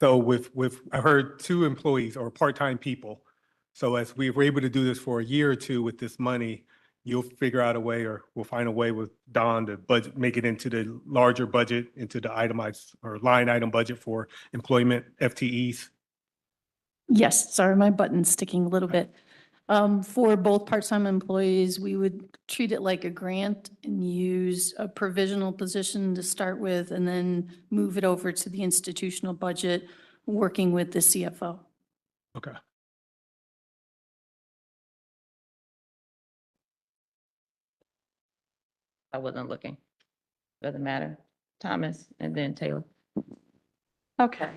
So I heard 2 employees or part-time people. So as we were able to do this for a year or 2 with this money, you'll figure out a way, or we'll find a way with Don to budget, make it into the larger budget, into the itemized or line item budget for employment FTEs. Yes, sorry, my button's sticking a little bit. For both part-time employees, we would treat it like a grant and use a provisional position to start with, and then move it over to the institutional budget, working with the CFO. Okay. I wasn't looking. Doesn't matter. Thomas and then Taylor. Okay.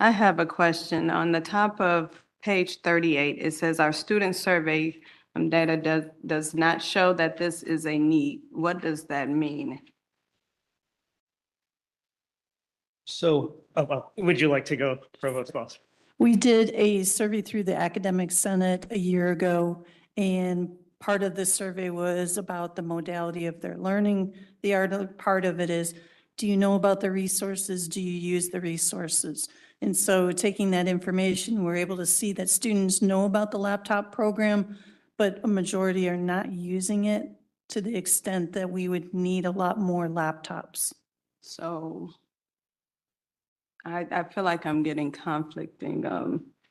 I have a question. On the top of page 38, it says our student survey data does not show that this is a need. What does that mean? So, oh, well, would you like to go, Provost Boss? We did a survey through the Academic Senate a year ago, and part of the survey was about the modality of their learning. The other part of it is, do you know about the resources? Do you use the resources? And so taking that information, we're able to see that students know about the laptop program, but a majority are not using it to the extent that we would need a lot more laptops. So I feel like I'm getting conflicting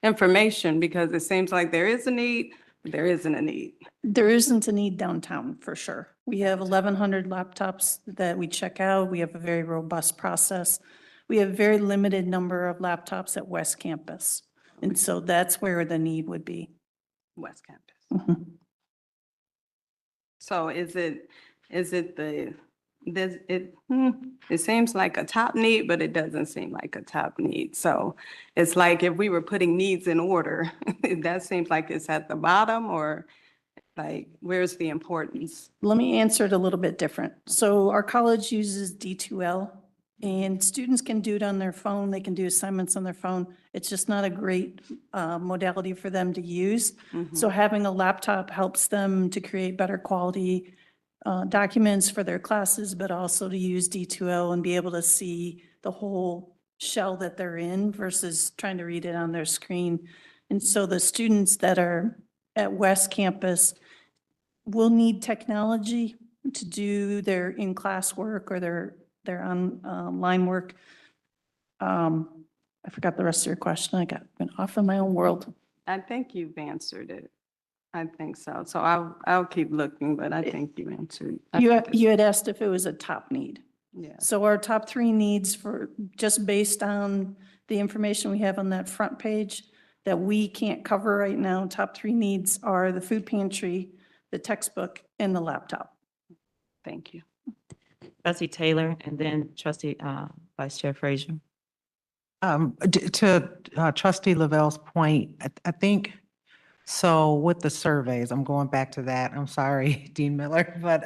information because it seems like there is a need, but there isn't a need. There isn't a need downtown, for sure. We have 1,100 laptops that we check out. We have a very robust process. We have very limited number of laptops at West Campus. And so that's where the need would be. West Campus. Mhm. So is it it seems like a top need, but it doesn't seem like a top need. So it's like if we were putting needs in order, that seems like it's at the bottom, or like, where's the importance? Let me answer it a little bit different. So our college uses D2L, and students can do it on their phone. They can do assignments on their phone. It's just not a great modality for them to use. So having a laptop helps them to create better quality documents for their classes, but also to use D2L and be able to see the whole shell that they're in versus trying to read it on their screen. And so the students that are at West Campus will need technology to do their in-class work or their online work. I forgot the rest of your question. I went off in my own world. I think you've answered it. I think so. So I'll keep looking, but I think you answered. You had asked if it was a top need. Yeah. So our top 3 needs for, just based on the information we have on that front page that we can't cover right now, top 3 needs are the food pantry, the textbook, and the laptop. Thank you. Trustee Taylor, and then Trustee, Vice Chair Frazier. To Trustee Lavelle's point, I think, so with the surveys, I'm going back to that. I'm sorry, Dean Miller, but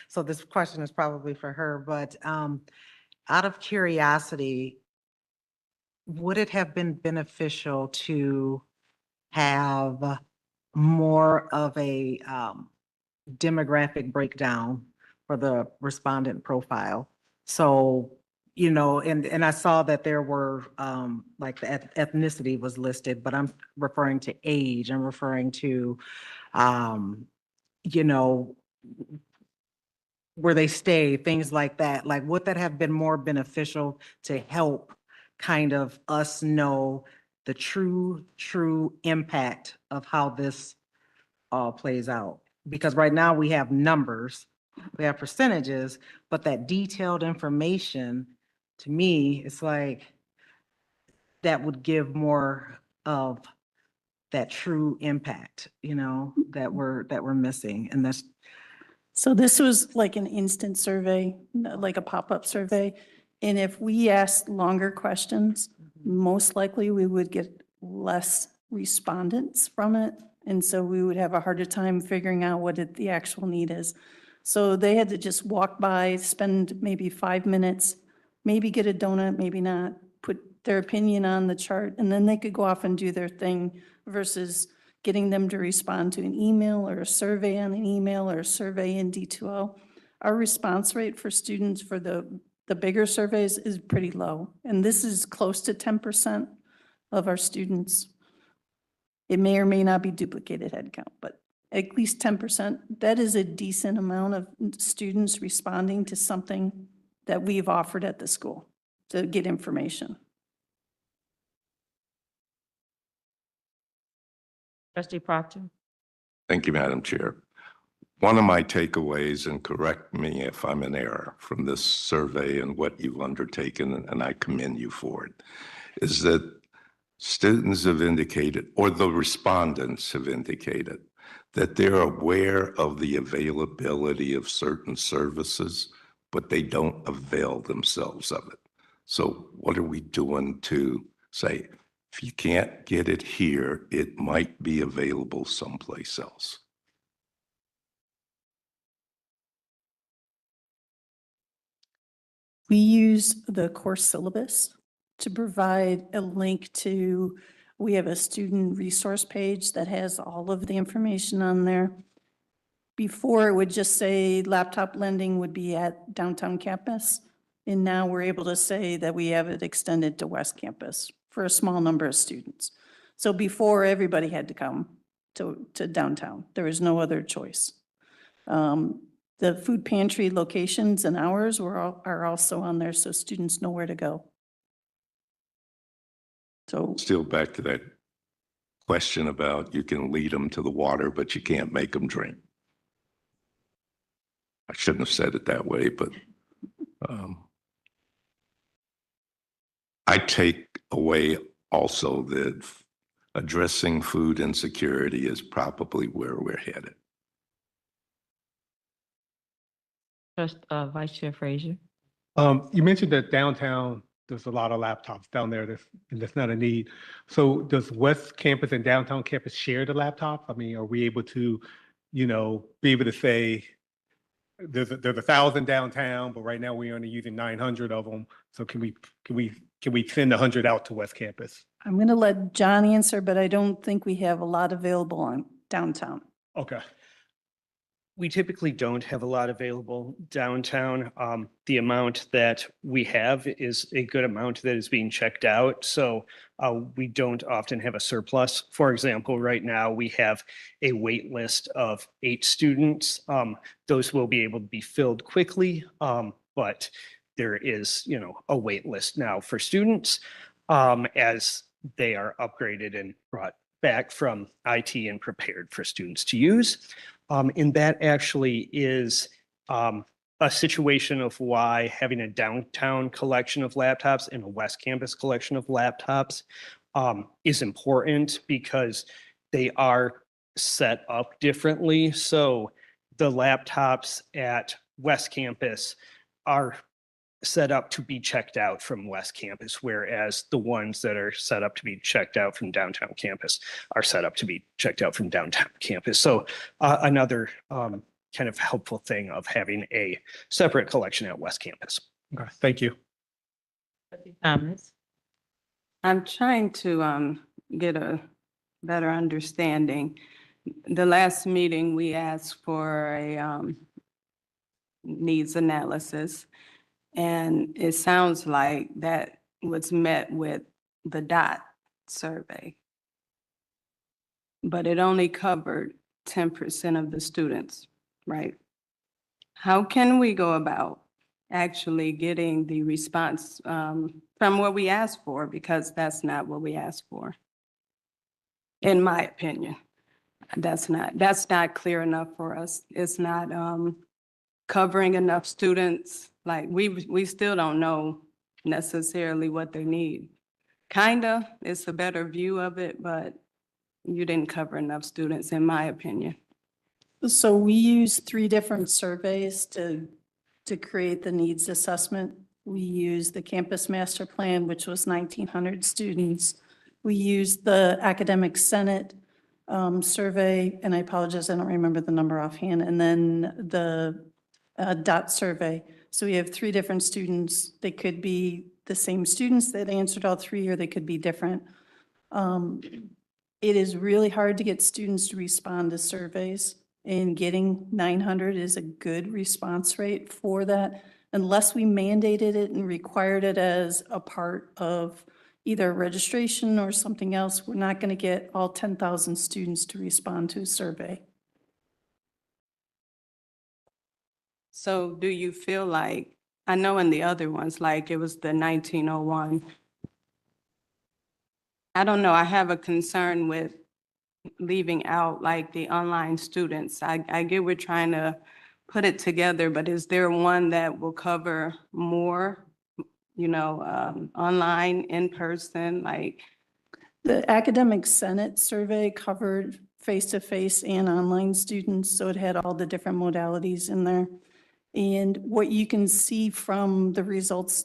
so this question is probably for her, but out of curiosity, would it have been beneficial to have more of a demographic breakdown for the respondent profile? So, you know, and I saw that there were like the ethnicity was listed, but I'm referring to age, I'm referring to, you know, where they stay, things like that. Like, would that have been more beneficial to help kind of us know the true impact of how this all plays out? Because right now we have numbers, we have percentages, but that detailed information, to me, it's like that would give more of that true impact, you know, that we're missing. And that's, So this was like an instant survey, like a pop-up survey. And if we asked longer questions, most likely we would get less respondents from it. And so we would have a harder time figuring out what the actual need is. So they had to just walk by, spend maybe 5 minutes, maybe get a donut, maybe not, put their opinion on the chart, and then they could go off and do their thing versus getting them to respond to an email or a survey on an email or a survey in D2O. Our response rate for students for the bigger surveys is pretty low. And this is close to 10% of our students. It may or may not be duplicated headcount, but at least 10%. That is a decent amount of students responding to something that we've offered at the school to get information. Trustee Proctor. Thank you, Madam Chair. One of my takeaways, and correct me if I'm in error from this survey and what you've undertaken, and I commend you for it, is that students have indicated, or the respondents have indicated, that they're aware of the availability of certain services, but they don't avail themselves of it. So what are we doing to say, if you can't get it here, it might be available someplace else? We use the course syllabus to provide a link to, we have a student resource page that has all of the information on there. Before, it would just say laptop lending would be at downtown campus. And now we're able to say that we have it extended to West Campus for a small number of students. So before, everybody had to come to downtown. There was no other choice. The food pantry locations and hours are also on there, so students know where to go. So Still back to that question about you can lead them to the water, but you can't make them drink. I shouldn't have said it that way, but I take away also that addressing food insecurity is probably where we're headed. Vice Chair Frazier. You mentioned that downtown, there's a lot of laptops down there, and that's not a need. So does West Campus and downtown campus share the laptop? I mean, are we able to, be able to say, there's 1,000 downtown, but right now we're only using 900 of them. So can we send 100 out to West Campus? I'm going to let John answer, but I don't think we have a lot available on downtown. Okay. We typically don't have a lot available downtown. The amount that we have is a good amount that is being checked out. So we don't often have a surplus. For example, right now we have a wait list of 8 students. Those will be able to be filled quickly, but there is, a wait list now for students as they are upgraded and brought back from IT and prepared for students to use. And that actually is a situation of why having a downtown collection of laptops and a West Campus collection of laptops is important, because they are set up differently. So the laptops at West Campus are set up to be checked out from West Campus, whereas the ones that are set up to be checked out from downtown campus are set up to be checked out from downtown campus. So another kind of helpful thing of having a separate collection at West Campus. Okay, thank you. Thomas. I'm trying to get a better understanding. The last meeting, we asked for a needs analysis. And it sounds like that was met with the DOT survey. But it only covered 10% of the students, right? How can we go about actually getting the response from what we asked for? Because that's not what we asked for. In my opinion, that's not clear enough for us. It's not covering enough students. Like we still don't know necessarily what they need. Kinda, it's a better view of it, but you didn't cover enough students, in my opinion. So we use 3 different surveys to create the needs assessment. We use the campus master plan, which was 1,900 students. We used the academic senate survey, and I apologize, I don't remember the number offhand, and then the DOT survey. So we have 3 different students. They could be the same students that answered all 3, or they could be different. It is really hard to get students to respond to surveys, and getting 900 is a good response rate for that. Unless we mandated it and required it as a part of either registration or something else, we're not going to get all 10,000 students to respond to a survey. So do you feel like, I know in the other ones, like it was the 1901. I don't know, I have a concern with leaving out like the online students. I get we're trying to put it together, but is there one that will cover more, online, in person, like? The academic senate survey covered face-to-face and online students, so it had all the different modalities in there. And what you can see from the results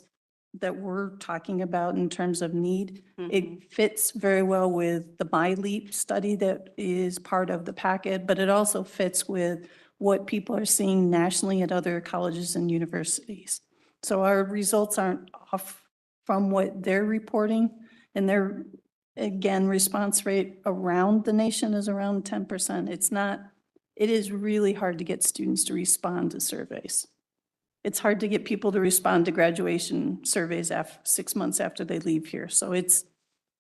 that we're talking about in terms of need, it fits very well with the MyLeap study that is part of the packet, but it also fits with what people are seeing nationally at other colleges and universities. So our results aren't off from what they're reporting. And their, again, response rate around the nation is around 10%. It's not, it is really hard to get students to respond to surveys. It's hard to get people to respond to graduation surveys 6 months after they leave here. So it's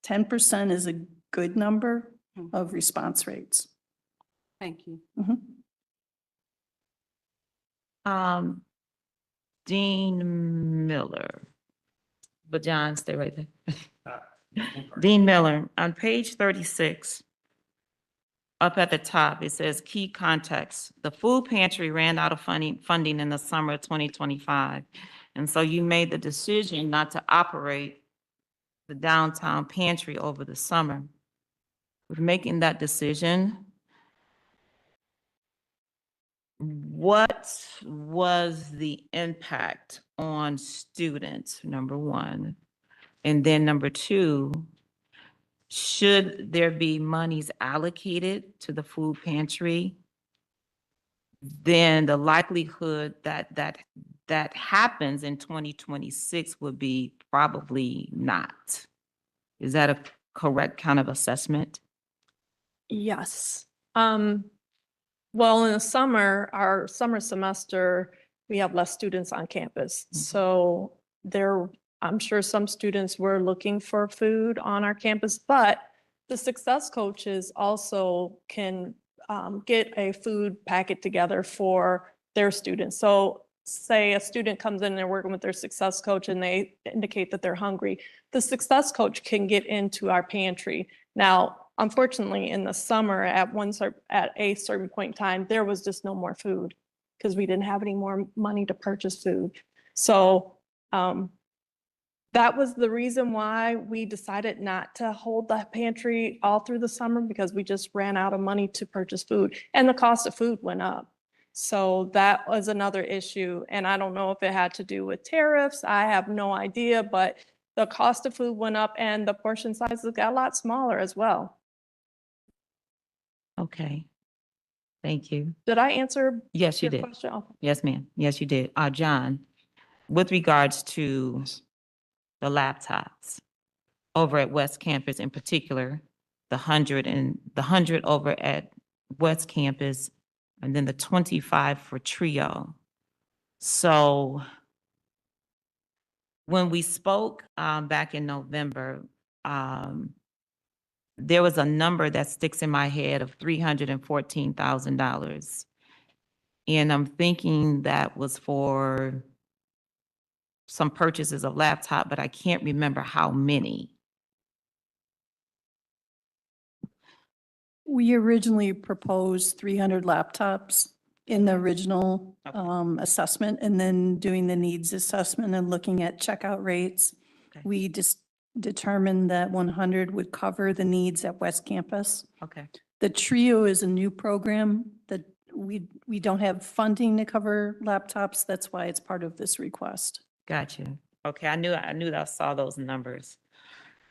10% is a good number of response rates. Thank you. Dean Miller. But John, stay right there. Dean Miller, on page 36, up at the top, it says key context. The food pantry ran out of funding in the summer of 2025. And so you made the decision not to operate the downtown pantry over the summer. With making that decision, what was the impact on students, number one? And then number two, should there be monies allocated to the food pantry? Then the likelihood that happens in 2026 would be probably not. Is that a correct kind of assessment? Yes. Well, in the summer, our summer semester, we have less students on campus. So I'm sure some students were looking for food on our campus, but the success coaches also can get a food packet together for their students. So say a student comes in and they're working with their success coach and they indicate that they're hungry. The success coach can get into our pantry. Now, unfortunately, in the summer at a certain point in time, there was just no more food because we didn't have any more money to purchase food. So that was the reason why we decided not to hold the pantry all through the summer, because we just ran out of money to purchase food and the cost of food went up. So that was another issue. And I don't know if it had to do with tariffs. I have no idea, but the cost of food went up and the portion sizes got a lot smaller as well. Okay. Thank you. Did I answer? Yes, you your did. question? Okay. Yes, ma'am. Yes, you did. John, with regards to the laptops over at West Campus in particular, the 100 over at West Campus, and then the 25 for Trio. So when we spoke back in November, there was a number that sticks in my head of $314,000. And I'm thinking that was for some purchases of laptop, but I can't remember how many. We originally proposed 300 laptops in the original assessment, and then doing the needs assessment and looking at checkout rates. Okay. We just determined that 100 would cover the needs at West Campus. Okay. The Trio is a new program that we don't have funding to cover laptops. That's why it's part of this request. Got you. Okay, I knew that I saw those numbers.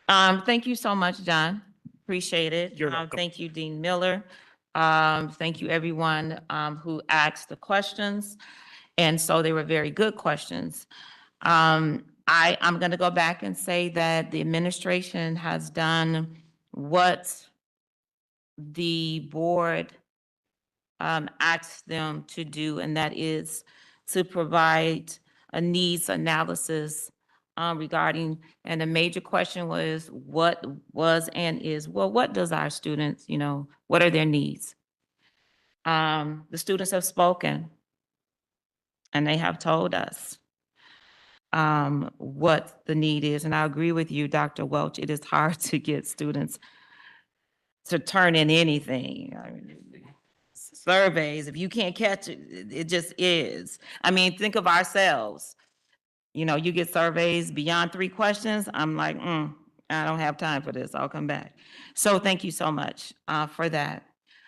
Thank you so much, John. Appreciate it. You're welcome. Thank you, Dean Miller. Thank you, everyone who asked the questions. And so they were very good questions. I'm going to go back and say that the administration has done what the board asked them to do, and that is to provide a needs analysis regarding, and the major question was, what was and is, well, what does our students, what are their needs? The students have spoken, and they have told us what the need is, and I agree with you, Dr. Welch, it is hard to get students to turn in anything. I mean, surveys, if you can't catch it, it just is. I mean, think of ourselves. You get surveys beyond 3 questions. I'm like, I don't have time for this. I'll come back. So thank you so much for that.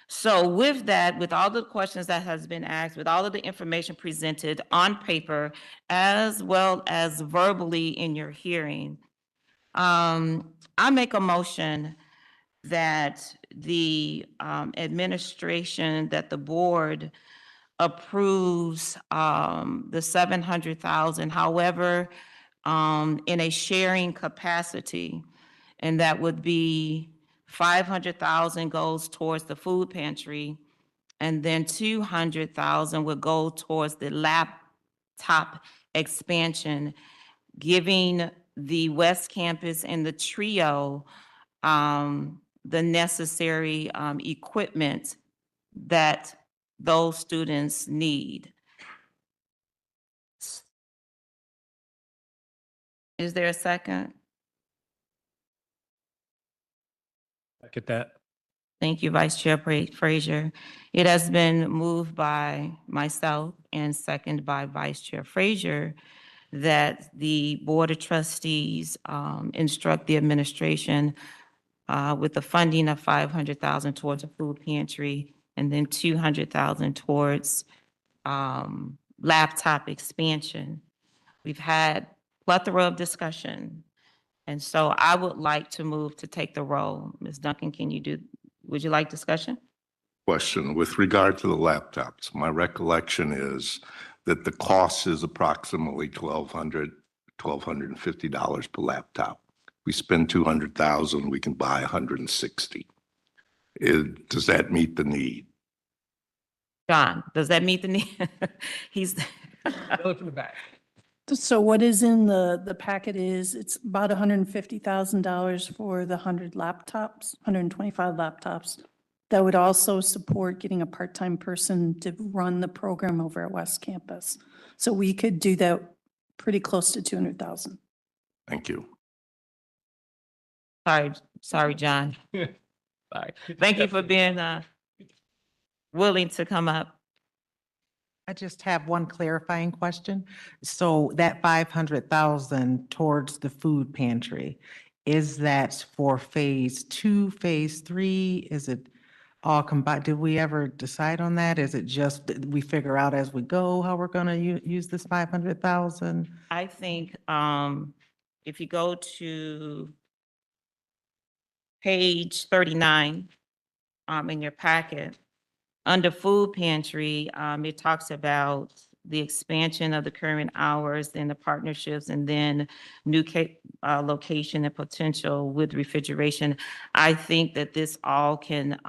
So with that, with all the questions that has been asked, with all of the information presented on paper, as well as verbally in your hearing, I make a motion that the administration, that the board approves the 700,000, however, in a sharing capacity. And that would be 500,000 goes towards the food pantry, and then 200,000 would go towards the laptop expansion, giving the West Campus and the trio the necessary equipment that those students need. Is there a second? I get that. Thank you, Vice Chair Frazier. It has been moved by myself and seconded by Vice Chair Frazier that the Board of Trustees instruct the administration with the funding of 500,000 towards a food pantry and then 200,000 towards laptop expansion. We've had plethora of discussion. And so I would like to move to take the roll. Ms. Duncan, would you like discussion? Question, with regard to the laptops, my recollection is that the cost is approximately $1,250 per laptop. We spend 200,000, we can buy 160. Does that meet the need? John, does that meet the need? He's. From the back. So what is in the packet is, it's about $150,000 for the 100 laptops, 125 laptops. That would also support getting a part-time person to run the program over at West Campus. So we could do that pretty close to 200,000. Thank you. Sorry, John. Sorry. Thank you for being willing to come up. I just have one clarifying question. So that 500,000 towards the food pantry, is that for phase 2, phase 3? Is it all combined? Did we ever decide on that? Is it just that we figure out as we go how we're going to use this 500,000? I think if you go to page 39 in your packet, under food pantry, it talks about the expansion of the current hours and the partnerships, and then new location and potential with refrigeration. I think that this all can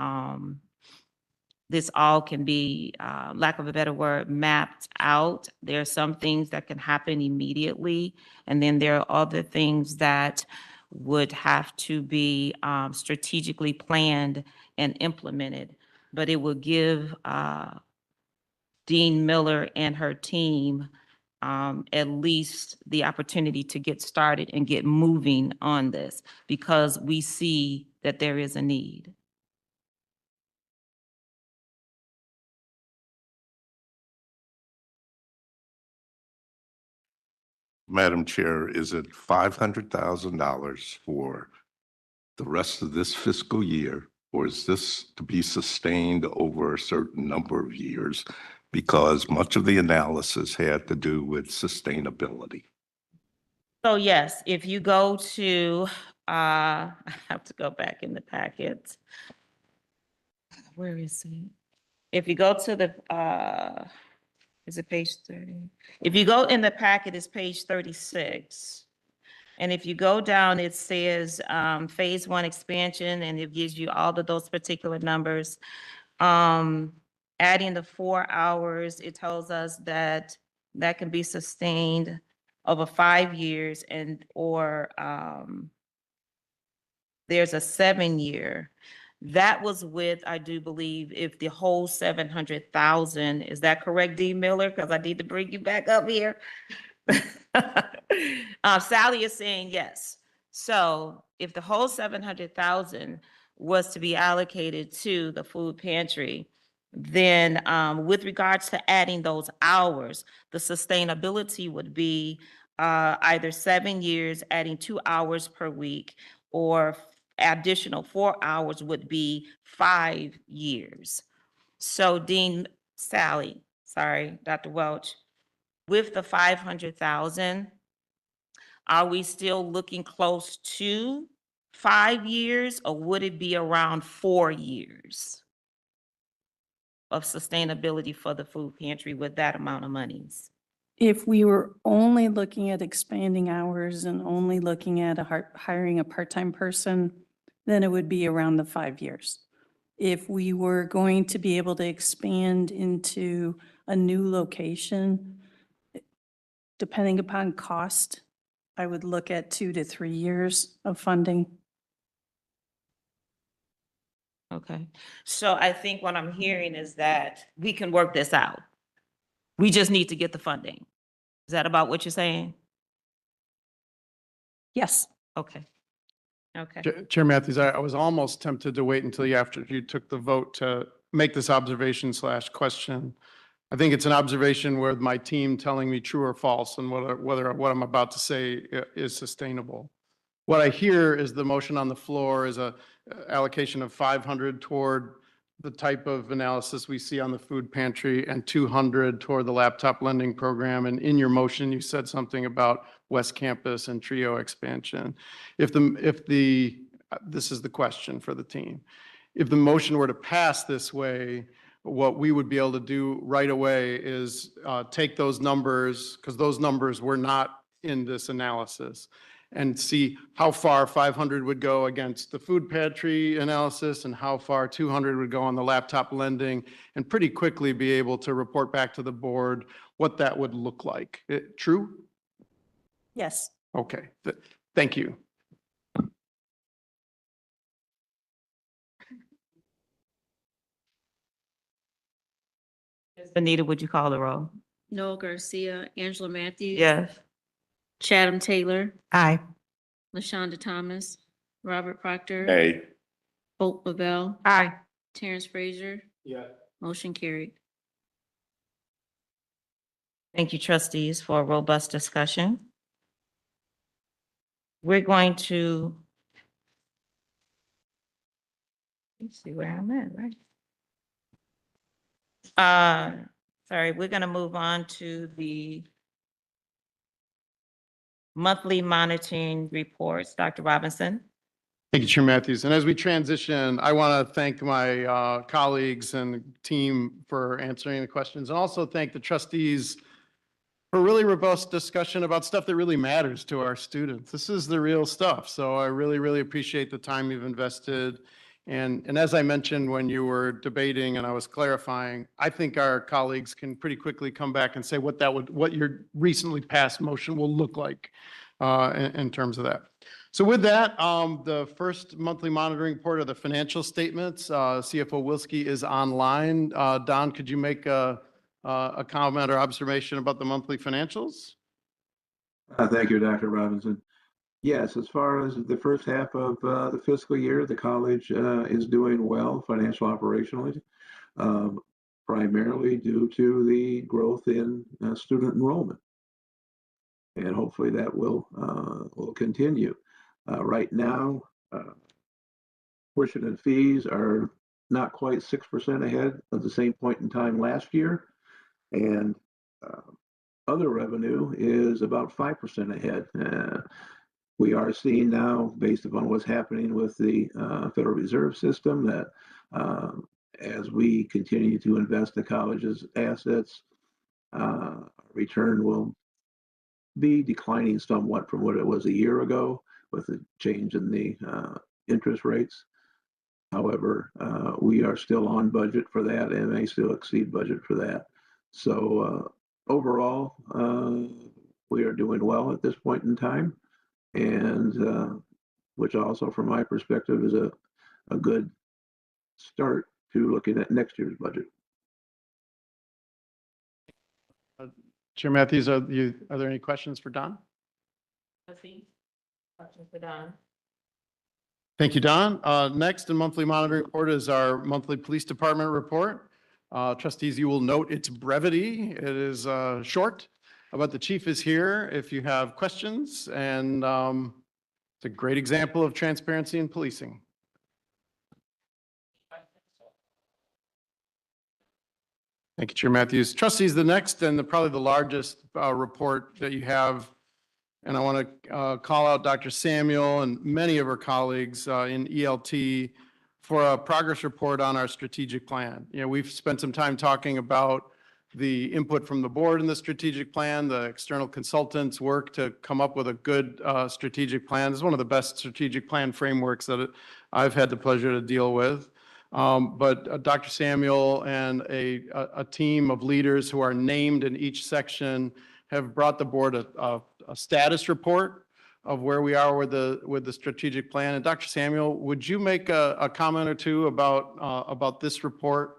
be, lack of a better word, mapped out. There are some things that can happen immediately, and then there are other things that would have to be strategically planned and implemented. But it will give Dean Miller and her team at least the opportunity to get started and get moving on this, because we see that there is a need. Madam Chair, is it $500,000 for the rest of this fiscal year, or is this to be sustained over a certain number of years? Because much of the analysis had to do with sustainability. So yes, if you go to, I have to go back in the packet. Where is it? If you go to the, is it page 30? If you go in the packet, it's page 36. And if you go down, it says phase 1 expansion, and it gives you all of those particular numbers. Adding the 4 hours, it tells us that that can be sustained over 5 years, and or there's a 7-year. That was with, I do believe, if the whole 700,000, is that correct, Dean Miller? Because I need to bring you back up here. Sally is saying yes. So if the whole 700,000 was to be allocated to the food pantry, then with regards to adding those hours, the sustainability would be either 7 years, adding 2 hours per week, or additional 4 hours would be 5 years. So Dr. Welch, with the 500,000, are we still looking close to 5 years, or would it be around 4 years? of sustainability for the food pantry with that amount of monies? If we were only looking at expanding hours and only looking at hiring a part-time person, then it would be around the 5 years. If we were going to be able to expand into a new location, depending upon cost, I would look at 2 to 3 years of funding. Okay, so I think what I'm hearing is that we can work this out. We just need to get the funding. Is that about what you're saying? Yes. Okay. Okay. Chair Matthews, I was almost tempted to wait until after you took the vote to make this observation / question. I think it's an observation where my team telling me true or false and whether what I'm about to say is sustainable. What I hear is the motion on the floor is a allocation of 500 toward the type of analysis we see on the food pantry and 200 toward the laptop lending program. And in your motion, you said something about West Campus and TRIO expansion. This is the question for the team. If the motion were to pass this way, what we would be able to do right away is take those numbers, because those numbers were not in this analysis, and see how far 500 would go against the food pantry analysis and how far 200 would go on the laptop lending, and pretty quickly be able to report back to the board what that would look like. True? Yes. Okay, thank you. Benita, would you call the roll? Noel Garcia, Angela Matthews. Yes. Chatham Taylor, Aye. LaShonda Thomas, Robert Proctor. Hey. Hope Lavelle, Aye. Terrence Frazier, Yeah. motion carried. Thank you, trustees, for a robust discussion. We're going to, let's see where I'm at, right? Sorry, we're going to move on to the monthly monitoring reports. Dr. Robinson. Thank you, Chair Matthews. And as we transition, I want to thank my colleagues and team for answering the questions, and also thank the trustees for really robust discussion about stuff that really matters to our students. This is the real stuff. So I really, really appreciate the time you've invested. And as I mentioned when you were debating and I was clarifying, I think our colleagues can pretty quickly come back and say what your recently passed motion will look like in terms of that. So with that, the first monthly monitoring report of the financial statements, CFO Wilski is online. Don, could you make a comment or observation about the monthly financials? Thank you, Dr. Robinson. Yes, as far as the first half of the fiscal year, the college is doing well financial operationally, primarily due to the growth in student enrollment. And hopefully that will continue. Right now, tuition and fees are not quite 6% ahead of the same point in time last year. And other revenue is about 5% ahead. We are seeing now, based upon what's happening with the Federal Reserve System, that as we continue to invest the college's assets, return will be declining somewhat from what it was a year ago with the change in the interest rates. However, we are still on budget for that and may still exceed budget for that. So overall, we are doing well at this point in time, and which also, from my perspective, is a good start to looking at next year's budget. Chair Matthews, are there any questions for Don? Questions for Don? Thank you, Don. Next in monthly monitoring report is our monthly police department report. Trustees, you will note its brevity. It is short, but the chief is here if you have questions, and it's a great example of transparency in policing. Thank you, Chair Matthews. Trustees, the next and probably the largest report that you have, and I want to call out Dr. Samuel and many of our colleagues in ELT for a progress report on our strategic plan. You know, we've spent some time talking about the input from the board in the strategic plan, the external consultants' work to come up with a good strategic plan. It's one of the best strategic plan frameworks that I've had the pleasure to deal with. But Dr. Samuel and a team of leaders who are named in each section have brought the board a status report of where we are with the strategic plan. And Dr. Samuel, would you make a comment or two about this report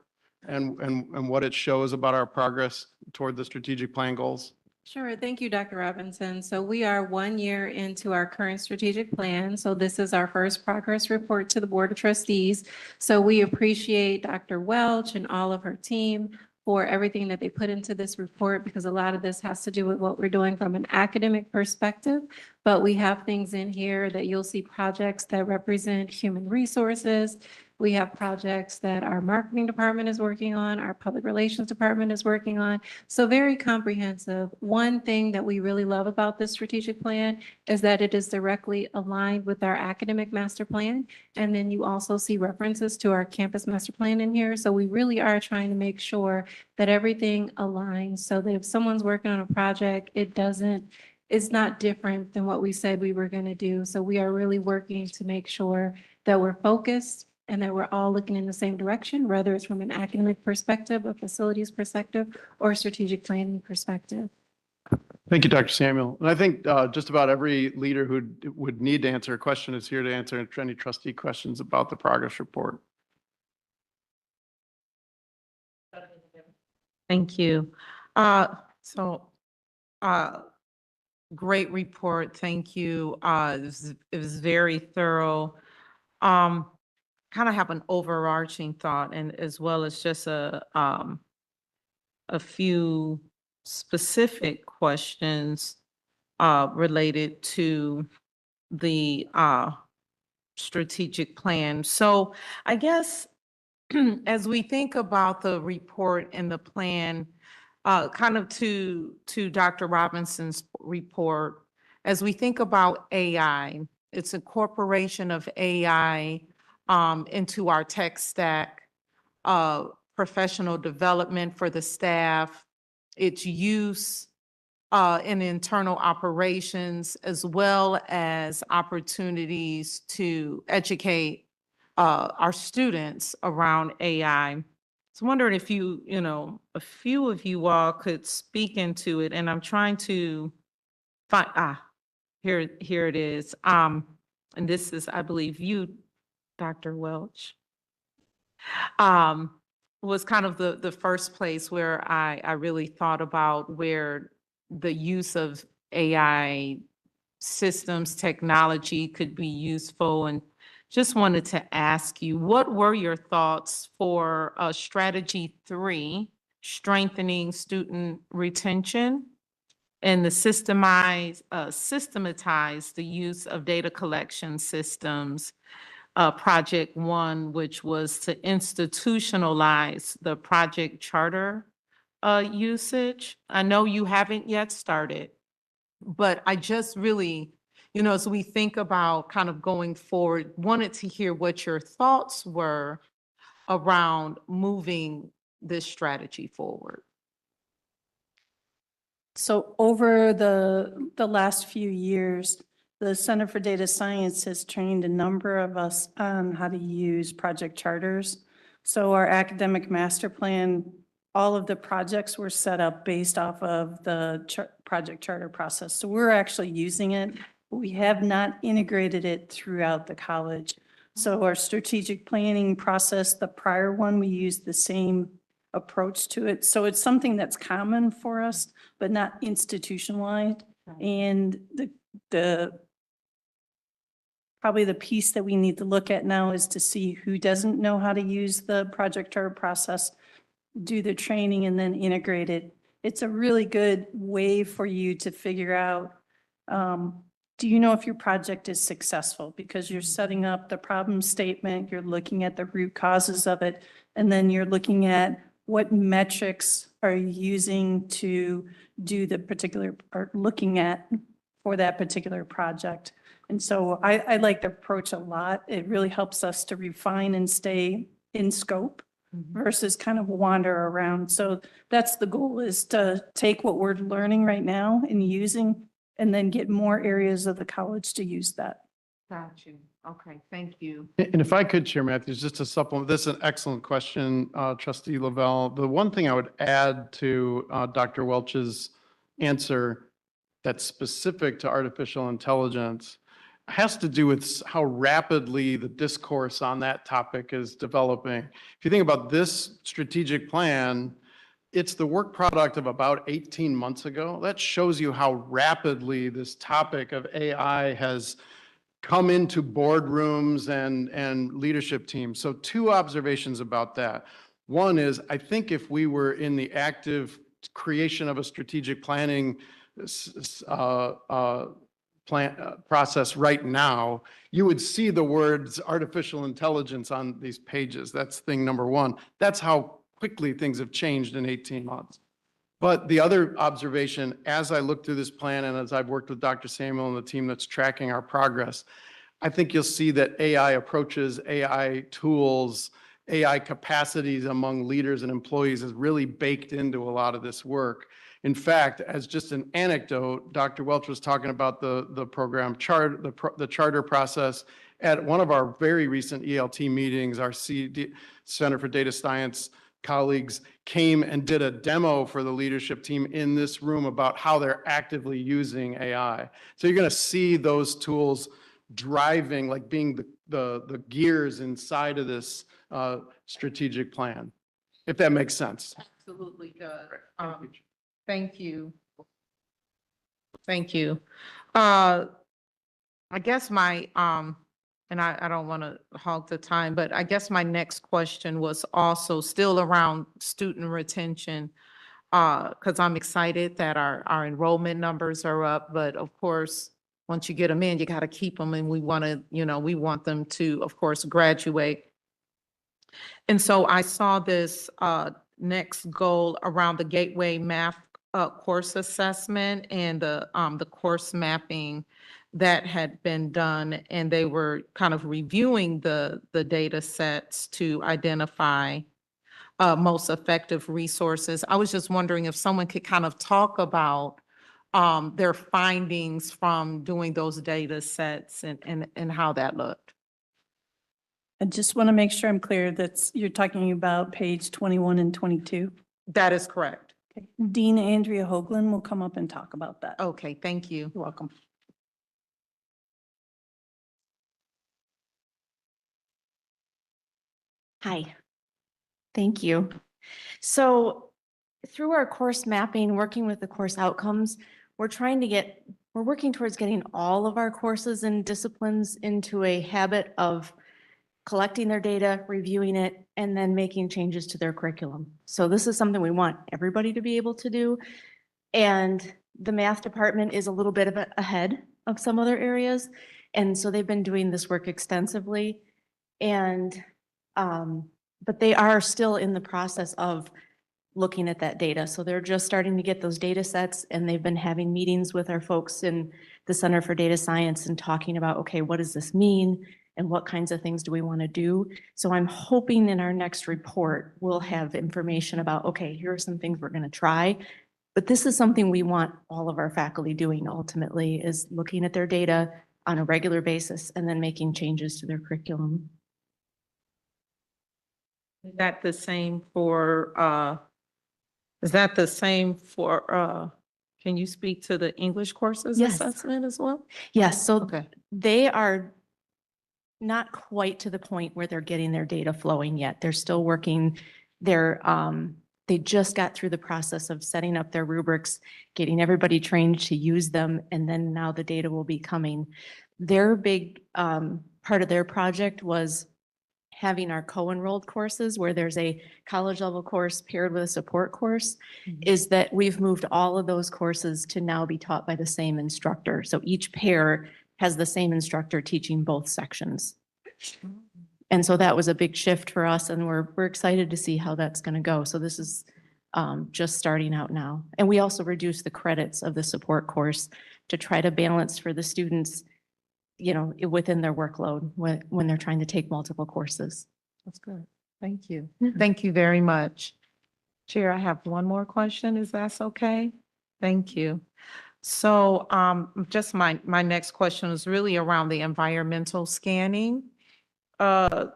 and what it shows about our progress toward the strategic plan goals? Sure. Thank you, Dr. Robinson. So we are 1 year into our current strategic plan. So this is our first progress report to the Board of Trustees. So we appreciate Dr. Welch and all of her team for everything that they put into this report, because a lot of this has to do with what we're doing from an academic perspective. But we have things in here that you'll see, projects that represent human resources. We have projects that our marketing department is working on, our public relations department is working on. So very comprehensive. One thing that we really love about this strategic plan is that it is directly aligned with our academic master plan. And then you also see references to our campus master plan in here. So we really are trying to make sure that everything aligns so that if someone's working on a project, it's not different than what we said we were going to do. So we are really working to make sure that we're focused and that we're all looking in the same direction, whether it's from an academic perspective, a facilities perspective, or a strategic planning perspective. Thank you, Dr. Samuel. And I think just about every leader who would need to answer a question is here to answer any trustee questions about the progress report. Thank you. Great report. Thank you. It was very thorough. Kind of have an overarching thought, and as well as just a few specific questions related to the strategic plan. So I guess as we think about the report and the plan, kind of to Dr. Robinson's report, as we think about AI, it's incorporation of AI into our tech stack, professional development for the staff, its use in internal operations, as well as opportunities to educate our students around AI. So I'm wondering if a few of you all could speak into it, and I'm trying to find, here it is. And this is, I believe, you, Dr. Welch, was kind of the first place where I really thought about where the use of AI systems, technology could be useful. And just wanted to ask you, what were your thoughts for strategy 3, strengthening student retention, and the systematize the use of data collection systems? Project 1, which was to institutionalize the project charter usage. I know you haven't yet started, but I just really, as we think about kind of going forward, wanted to hear what your thoughts were around moving this strategy forward. So over the last few years, the Center for Data Science has trained a number of us on how to use project charters. So our academic master plan, all of the projects were set up based off of the project charter process. So we're actually using it. We have not integrated it throughout the college. So our strategic planning process, the prior one, we used the same approach to it. So it's something that's common for us, but not institutionalized. And probably the piece that we need to look at now is to see who doesn't know how to use the project charter process, do the training, and then integrate it. It's a really good way for you to figure out, do you know if your project is successful? Because you're setting up the problem statement, you're looking at the root causes of it, and then you're looking at what metrics are you using to do the particular, or looking at for that particular project. And so I like the approach a lot. It really helps us to refine and stay in scope versus kind of wander around. So that's the goal, is to take what we're learning right now and using, and then get more areas of the college to use that. Got you. Okay, thank you. And if I could, Chair Matthews, just to supplement, this is an excellent question, Trustee Lavelle. The one thing I would add to Dr. Welch's answer that's specific to artificial intelligence has to do with how rapidly the discourse on that topic is developing. If you think about this strategic plan, it's the work product of about 18 months ago. That shows you how rapidly this topic of AI has come into boardrooms and leadership teams. So two observations about that. One is, I think if we were in the active creation of a strategic planning process right now, you would see the words artificial intelligence on these pages. That's thing number one. That's how quickly things have changed in 18 months. But the other observation, as I look through this plan and as I've worked with Dr. Samuel and the team that's tracking our progress, I think you'll see that AI approaches, AI tools, AI capacities among leaders and employees is really baked into a lot of this work. In fact, as just an anecdote, Dr. Welch was talking about the program chart, the charter process. At one of our very recent ELT meetings, our Center for Data Science colleagues came and did a demo for the leadership team in this room about how they're actively using AI. So you're going to see those tools driving, like being the gears inside of this strategic plan, if that makes sense. Absolutely does. Thank you. Thank you. I guess my, and I don't want to hog the time, but I guess my next question was also still around student retention, because I'm excited that our enrollment numbers are up, but of course, once you get them in, you got to keep them, and we want to, we want them to, of course, graduate. And so I saw this next goal around the Gateway Math course assessment and the course mapping that had been done, and they were kind of reviewing the data sets to identify most effective resources. I was just wondering if someone could kind of talk about their findings from doing those data sets and how that looked. I just want to make sure I'm clear that you're talking about page 21 and 22. That is correct. Okay. Dean Andrea Hoagland will come up and talk about that. Okay, thank you. You're welcome. Hi, thank you. So through our course mapping, working with the course outcomes, we're working towards getting all of our courses and disciplines into a habit of collecting their data, reviewing it, and then making changes to their curriculum. So this is something we want everybody to be able to do. And the math department is a little bit ahead of some other areas. And so they've been doing this work extensively. And but they are still in the process of looking at that data. So they're just starting to get those data sets, and they've been having meetings with our folks in the Center for Data Science and talking about, okay, what does this mean? And what kinds of things do we want to do? So I'm hoping in our next report, we'll have information about, okay, here are some things we're going to try. But this is something we want all of our faculty doing ultimately, is looking at their data on a regular basis and then making changes to their curriculum. Is that the same for, can you speak to the English courses Yes. assessment as well? Yes, so Okay. they are not quite to the point where they're getting their data flowing yet. They're still working. They just got through the process of setting up their rubrics, getting everybody trained to use them, and then now the data will be coming. Their big part of their project was having our co-enrolled courses where there's a college level course paired with a support course, is that we've moved all of those courses to now be taught by the same instructor. So each pair has the same instructor teaching both sections. And so that was a big shift for us, and we're excited to see how that's going to go. So this is just starting out now. And we also reduced the credits of the support course to try to balance for the students within their workload when they're trying to take multiple courses. That's good. Thank you. Thank you very much. Chair, I have one more question. Is that okay? Thank you. So just my next question is really around the environmental scanning. I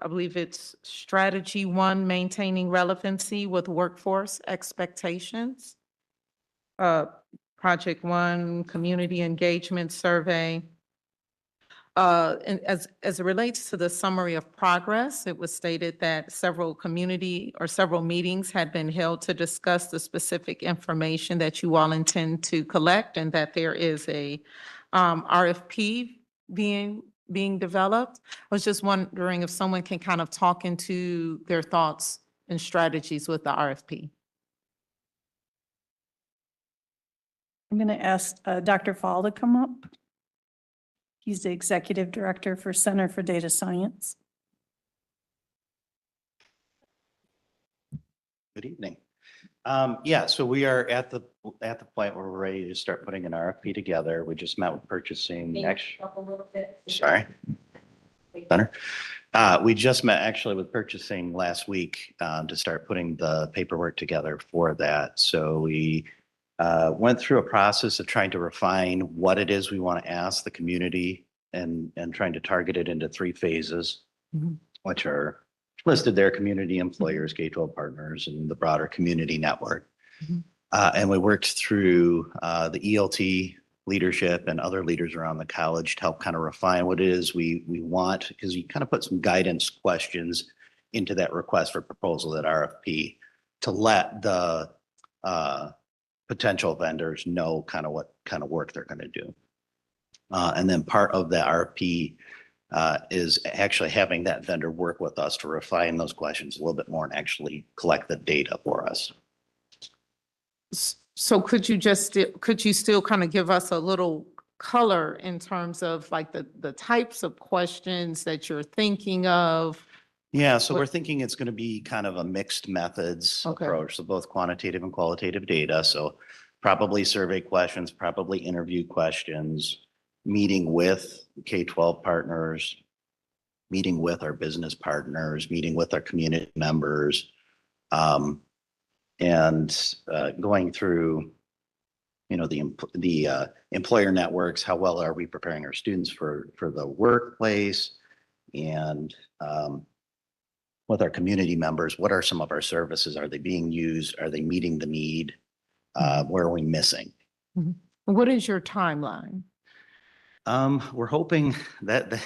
believe it's strategy 1, maintaining relevancy with workforce expectations. Project 1, community engagement survey. And as it relates to the summary of progress, it was stated that several meetings had been held to discuss the specific information that you all intend to collect, and that there is a RFP being developed. I was just wondering if someone can kind of talk into their thoughts and strategies with the RFP. I'm going to ask Dr. Fall to come up. He's the Executive Director for Center for Data Science. Good evening. Yeah, so we are at the point where we're ready to start putting an RFP together. We just met with purchasing. Sorry. Better. We just met actually with purchasing last week to start putting the paperwork together for that. So we went through a process of trying to refine what it is we want to ask the community and trying to target it into 3 phases, which are listed there: community employers, K-12 partners, and the broader community network. And we worked through the ELT leadership and other leaders around the college to help kind of refine what it is we want, because you kind of put some guidance questions into that request for proposal, that RFP, to let the potential vendors know kind of what kind of work they're going to do. And then part of the RFP is actually having that vendor work with us to refine those questions a little bit more and actually collect the data for us. So could you still kind of give us a little color in terms of like the types of questions that you're thinking of? Yeah, so we're thinking it's going to be kind of a mixed methods approach, so both quantitative and qualitative data. So probably survey questions, probably interview questions, meeting with K-12 partners, meeting with our business partners, meeting with our community members, and going through, the employer networks. How well are we preparing our students for the workplace? And with our community members, what are some of our services? Are they being used? Are they meeting the need? Where are we missing? What is your timeline? We're hoping that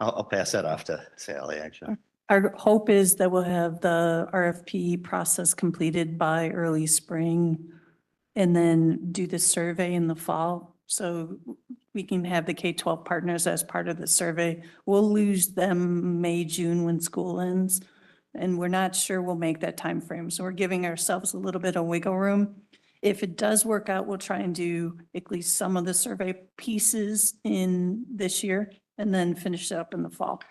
I'll pass that off to Sally, actually. Our hope is that we'll have the RFP process completed by early spring and then do the survey in the fall. So we can have the K-12 partners as part of the survey. We'll lose them May, June when school ends. And we're not sure we'll make that time frame. So we're giving ourselves a little bit of wiggle room. If it does work out, we'll try and do at least some of the survey pieces in this year and then finish it up in the fall.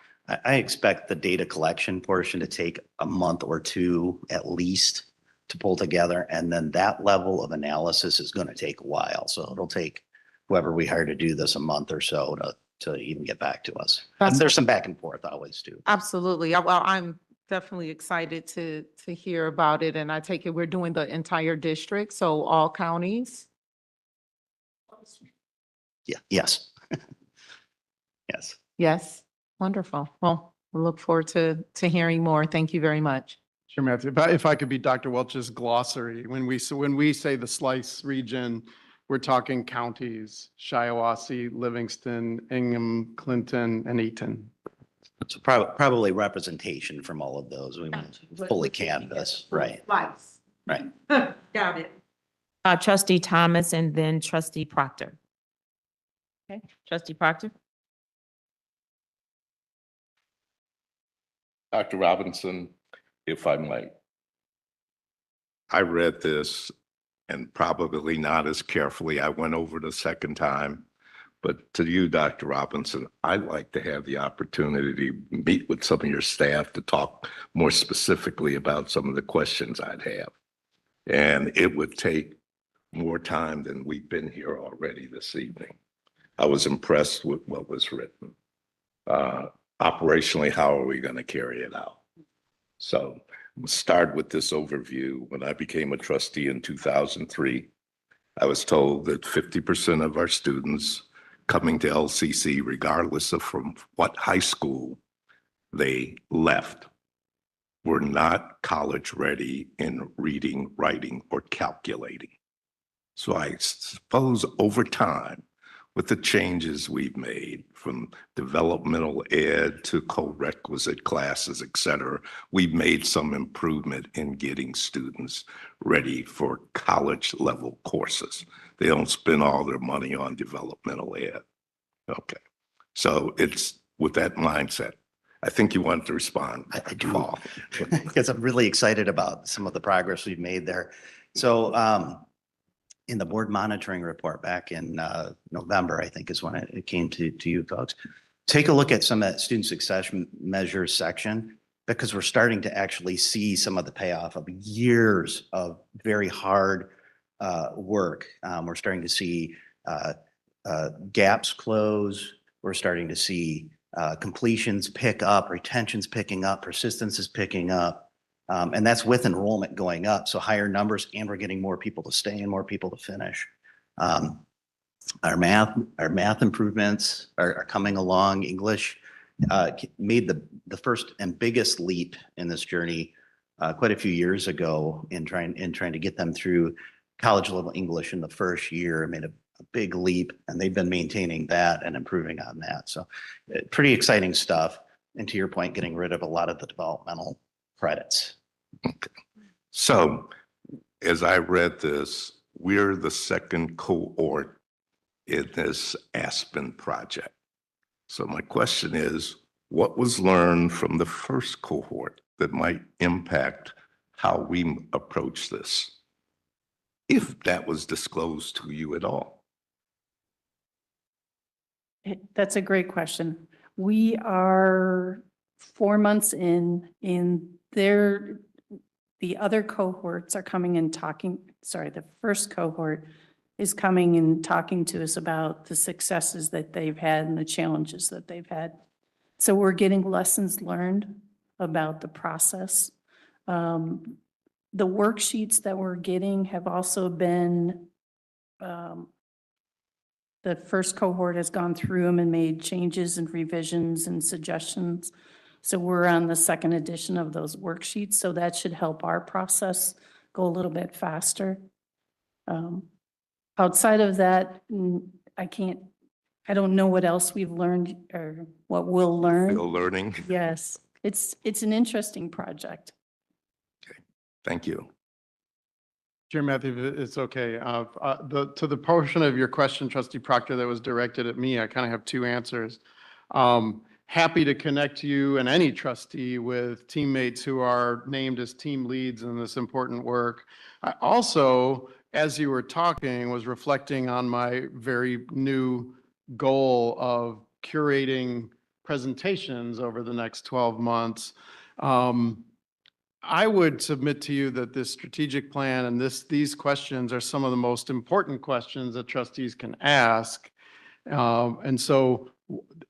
I expect the data collection portion to take a month or 2 at least to pull together. And then that level of analysis is going to take a while. So it'll take whoever we hire to do this a month or so to even get back to us. And there's some back and forth always too. Absolutely. Well, I'm definitely excited to hear about it. And I take it we're doing the entire district, so all counties? Yeah. Yes. Yes. Yes. Wonderful. Well, we look forward to hearing more. Thank you very much. Sure, Matthew. If I could be Dr. Welch's glossary, when we say the slice region, we're talking counties: Shiawassee, Livingston, Ingham, Clinton, and Eaton. So probably representation from all of those. We want to fully canvas, right? Right. Got it. Trustee Thomas and then Trustee Proctor. Okay, Trustee Proctor. Dr. Robinson, if I might. I read this and probably not as carefully. I went over the second time. But to you, Dr. Robinson, I'd like to have the opportunity to meet with some of your staff to talk more specifically about some of the questions I'd have. And it would take more time than we've been here already this evening. I was impressed with what was written. Operationally, how are we going to carry it out? So we'll start with this overview. When I became a trustee in 2003, I was told that 50% of our students coming to LCC, regardless of from what high school they left, were not college ready in reading, writing, or calculating. So I suppose over time, with the changes we've made from developmental ed to co-requisite classes, et cetera, we've made some improvement in getting students ready for college level courses. They don't spend all their money on developmental ed. Okay, so it's with that mindset. I think you want to respond. I do, because I'm really excited about some of the progress we've made there. So in the board monitoring report back in November, I think is when it came to you folks, take a look at some of that student success measures section, because we're starting to actually see some of the payoff of years of very hard work. We're starting to see gaps close. We're starting to see completions pick up, retention's picking up, persistence is picking up. And that's with enrollment going up. So higher numbers, and we're getting more people to stay and more people to finish. Our math improvements are coming along. English made the first and biggest leap in this journey quite a few years ago in trying to get them through college level English in the first year. It made a big leap, and they've been maintaining that and improving on that. So pretty exciting stuff. And to your point, getting rid of a lot of the developmental credits. Okay. So as I read this, we're the second cohort in this Aspen project. So my question is, what was learned from the first cohort that might impact how we approach this, if that was disclosed to you at all? That's a great question. We are 4 months in the other cohorts are coming and talking, the first cohort is coming and talking to us about the successes that they've had and the challenges that they've had. So we're getting lessons learned about the process. The worksheets that we're getting have also been, the first cohort has gone through them and made changes and revisions and suggestions. So we're on the second edition of those worksheets. So that should help our process go a little bit faster. Outside of that, I don't know what else we've learned or what we'll learn. Still learning? Yes, it's an interesting project. Okay, thank you. Chair Matthew, it's okay. To the portion of your question, Trustee Proctor, that was directed at me, I kind of have two answers. Happy to connect you and any trustee with teammates who are named as team leads in this important work. I also, as you were talking, was reflecting on my very new goal of curating presentations over the next 12 months. I would submit to you that this strategic plan and these questions are some of the most important questions that trustees can ask. And so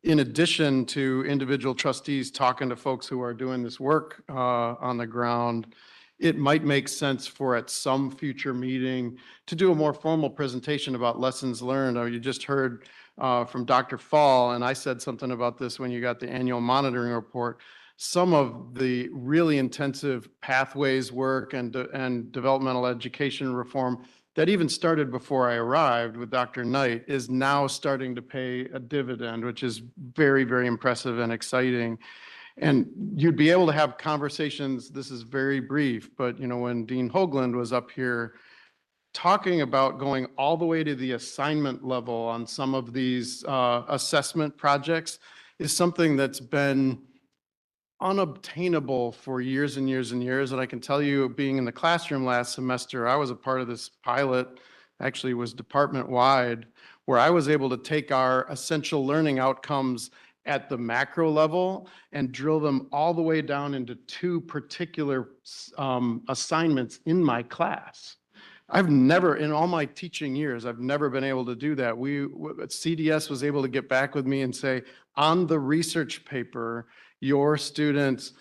in addition to individual trustees talking to folks who are doing this work on the ground, it might make sense for at some future meeting to do a more formal presentation about lessons learned. You just heard from Dr. Fall, and I said something about this when you got the annual monitoring report. Some of the really intensive pathways work and developmental education reform that even started before I arrived with Dr. Knight is now starting to pay a dividend, which is very, very impressive and exciting. And you'd be able to have conversations, this is very brief, but when Dean Hoagland was up here talking about going all the way to the assignment level on some of these assessment projects is something that's been unobtainable for years and years and years. And I can tell you, being in the classroom last semester, I was a part of this pilot, actually was department-wide, where I was able to take our essential learning outcomes at the macro level and drill them all the way down into two particular assignments in my class. I've never, in all my teaching years, I've never been able to do that. CDS was able to get back with me and say, on the research paper, your students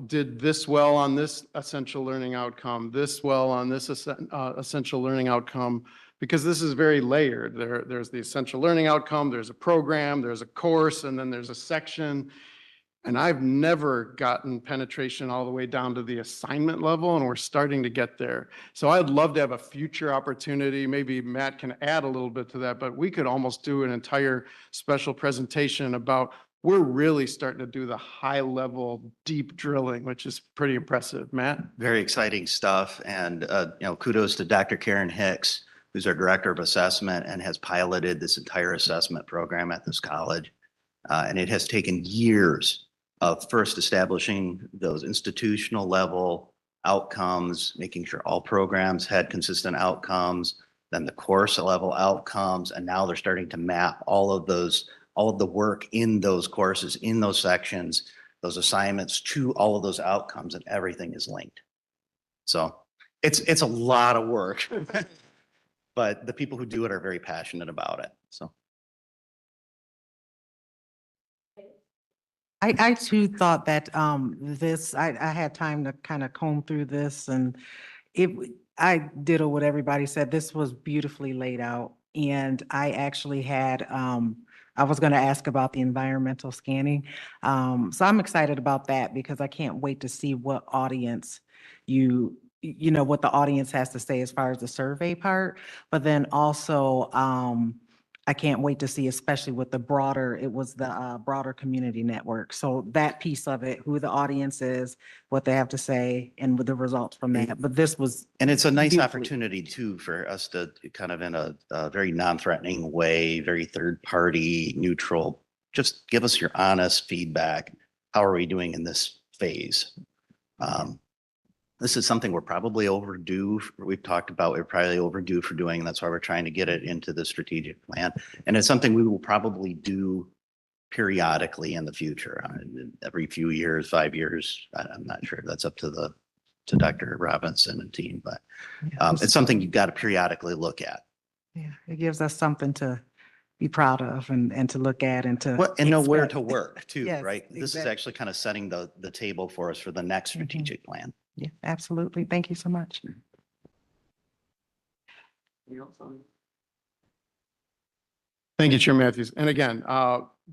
did this well on this essential learning outcome, this well on this essential learning outcome, because this is very layered. There's the essential learning outcome, there's a program, there's a course, and then there's a section. And I've never gotten penetration all the way down to the assignment level, and we're starting to get there. So I'd love to have a future opportunity. Maybe Matt can add a little bit to that, but we could almost do an entire special presentation about we're really starting to do the high level deep drilling, which is pretty impressive. Matt? Very exciting stuff. And, kudos to Dr. Karen Hicks, who's our director of assessment and has piloted this entire assessment program at this college. And it has taken years of first establishing those institutional level outcomes, making sure all programs had consistent outcomes, then the course level outcomes, and now they're starting to map all of the work in those courses, in those sections, those assignments to all of those outcomes, and everything is linked. So it's a lot of work, but the people who do it are very passionate about it. So. I too thought that I had time to kind of comb through this, and I ditto what everybody said. This was beautifully laid out. And I actually had, I was going to ask about the environmental scanning. So I'm excited about that because I can't wait to see what audience what the audience has to say as far as the survey part. But then also, I can't wait to see, especially with the broader community network. So that piece of it, who the audience is, what they have to say, and with the results from that. But this was. And it's a nice opportunity too for us to kind of in a very non-threatening way, very third party, neutral, just give us your honest feedback. How are we doing in this phase? This is something we're probably overdue. We've talked about we're probably overdue for doing. And that's why we're trying to get it into the strategic plan. And it's something we will probably do periodically in the future, every few years, 5 years. I'm not sure. That's up to Dr. Robinson and team, but it's something you've got to periodically look at. Yeah, it gives us something to be proud of and to look at and to. And know where to work too, Yes, right? This is exactly. actually kind of setting the table for us for the next strategic plan. Yeah, absolutely. Thank you so much. Thank you, Chair Matthews. And again,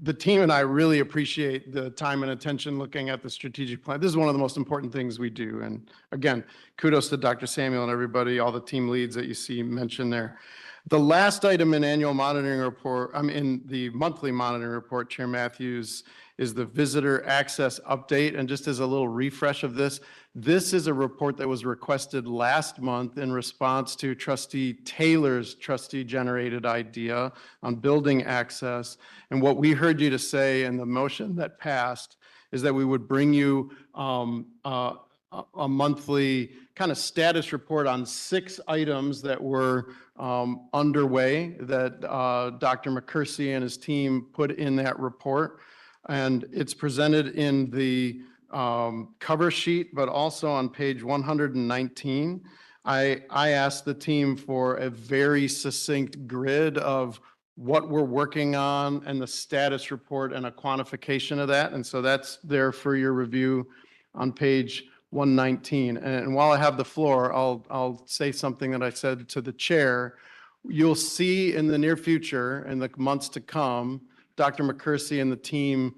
the team and I really appreciate the time and attention looking at the strategic plan. This is one of the most important things we do. And again, kudos to Dr. Samuel and everybody, all the team leads that you see mentioned there. The last item in annual monitoring report, in the monthly monitoring report, Chair Matthews, is the visitor access update. And just as a little refresh of this, this is a report that was requested last month in response to Trustee Taylor's trustee-generated idea on building access. And what we heard you to say in the motion that passed is that we would bring you a monthly kind of status report on 6 items that were underway that Dr. McCursey and his team put in that report. And it's presented in the cover sheet, but also on page 119. I asked the team for a very succinct grid of what we're working on and the status report and a quantification of that. And so that's there for your review on page 119. And while I have the floor, I'll say something that I said to the chair. You'll see in the near future, in the months to come, Dr. McCursey and the team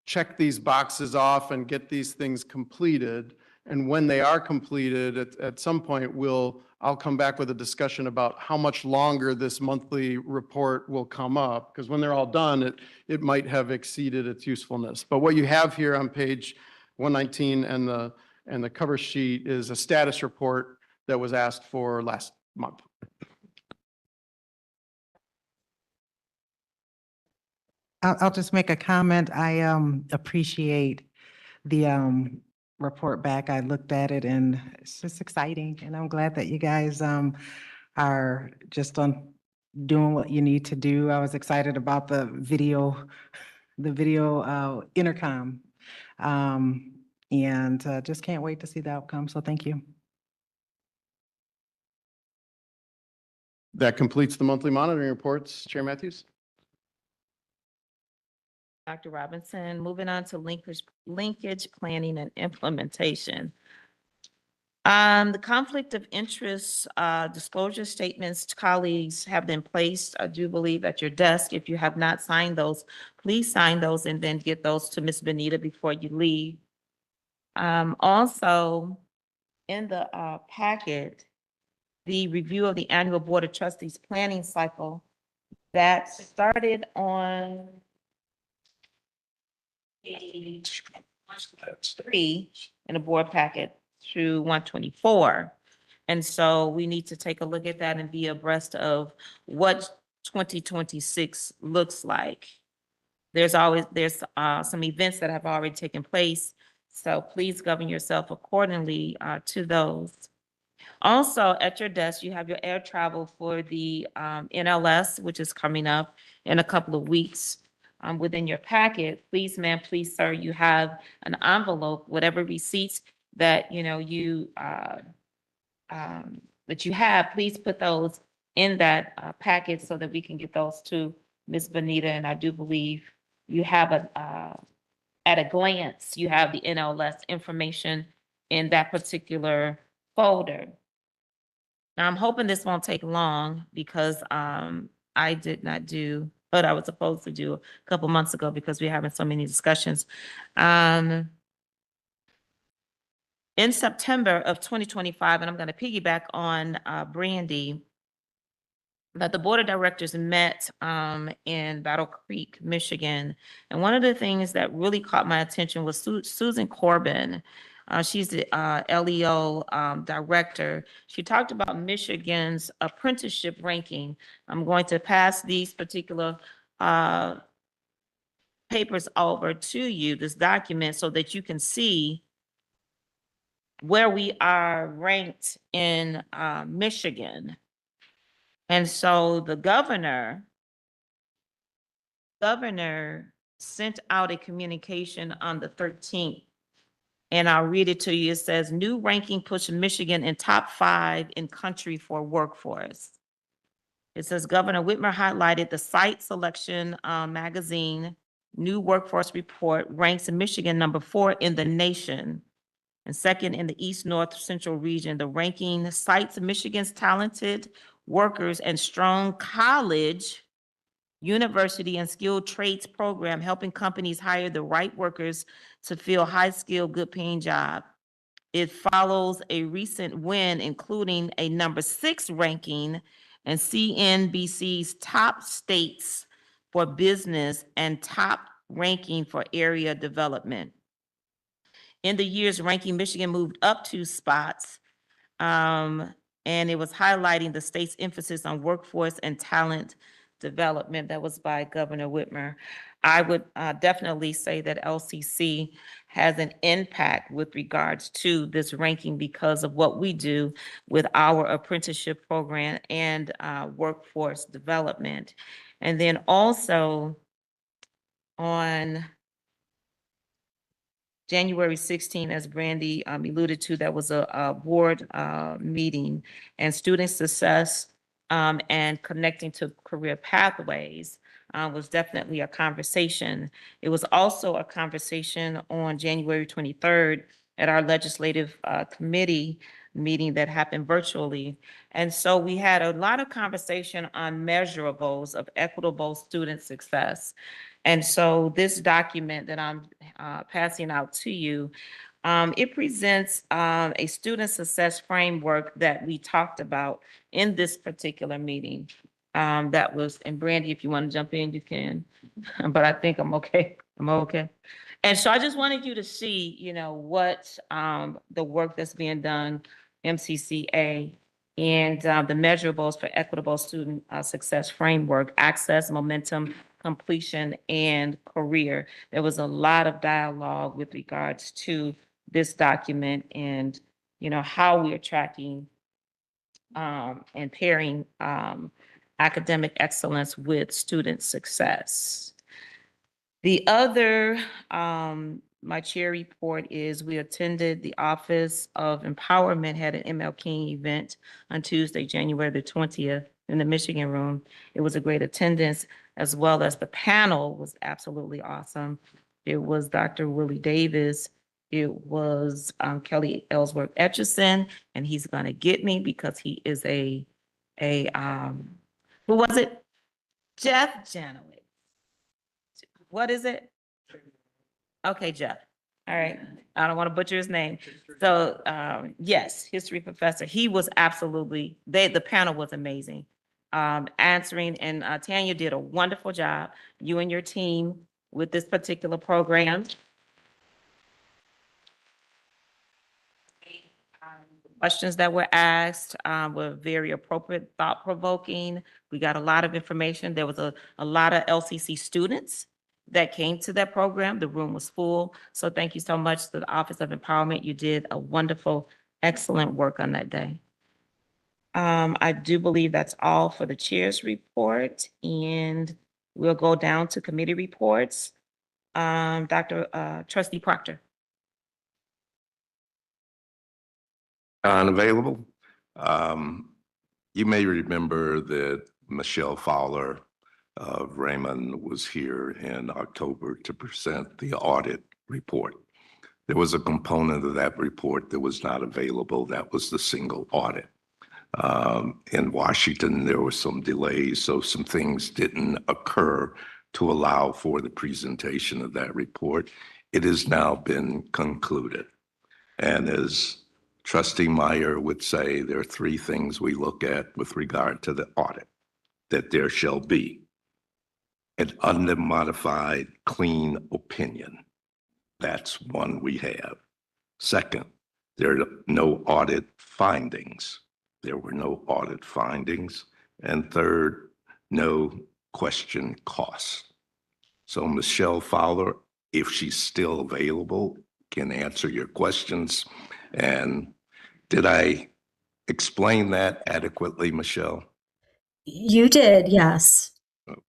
check these boxes off and get these things completed. And when they are completed, at some point, I'll come back with a discussion about how much longer this monthly report will come up, because when they're all done, it might have exceeded its usefulness. But what you have here on page 119 and the cover sheet is a status report that was asked for last month. I'll just make a comment. I appreciate the report back. I looked at it and it's just exciting. And I'm glad that you guys are just doing what you need to do. I was excited about the video intercom. And just can't wait to see the outcome. So thank you. That completes the monthly monitoring reports. Chair Matthews? Dr. Robinson, moving on to linkage planning and implementation. The conflict of interest disclosure statements, colleagues, have been placed, I do believe, at your desk. If you have not signed those, please sign those and then get those to Ms. Benita before you leave. Also, in the packet, the review of the annual Board of Trustees planning cycle that started on page 3 in the board packet through 124. And so we need to take a look at that and be abreast of what 2026 looks like. There's some events that have already taken place, so please govern yourself accordingly to those. Also, at your desk, you have your air travel for the NLS, which is coming up in a couple of weeks. Within your packet, please, ma'am, please, sir, you have an envelope, whatever receipts that that you have, please put those in that packet so that we can get those to Ms. Benita. And I do believe you have at a glance, you have the NLS information in that particular folder. Now, I'm hoping this won't take long because I did not do what I was supposed to do a couple months ago because we're having so many discussions. In September of 2025, and I'm going to piggyback on Brandy, that the Board of Directors met in Battle Creek, Michigan. And one of the things that really caught my attention was Susan Corbin. She's the LEO director. She talked about Michigan's apprenticeship ranking. I'm going to pass these particular papers over to you, this document, so that you can see where we are ranked in Michigan. And so the governor sent out a communication on the 13th, and I'll read it to you. It says, new ranking puts Michigan in top 5 in country for workforce. It says Governor Whitmer highlighted the site selection magazine new workforce report ranks Michigan number 4 in the nation and 2nd in the East North Central region. The ranking cites Michigan's talented workers and strong college, university, and skilled trades program, helping companies hire the right workers to fill high-skilled, good-paying jobs. It follows a recent win, including a number 6 ranking in CNBC's top states for business and top ranking for area development. In the year's ranking, Michigan moved up 2 spots, and it was highlighting the state's emphasis on workforce and talent development. That was by Governor Whitmer. I would definitely say that LCC has an impact with regards to this ranking because of what we do with our apprenticeship program and workforce development. And then also on January 16, as Brandy alluded to, that was a board meeting, and student success and connecting to career pathways was definitely a conversation. It was also a conversation on January 23rd at our legislative committee meeting that happened virtually. And so we had a lot of conversation on measurables of equitable student success. And so this document that I'm passing out to you, it presents a student success framework that we talked about in this particular meeting. That was, and Brandy, if you want to jump in, you can, but I think I'm okay. I'm okay. And so I just wanted you to see, what the work that's being done, MCCA, and the measurables for equitable student success framework, access, momentum, completion, and career. There was a lot of dialogue with regards to this document and, how we are tracking and pairing academic excellence with student success. The other, my chair report is we attended the Office of Empowerment, had an ML King event on Tuesday, January the 20th. in the Michigan room. It was a great attendance, as well as the panel was absolutely awesome. It was Dr. Willie Davis. It was Kelly Ellsworth Etchison, and he's gonna get me because he is who was it? Jeff Janowitz. What is it? Okay, Jeff. All right. I don't want to butcher his name. So, yes, history professor. He was absolutely, the panel was amazing. Answering, and Tanya did a wonderful job, you and your team with this particular program. Questions that were asked were very appropriate, thought-provoking. We got a lot of information. There was a lot of LCC students that came to that program. The room was full. So thank you so much to the Office of Empowerment. You did a wonderful, excellent work on that day. I do believe that's all for the chair's report, and we'll go down to committee reports. Trustee Proctor. Unavailable. You may remember that Michelle Fowler of Raymond was here in October to present the audit report. There was a component of that report that was not available. That was the single audit. In Washington, there were some delays, so some things didn't occur to allow for the presentation of that report. It has now been concluded. And as Trustee Meyer would say, there are three things we look at with regard to the audit: that there shall be an unmodified, clean opinion. That's one we have. Second, there are no audit findings. There were no audit findings. And third, no question costs. So Michelle Fowler, if she's still available, can answer your questions. And did I explain that adequately, Michelle? You did, yes.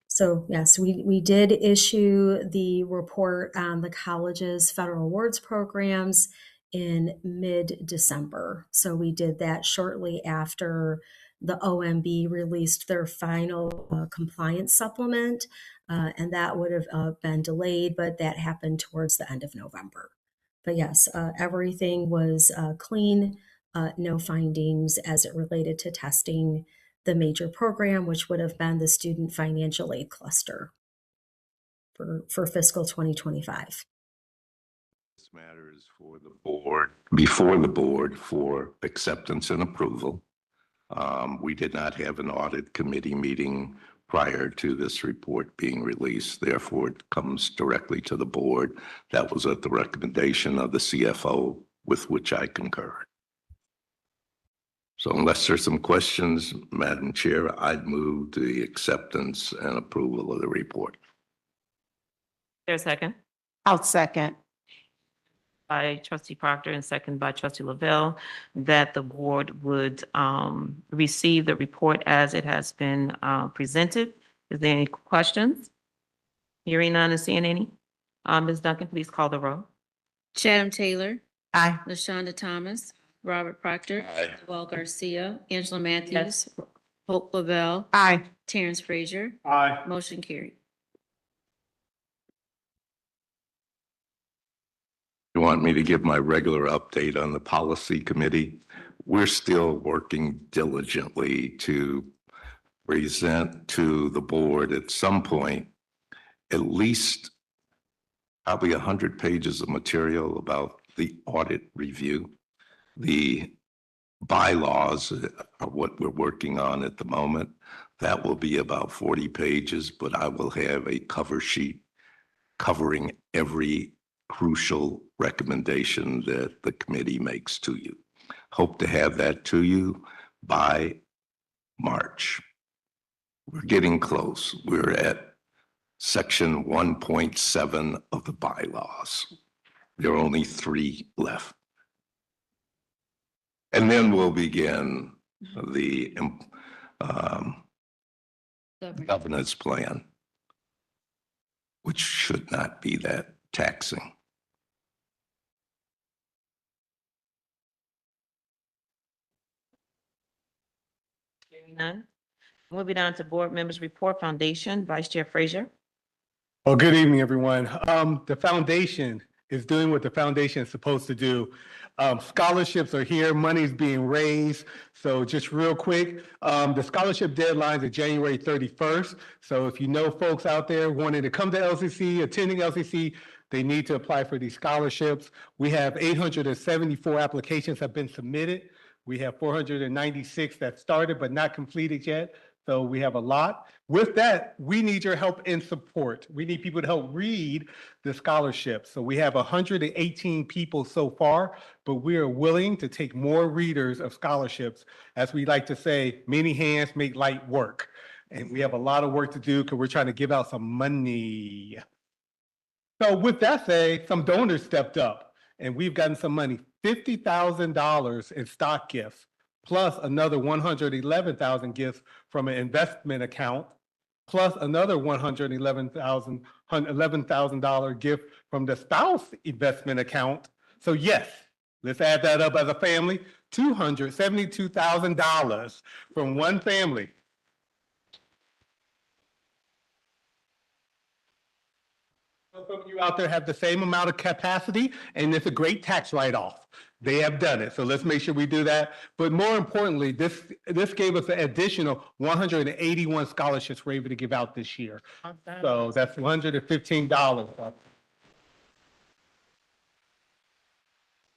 So yes, we did issue the report on the college's federal awards programs in mid-December. So we did that shortly after the OMB released their final compliance supplement, and that would have been delayed, but that happened towards the end of November. But yes, everything was clean, no findings as it related to testing the major program, which would have been the student financial aid cluster for fiscal 2025. This matter is for the board, before the board for acceptance and approval. We did not have an audit committee meeting prior to this report being released. Therefore, it comes directly to the board. That was at the recommendation of the CFO, with which I concur. So unless there's some questions, Madam Chair, I'd move the acceptance and approval of the report. There's a second. I'll second. By Trustee Proctor and second by Trustee Lavelle, that the board would receive the report as it has been presented. Is there any questions? Hearing none and seeing any? Ms. Duncan, please call the roll. Chatham Taylor. Aye. LaShonda Thomas. Robert Proctor. Aye. Noel Garcia. Angela Matthews. Hope Lavelle. Aye. Terrence Frazier. Aye. Motion carried. You want me to give my regular update on the policy committee? We're still working diligently to present to the board at some point at least probably 100 pages of material about the audit review. The bylaws are what we're working on at the moment. That will be about 40 pages, but I will have a cover sheet covering every crucial recommendation that the committee makes to you. Hope to have that to you by March. We're getting close. We're at section 1.7 of the bylaws. There are only 3 left. And then we'll begin the governance plan, which should not be that taxing. Hearing none. Moving on to board members report, Foundation, Vice Chair Frazier. Well, good evening, everyone. The foundation is doing what the foundation is supposed to do. Scholarships are here, money's being raised. So just real quick, the scholarship deadlines are January 31st. So if you know folks out there wanting to come to LCC, attending LCC, they need to apply for these scholarships. We have 874 applications have been submitted. We have 496 that started but not completed yet. So we have a lot. With that, we need your help and support. We need people to help read the scholarship. So we have 118 people so far, but we are willing to take more readers of scholarships. As we like to say, many hands make light work. And we have a lot of work to do because we're trying to give out some money. So with that said, some donors stepped up and we've gotten some money, $50,000 in stock gifts, plus another 111,000 gifts from an investment account, plus another $11,000 gift from the spouse investment account. So yes, let's add that up as a family, $272,000 from one family. Some of you out there have the same amount of capacity, and it's a great tax write-off. They have done it, so let's make sure we do that. But more importantly, this gave us an additional 181 scholarships we're able to give out this year. So that's $115.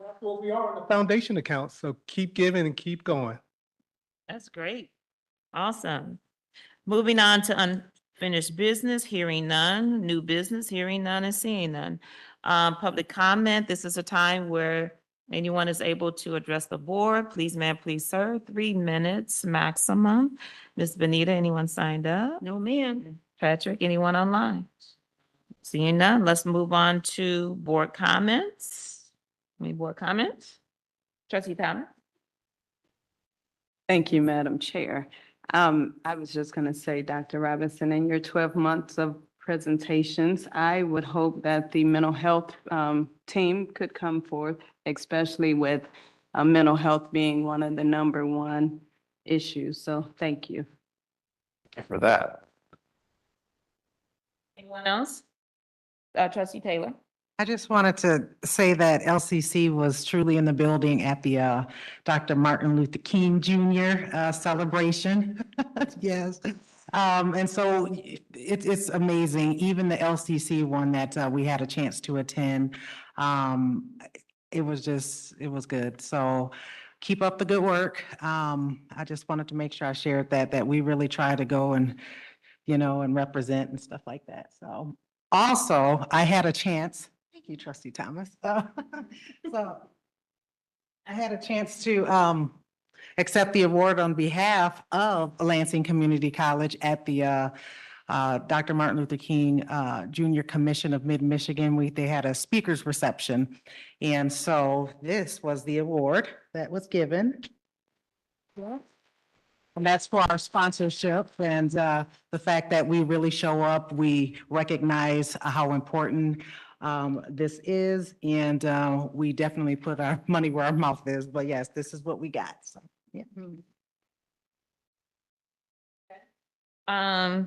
That's what we are on the foundation account, so keep giving and keep going. That's great. Awesome. Moving on to unfinished business, hearing none, new business, hearing none and seeing none. Public comment, this is a time where anyone is able to address the board. Please, ma'am, please, sir, 3 minutes maximum. Ms. Benita, anyone signed up? No, ma'am. Patrick, anyone online? Seeing none, let's move on to board comments. Any board comments? Trustee Thomas? Thank you, Madam Chair. I was just going to say, Dr. Robinson, in your 12 months of presentations, I would hope that the mental health team could come forth, especially with mental health being one of the #1 issues. So thank you. For that. Anyone else? Trustee Taylor? I just wanted to say that LCC was truly in the building at the Dr. Martin Luther King Jr. Celebration. Yes. And so it's amazing. Even the LCC one that we had a chance to attend, it was good. So keep up the good work. I just wanted to make sure I shared that we really try to go and, and represent and stuff like that. So also, I had a chance. Thank you, Trustee Thomas. So I had a chance to accept the award on behalf of Lansing Community College at the Dr. Martin Luther King Jr. Commission of Mid-Michigan. They had a speaker's reception. And so this was the award that was given. And that's for our sponsorship and the fact that we really show up, we recognize how important this is, and we definitely put our money where our mouth is. But yes, this is what we got. So, yeah.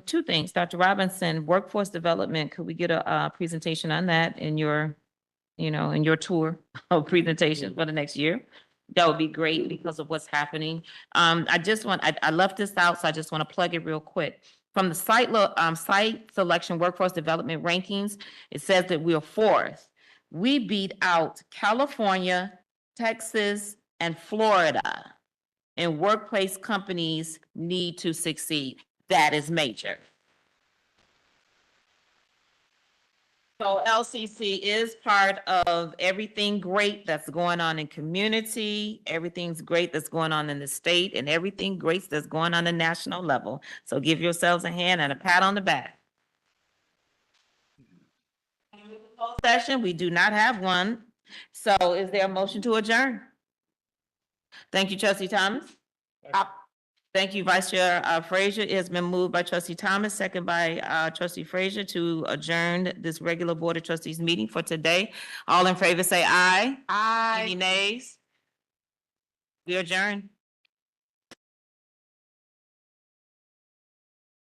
2 things. Dr. Robinson, workforce development, could we get a presentation on that in your, in your tour of presentation for the next year? That would be great because of what's happening. I left this out, so I just want to plug it real quick. From the site selection workforce development rankings, it says that we are 4th. We beat out California, Texas, and Florida. And workplace companies need to succeed. That is major. So LCC is part of everything great that's going on in community, everything's great that's going on in the state, and everything great that's going on the national level. So give yourselves a hand and a pat on the back. Closed session, we do not have one. So is there a motion to adjourn? Thank you, Trustee Thomas. Thank you, Vice Chair Frazier. It has been moved by Trustee Thomas, second by Trustee Frazier to adjourn this regular Board of Trustees meeting for today. All in favor say aye. Aye. Any nays? We adjourn.